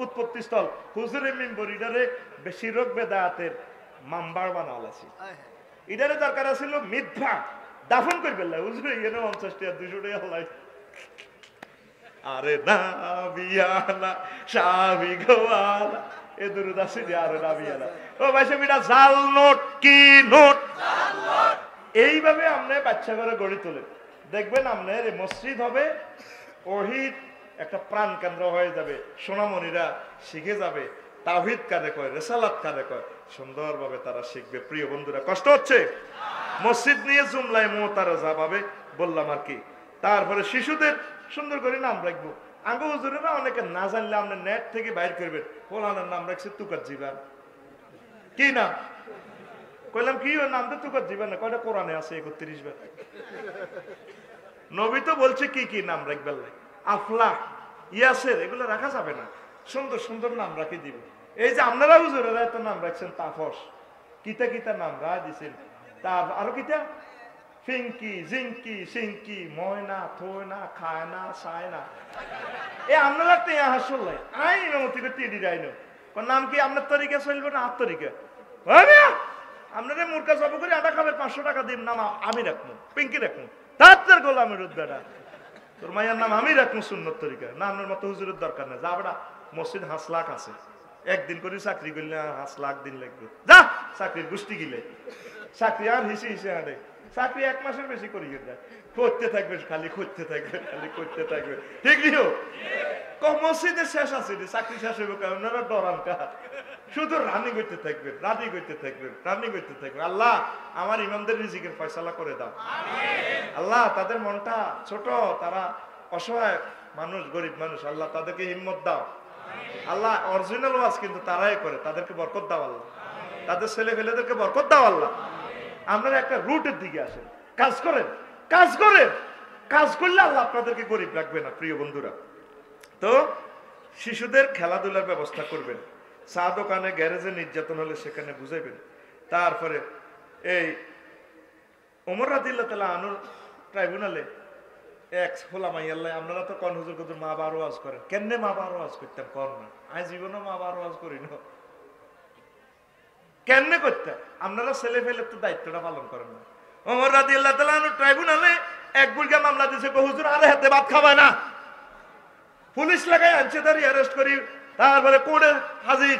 উৎপত্তি স্থল। হুজুরের মেম্বর ইডারে বেশি রোগ বেদায়াতের মামবার বানাল আছে। ইডারে দরকার ছিল মিথ্যা দাফন করবে, হুজুরে এনে 50 টাকা 200 টাকা হলাই। আরে না বিয়ালা শাবি গোয়ালা, এ দুরুদ আছে যে আরে না বিয়ালা। ও ভাই সেটা জাল নোট, কি নোট? এইভাবে আপনি বাচ্চা করে গড়ে তোলেন, দেখবেন আপনার এই মসজিদ হবে ওহিদ একটা প্রাণ কেন্দ্র হয়ে যাবে। সোনামণিরা শিখে যাবে তাওহীদ কারে কয়, রিসালাত কারে কয়, সুন্দরভাবে তারা শিখবে। প্রিয় বন্ধুরা, কষ্ট হচ্ছে? মসজিদ নিয়ে জুমলায় মুতারাজা পাবে বললাম আর কি। তারপরে শিশুদের সুন্দর করে নাম রাখবো। আঙ্গু হুজুরেরা অনেকে না জানলে আপনি নেট থেকে বাইর করবেন, ওলানের নাম রাখছে তুকার জীবন। কি নাম কইলাম? কি ওর নাম তো তুকার জীবন না, কয়টা কোরআনে আছে 31 বার। নবী তো বলছে কি কি নাম রাখবেন, আফলাহ, ইয়াসের, এগুলো রাখা যাবে না। সুন্দর সুন্দর নাম রাখি দিব। এই যে আপনারা হুজুরেরা এত নাম রাখছেন, তাফস, কিতা কিতা নাম রাখা দিচ্ছেন। তার আরো কিতা ফিঙ্কি, জিঙ্কি, সিঙ্কি, ময়না, থয়না, খায়না, সায়না। এ আপনারা তো হাসল আই নমতি করতে আইন নাম কি আপনার তরিকা চলবে না আর তরিকা? আপনারা মুরকা জব করে আটা খাবে 500 টাকা দিন, নাম আমি রাখবো, পিঙ্কি রাখবো, তার গোলামের উদ্বেটা তোর মায়ের নাম আমি রাখবো সুন্নত তরিকা না। আপনার মতো হুজুরের দরকার নেই। যা বেটা, মসজিদ 5 লাখ আছে, একদিন করে চাকরি করলে 5 লাখ দিন লাগবে। যা চাকরির গোষ্ঠী গিলে চাকরি আর হিসে হিসে আনে চাকরি 1 মাসের বেশি করি করতে থাকবে, খালি করতে থাকবে, খালি করতে থাকবে, ঠিক নিও। মসজিদের শেষ আছে, চাকরি শেষ হইব, ওনারা ডরান কা, শুধু রানি করতে থাকবেন, রানি করতে থাকবেন, রানি করতে থাকবেন। আল্লাহ আমার ইমামদের রিজিকের ফয়সালা করে দাও। আল্লাহ তাদের মনটা ছোট, তারা অসহায় মানুষ, গরিব মানুষ, আল্লাহ তাদেরকে হিম্মত দাও। আল্লাহ অরিজিনাল ওয়াজ কিন্তু তারাই করে, তাদেরকে বরকত দাও আল্লাহ, তাদের ছেলে ফেলেদেরকে বরকত দাও আল্লাহ। আপনারা একটা রুটের দিকে আসেন, কাজ করেন, কাজ করেন, কাজ করলে আল্লাহ আপনাদেরকে গরিব রাখবে না। প্রিয় বন্ধুরা, তো শিশুদের খেলাধুলার ব্যবস্থা করবেন। চা দোকানে গ্যারেজে নির্যাতন হলে সেখানে বুঝাইবেন। তারপরে এই ওমর রাদিয়াল্লাহু তাআলা আনহু ট্রাইব্যুনালে এক হোলামাইয়াল্লাহ, আপনারা তো কন হুজুর মা বাবার ওয়াজ করেন, কেমনে মা বাবার ওয়াজ করতেন কর না, আমি জীবনও মা বাবার ওয়াজ করি না, কেমনে করতেন? আপনারা ছেলে ফেলে তো দায়িত্বটা পালন করেন না। ওমর রাদিয়াল্লাহু তাআলা আনহু ট্রাইব্যুনালে এক বুড়িকে মামলা দিয়েছে, হুজুর আরে হাতে ভাত খাবায় না, পুলিশ লাগাই আনছে, তারই অ্যারেস্ট করি, তারপরে কোর্টে হাজির।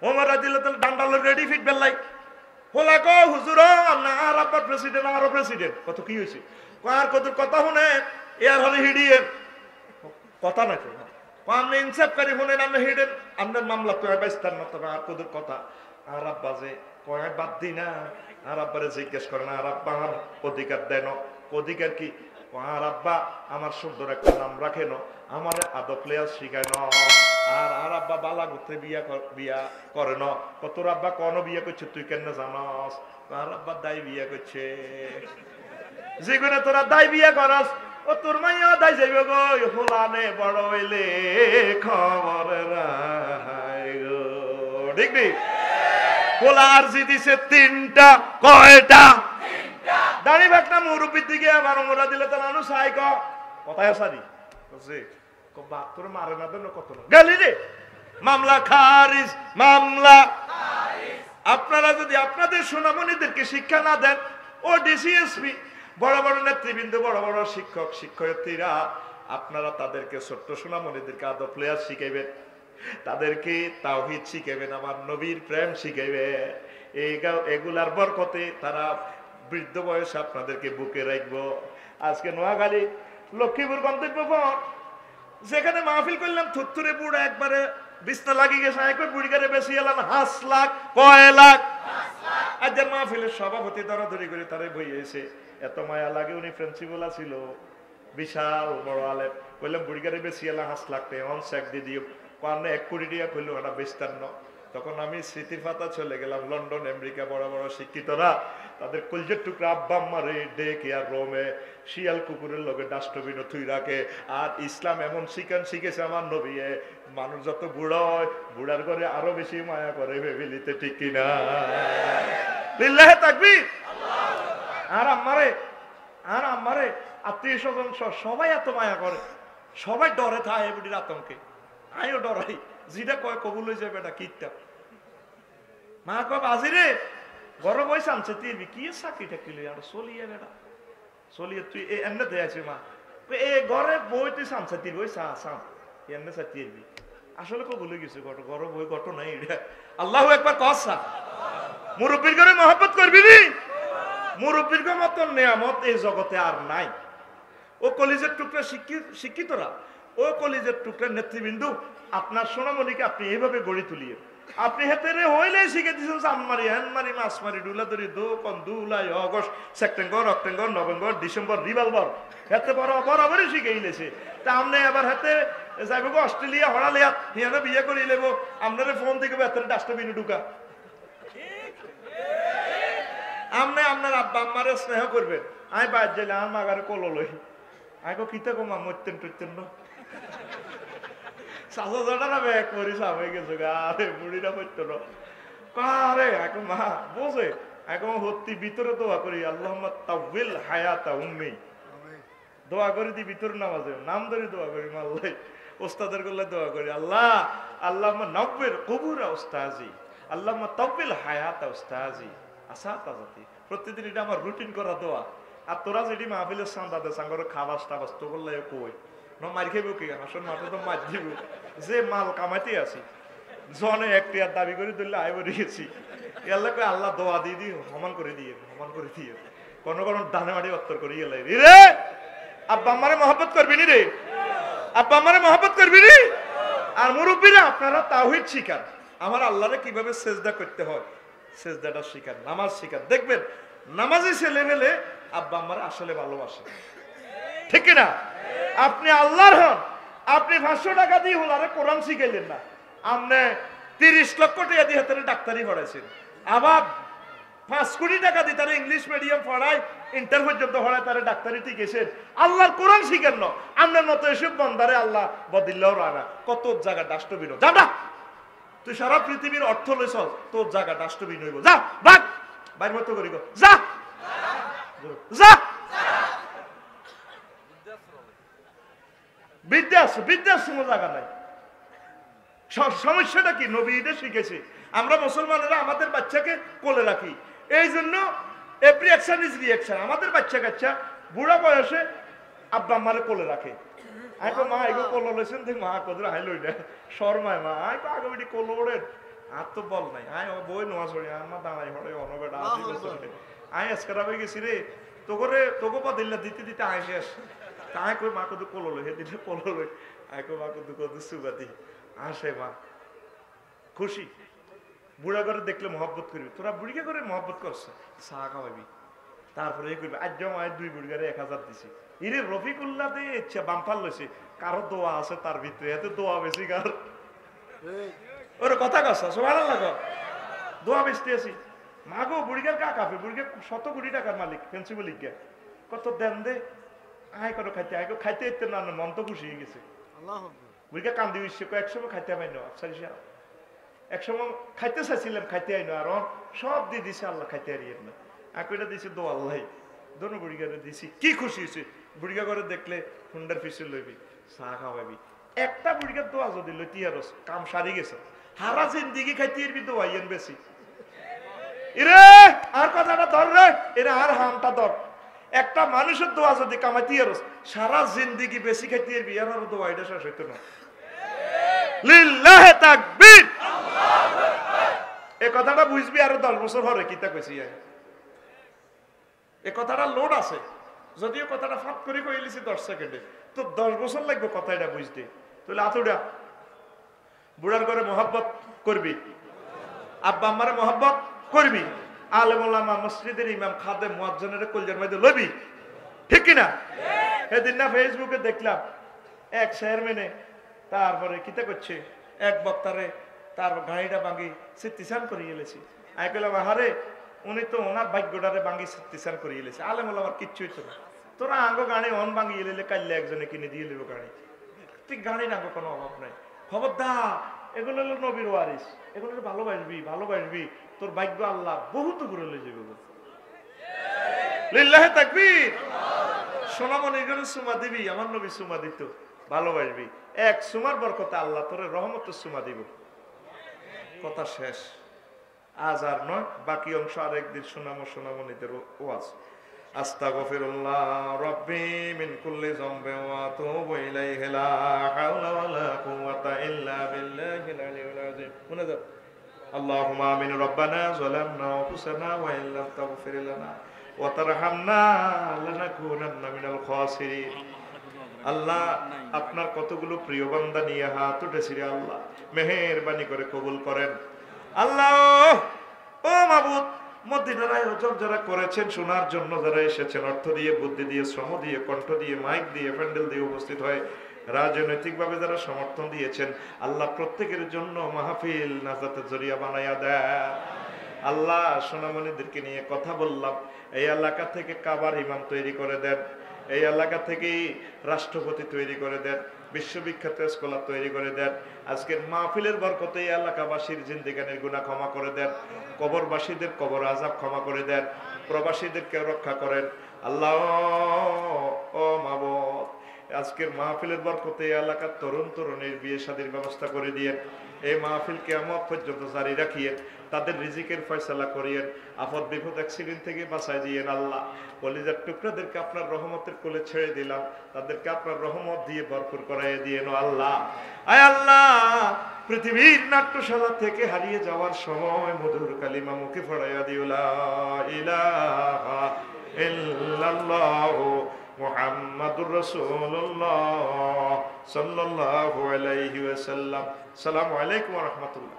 ওমর রাদিয়াল্লাহু তাআলা ডান্ডাল রেডি ফিট বেল্লাই হোলা কো হুজুর আপনি আর আব্বার প্রেসিডেন্ট আরো প্রেসিডেন্ট কত কি হয়েছে আর কত কথা শুনে এর হলে হিডিয়ে কথা না তো আপনি ইনসাফ করি শুনেন, আপনি হিডেন আপনার মামলা তো ব্যস্তার না, তবে আর কত কথা। আর আব্বা যে কয় বাদ দিই না, আর আব্বারে জিজ্ঞেস করে না, আর আব্বা আমার অধিকার দেন, অধিকার কি? আর আব্বা আমার সুন্দর একটা নাম রাখেন, আমার আদব লেয়ার শিখায় ন, আর আব্বা বালা গুতে বিয়া করে ন, তোর আব্বা কোন বিয়ে করছে তুই কেন জানস? আর আব্বা দায় বিয়ে করছে, যেগুলো তোরা দায় বিয়ে করস ও তোর মাইয়া দায় যাইবে গো, হোলানে বড় হইলে খবর রাই গো, ঠিক নেই? হোলা আরজি দিছে 3টা, কয়টা? দাড়ি ভাগনা মুরব্বির দিকে আবার ওমর রাদিয়াল্লাহু তাআলা আনহু সাই ক কথায় আসারি বলছে কো বাপ তোর মারে না দেন কত না গেলি রে, মামলা খারিজ, মামলা খারিজ। আপনারা যদি আপনাদের সোনামণিদেরকে শিক্ষা না দেন, ও ডিসিএসপি বড় বড় নেতৃবৃন্দ, বড় বড় শিক্ষক শিক্ষয়িত্রীরা, আপনারা তাদেরকে ছোট্ট সোনামণিদেরকে আদব লেয়ার শিখাইবেন, তাদেরকে তাওহীদ শিখাইবেন, আমার নবীর প্রেম শিখাইবেন। এগুলার বরকতে তারা বৃদ্ধ বয়সে আপনাদেরকে বুকে রাখবো। আজকে নোয়াখালী লক্ষ্মীপুর গন্তব্যপথ যেখানে মাহফিল করলাম, থুত্তুরে বুড়া একবারে বিছনা লাগিয়ে গেছে, একবার বুড়িগারে বেশি এলাম 5 লাখ, কয় লাখ। আজ যার মাহফিলের সভাপতি দরাদরি করে তারে বইয়েছে, এত মায়া লাগে, উনি প্রিন্সিপাল ছিল, বিশাল বড় আলেম, কইলাম বুড়িগারে বেশি এলাম 5 লাখ টাকা অন চেক দিয়ে দিও, কারণ 1 কোটি টাকা কইলো ওটা বেচতাম না। তখন আমি স্মৃতির পাতা চলে গেলাম লন্ডন, আমেরিকা, বড় বড় শিক্ষিতরা তাদের কলজের টুকরা আব্বা আম্মারে ডেকে আর রোমে শিয়াল কুকুরের লগে ডাস্টবিনও থুই রাখে। আর ইসলাম এমন শিখেছে আমার নবী, মানুষ যত বুড়া হয় বুড়ার ঘরে আরো বেশি মায়া করে ফেলিতে, ঠিক কিনা? লিল্লাহে তাকবীর। আর আমারে আত্মীয় স্বজন সবাই এত মায়া করে, সবাই ডরে থাকে এই বুড়ির আতঙ্কে, আমিও ডরাই, যেটা কয় কবুল হয়ে যাবে এটা কিটা। মা কয় বাজি রে ঘরে বসে আনছে তুই কি চাকরিটা কিলো আর চলিয়ে বেটা চলিয়ে তুই এমনি দেয়াছে মা এ ঘরে বই তুই সামছে তুই বই সাম এমনি চাতিয়ে আসলে কবুল হয়ে গেছে ঘরে বই ঘটনা এটা। আল্লাহ একবার কসা মুরব্বীর ঘরে মহব্বত করবি নি, মুরব্বীর মতো নিয়ামত এই জগতে আর নাই। ও কলেজের টুকরা শিক্ষিতরা, ও কলেজের টুকরা নেতৃবৃন্দু, আপনার সোনামণিকে আপনি এইভাবে গড়ি তুলিয়ে আপনি হেতে হইলে শিখে দিচ্ছেন চানমারি, হ্যানমারি, মাছমারি, ডুলাদরি, দোকন, দুলাই, August, September, October, November, December, revolver হেতে বরাবরই শিখে ইলেছে। তা আপনি এবার হাতে যাইব অস্ট্রেলিয়া, হরালিয়া, হিয়ানো বিয়ে করে লেব, আপনার ফোন থেকে বেতরে ডাস্টবিনে ঢুকা, আপনি আপনার আব্বা আম্মারে স্নেহ করবেন। আমি বাইর যাইলে আমার মাগারে কলো লই, আমি কিতে কমা মরতেন টরতেন না, ভিতরে দোয়া করি আল্লাহুম্মা তাওয়িল হায়াতা উম্মি, দোয়া করি দি ভিতরে নামাজে নাম ধরে দোয়া করি, মাল্লাই ওস্তাদের করলে দোয়া করি আল্লাহ আল্লাহুম্মা নাওয়ির কুবুরা উস্তাজি, আল্লাহুম্মা তাওয়িল হায়াতা উস্তাজি আসাতাজাতি। প্রতিদিন এটা আমার রুটিন করা দোয়া। আর তোরা যেটি মাহফিলের চান্দা দে সাঙ্গর খাবাস টাবাস তো করলে কই ন মার খাইব কি আসল মাঠে তো মার দিব, যে মাল কামাইতে আছি জনে একটি আর দাবি করে ধরলে আয় বলে গেছি, এল্লা কই আল্লাহ দোয়া দিয়ে দিই সমান করে দিয়ে কোন কোন দানে মাটি উত্তর করি এলাই রে। আব্বা আমারে মহব্বত করবি নি রে, আব্বা আমারে মহব্বত করবি নি। আর মুরব্বীরা আপনারা তাওহীদ শিখান, আমার আল্লাহরে কিভাবে সেজদা করতে হয় সেজদাটা শিখান, নামাজ শিখান, দেখবেন নামাজি ছেলে মেলে আব্বা আমারে আসলে ভালোবাসে, ঠিক না? আপনি আল্লাহর হন, আপনি 500 টাকা দিয়ে হলারে কোরআন শিখাইলেন না, আপনি 30 লক্ষ টাকা দিয়ে হাতে ডাক্তারি পড়াইছেন, আবার 5 কোটি টাকা দিয়ে তারা ইংলিশ মিডিয়াম পড়ায়, ইন্টার পর্যন্ত পড়ায় তারা ডাক্তারি শিখেছেন, আল্লাহর কোরআন শিখেন না। আপনার মতো এসব বন্দারে আল্লাহ বদিল্লাহ রানা কত জায়গা ডাস্টবিন যাবা তুই সারা পৃথিবীর অর্থ লইছ, তোর জায়গা ডাস্টবিন হইব, যা ভাগ বাইর মতো করিব, যা যা। বৃদ্ধাশ্রম জায়গা নাই। সমস্যাটা কি? নবী ঈদে শিখেছে আমরা মুসলমানেরা আমাদের বাচ্চাকে কোলে রাখি, এই জন্য এভরি অ্যাকশন ইজ রিঅ্যাকশন। আমাদের বাচ্চা কাচ্চা বুড়া বয়সে আব্বা আম্মারে কোলে রাখে। আই তো মা এগো কোলো লইছেন, দেখ মা কদর হাই লই না শর্মায় মা আই তো আগে বেটি কোলো ওড়ে আর তো বল নাই আই বই নোয়া ছড়ি আমার দাঁড়াই হরে অনবেটা আসি বছর আই আজকারা হয়ে গেছি রে তোকে দিল্লা দিতে দিতে আই শেষ। তাই কই মা কদর কোলো লই, হে দিলে কোলো লই, আই কো মা কদর কদর সুবাদি আসে মা খুশি। বুড়া করে দেখলে মহব্বত করবি, তোরা বুড়িকে করে মহব্বত করছে, চা খাওয়াবি, তারপরে এ করবি। আজ মায়ের 2 বুড়িগারে 1000 দিছি। ইরে রফিকুল্লাহ দে ইচ্ছা বাম্পার লইছে, কারো দোয়া আছে তার ভিতরে, এত দোয়া বেশি কার ওর কথা কস সুবহানাল্লাহ, দোয়া বেশি আছি। মাগো বুড়িগার কা কাফে, বুড়িগার 100 কোটি টাকার মালিক, প্রিন্সিপাল লিখা কত দেন দে আয় করো খাইতে, আয় খাইতে ইতে না মন তো খুশি হয়ে গেছে। বুড়িগা কান্দি উঠছে, একসময় খাইতে পাই না আফসারি, একসময় খাইতে চাইছিলাম খাইতে আইনো, আর সব দিয়ে দিছে আল্লাহ, খাইতে হারিয়ে না একইটা দিছে দো আল্লাহ, দোনো বুড়িগারে দিছি। কি খুশি হয়েছে বুড়িগা করে দেখলে, হুন্ডার পিছু লইবি, চা খাওয়াবি। একটা বুড়িগার দোয়া যদি লইতি আর কাম সারি গেছে, হারা জিন্দিগি খাইতে এরবি দোয়াইয়েন বেশি। ইরে আর কথাটা ধর রে, এরা আর হামটা ধর। একটা মানুষের দোয়া যদি কামাইতে আর সারা জিন্দিগি বেশি খাইতে এরবি, আর দোয়া এটা শেষ হইতো না। লিল্লাহে তাকবীর। এই কথাটা বুঝবি আরো 10 বছর পরে, কিতা কইছি এই কথাটা লোড আছে, যদিও কথাটা ফাট করে কইলিছি 10 সেকেন্ডে, তো 10 বছর লাগবে কথা এটা বুঝতে। তাহলে আতুড়া বুড়ার করে মহব্বত করবি, আব্বা আম্মারে মহব্বত করবি, আলেম ওলামা মসজিদের ইমাম খাদেম মুয়াজ্জিনের কলজার মধ্যে লবি, ঠিক কিনা? সেদিন না ফেসবুকে দেখলাম এক চেয়ারম্যানে তারপরে কিতা করছে, এক বক্তারে তার গাড়িটা ভাঙি সিদ্ধিসান করিয়ে এলেছি। আমি বললাম আহারে উনি তো ওনার ভাগ্যটারে ভাঙি সিদ্ধিসান করিয়ে এলেছে, আলেম ওলামার কিচ্ছু হইতো না। তোরা আঙ্গো গাড়ি অন ভাঙিয়ে এলে কাইলে একজনে কিনে দিয়ে নেবো গাড়ি, তুই গাড়ির আঙ্গো কোনো অভাব নাই। খবরদার, এগুলো হলো নবীর ওয়ারিস, এগুলো ভালোবাসবি, তোর ভাগ্য আল্লাহ বহুত ঘুরে লয়ে যাবে। লিল্লাহে তাকবীর। সোনামণি করে সুমা দিবি, আমার নবী সুমা দিত, ভালোবাসবি। এক সুমার বরকতে আল্লাহ তোরে রহমতের সুমা দিব। কথা শেষ। আজ আর নয়, বাকি অংশ আরেকদিন শোনামো সোনামণিদের ওয়াজ। আস্তাগফিরুল্লাহ রাব্বি মিন কুল্লি যামবি ওয়া আতুবু ইলাইহি লা হাওলা ওয়ালা কুওয়াতা ইল্লা বিল্লাহিল আলিয়্যিল আযীম। শুনে যাও। আল্লাহুম্মা আমিন। রব্বানা যালামনা আনফুসানা ওয়া ইল্লাম তাগফির লানা ওয়া তারহামনা লানাকুনান্না মিনাল খাসিরিন। আল্লাহ আপনার কতগুলো প্রিয় বান্দা নিয়ে হাত উঠেছি রে আল্লাহ, মেহেরবানি করে কবুল করেন আল্লাহ। ও মাবুদ, মদিনার আয়োজন যারা করেছেন, শোনার জন্য যারা এসেছেন, অর্থ দিয়ে, বুদ্ধি দিয়ে, শ্রম দিয়ে, কণ্ঠ দিয়ে, মাইক দিয়ে, প্যান্ডেল দিয়ে উপস্থিত হয়, রাজনৈতিকভাবে যারা সমর্থন দিয়েছেন, আল্লাহ প্রত্যেকের জন্য মাহফিল নাজাতের জরিয়া বানাইয়া দেয়। আল্লাহ সোনামণিদেরকে নিয়ে কথা বললাম, এই এলাকা থেকে কাবার ইমাম তৈরি করে দেন, এই এলাকা থেকেই রাষ্ট্রপতি তৈরি করে দেন, বিশ্ববিখ্যাত স্কলার তৈরি করে দেন। আজকের মাহফিলের বরকতে এই এলাকাবাসীর জিন্দেগানির গুনাহ ক্ষমা করে দেন, কবরবাসীদের কবর আযাব ক্ষমা করে দেন, প্রবাসীদেরকে রক্ষা করেন আল্লাহ। ও মাবুদ, আজকের মাহফিলের বরকতে এই এলাকার তরুণ তরুণীর বিয়ে শাদীর ব্যবস্থা করে দিয়েন। এই মাহফিল কিয়ামত পর্যন্ত জারি রাখিয়েন, তাদের রিজিকের ফয়সালা করিয়েন, আপদ বিপদ অ্যাক্সিডেন্ট থেকে বাঁচাই দিয়েন আল্লাহ। কলিজার টুকরাদেরকে আপনার রহমতের কোলে ছেড়ে দিলাম, তাদেরকে আপনার রহমত দিয়ে ভরপুর করাইয়ে দিয়েন আল্লাহ। আয় আল্লাহ, পৃথিবীর নাট্যশালা থেকে হারিয়ে যাওয়ার সময় মধুর কালিমা মুখে পড়াইয়া দিও, লা ইলাহা ইল্লাল্লাহু মুহাম্মাদুর রাসূলুল্লাহ সাল্লাল্লাহু আলাইহি ওয়াসাল্লাম। আসসালামু আলাইকুম ওয়া রাহমাতুল্লাহ।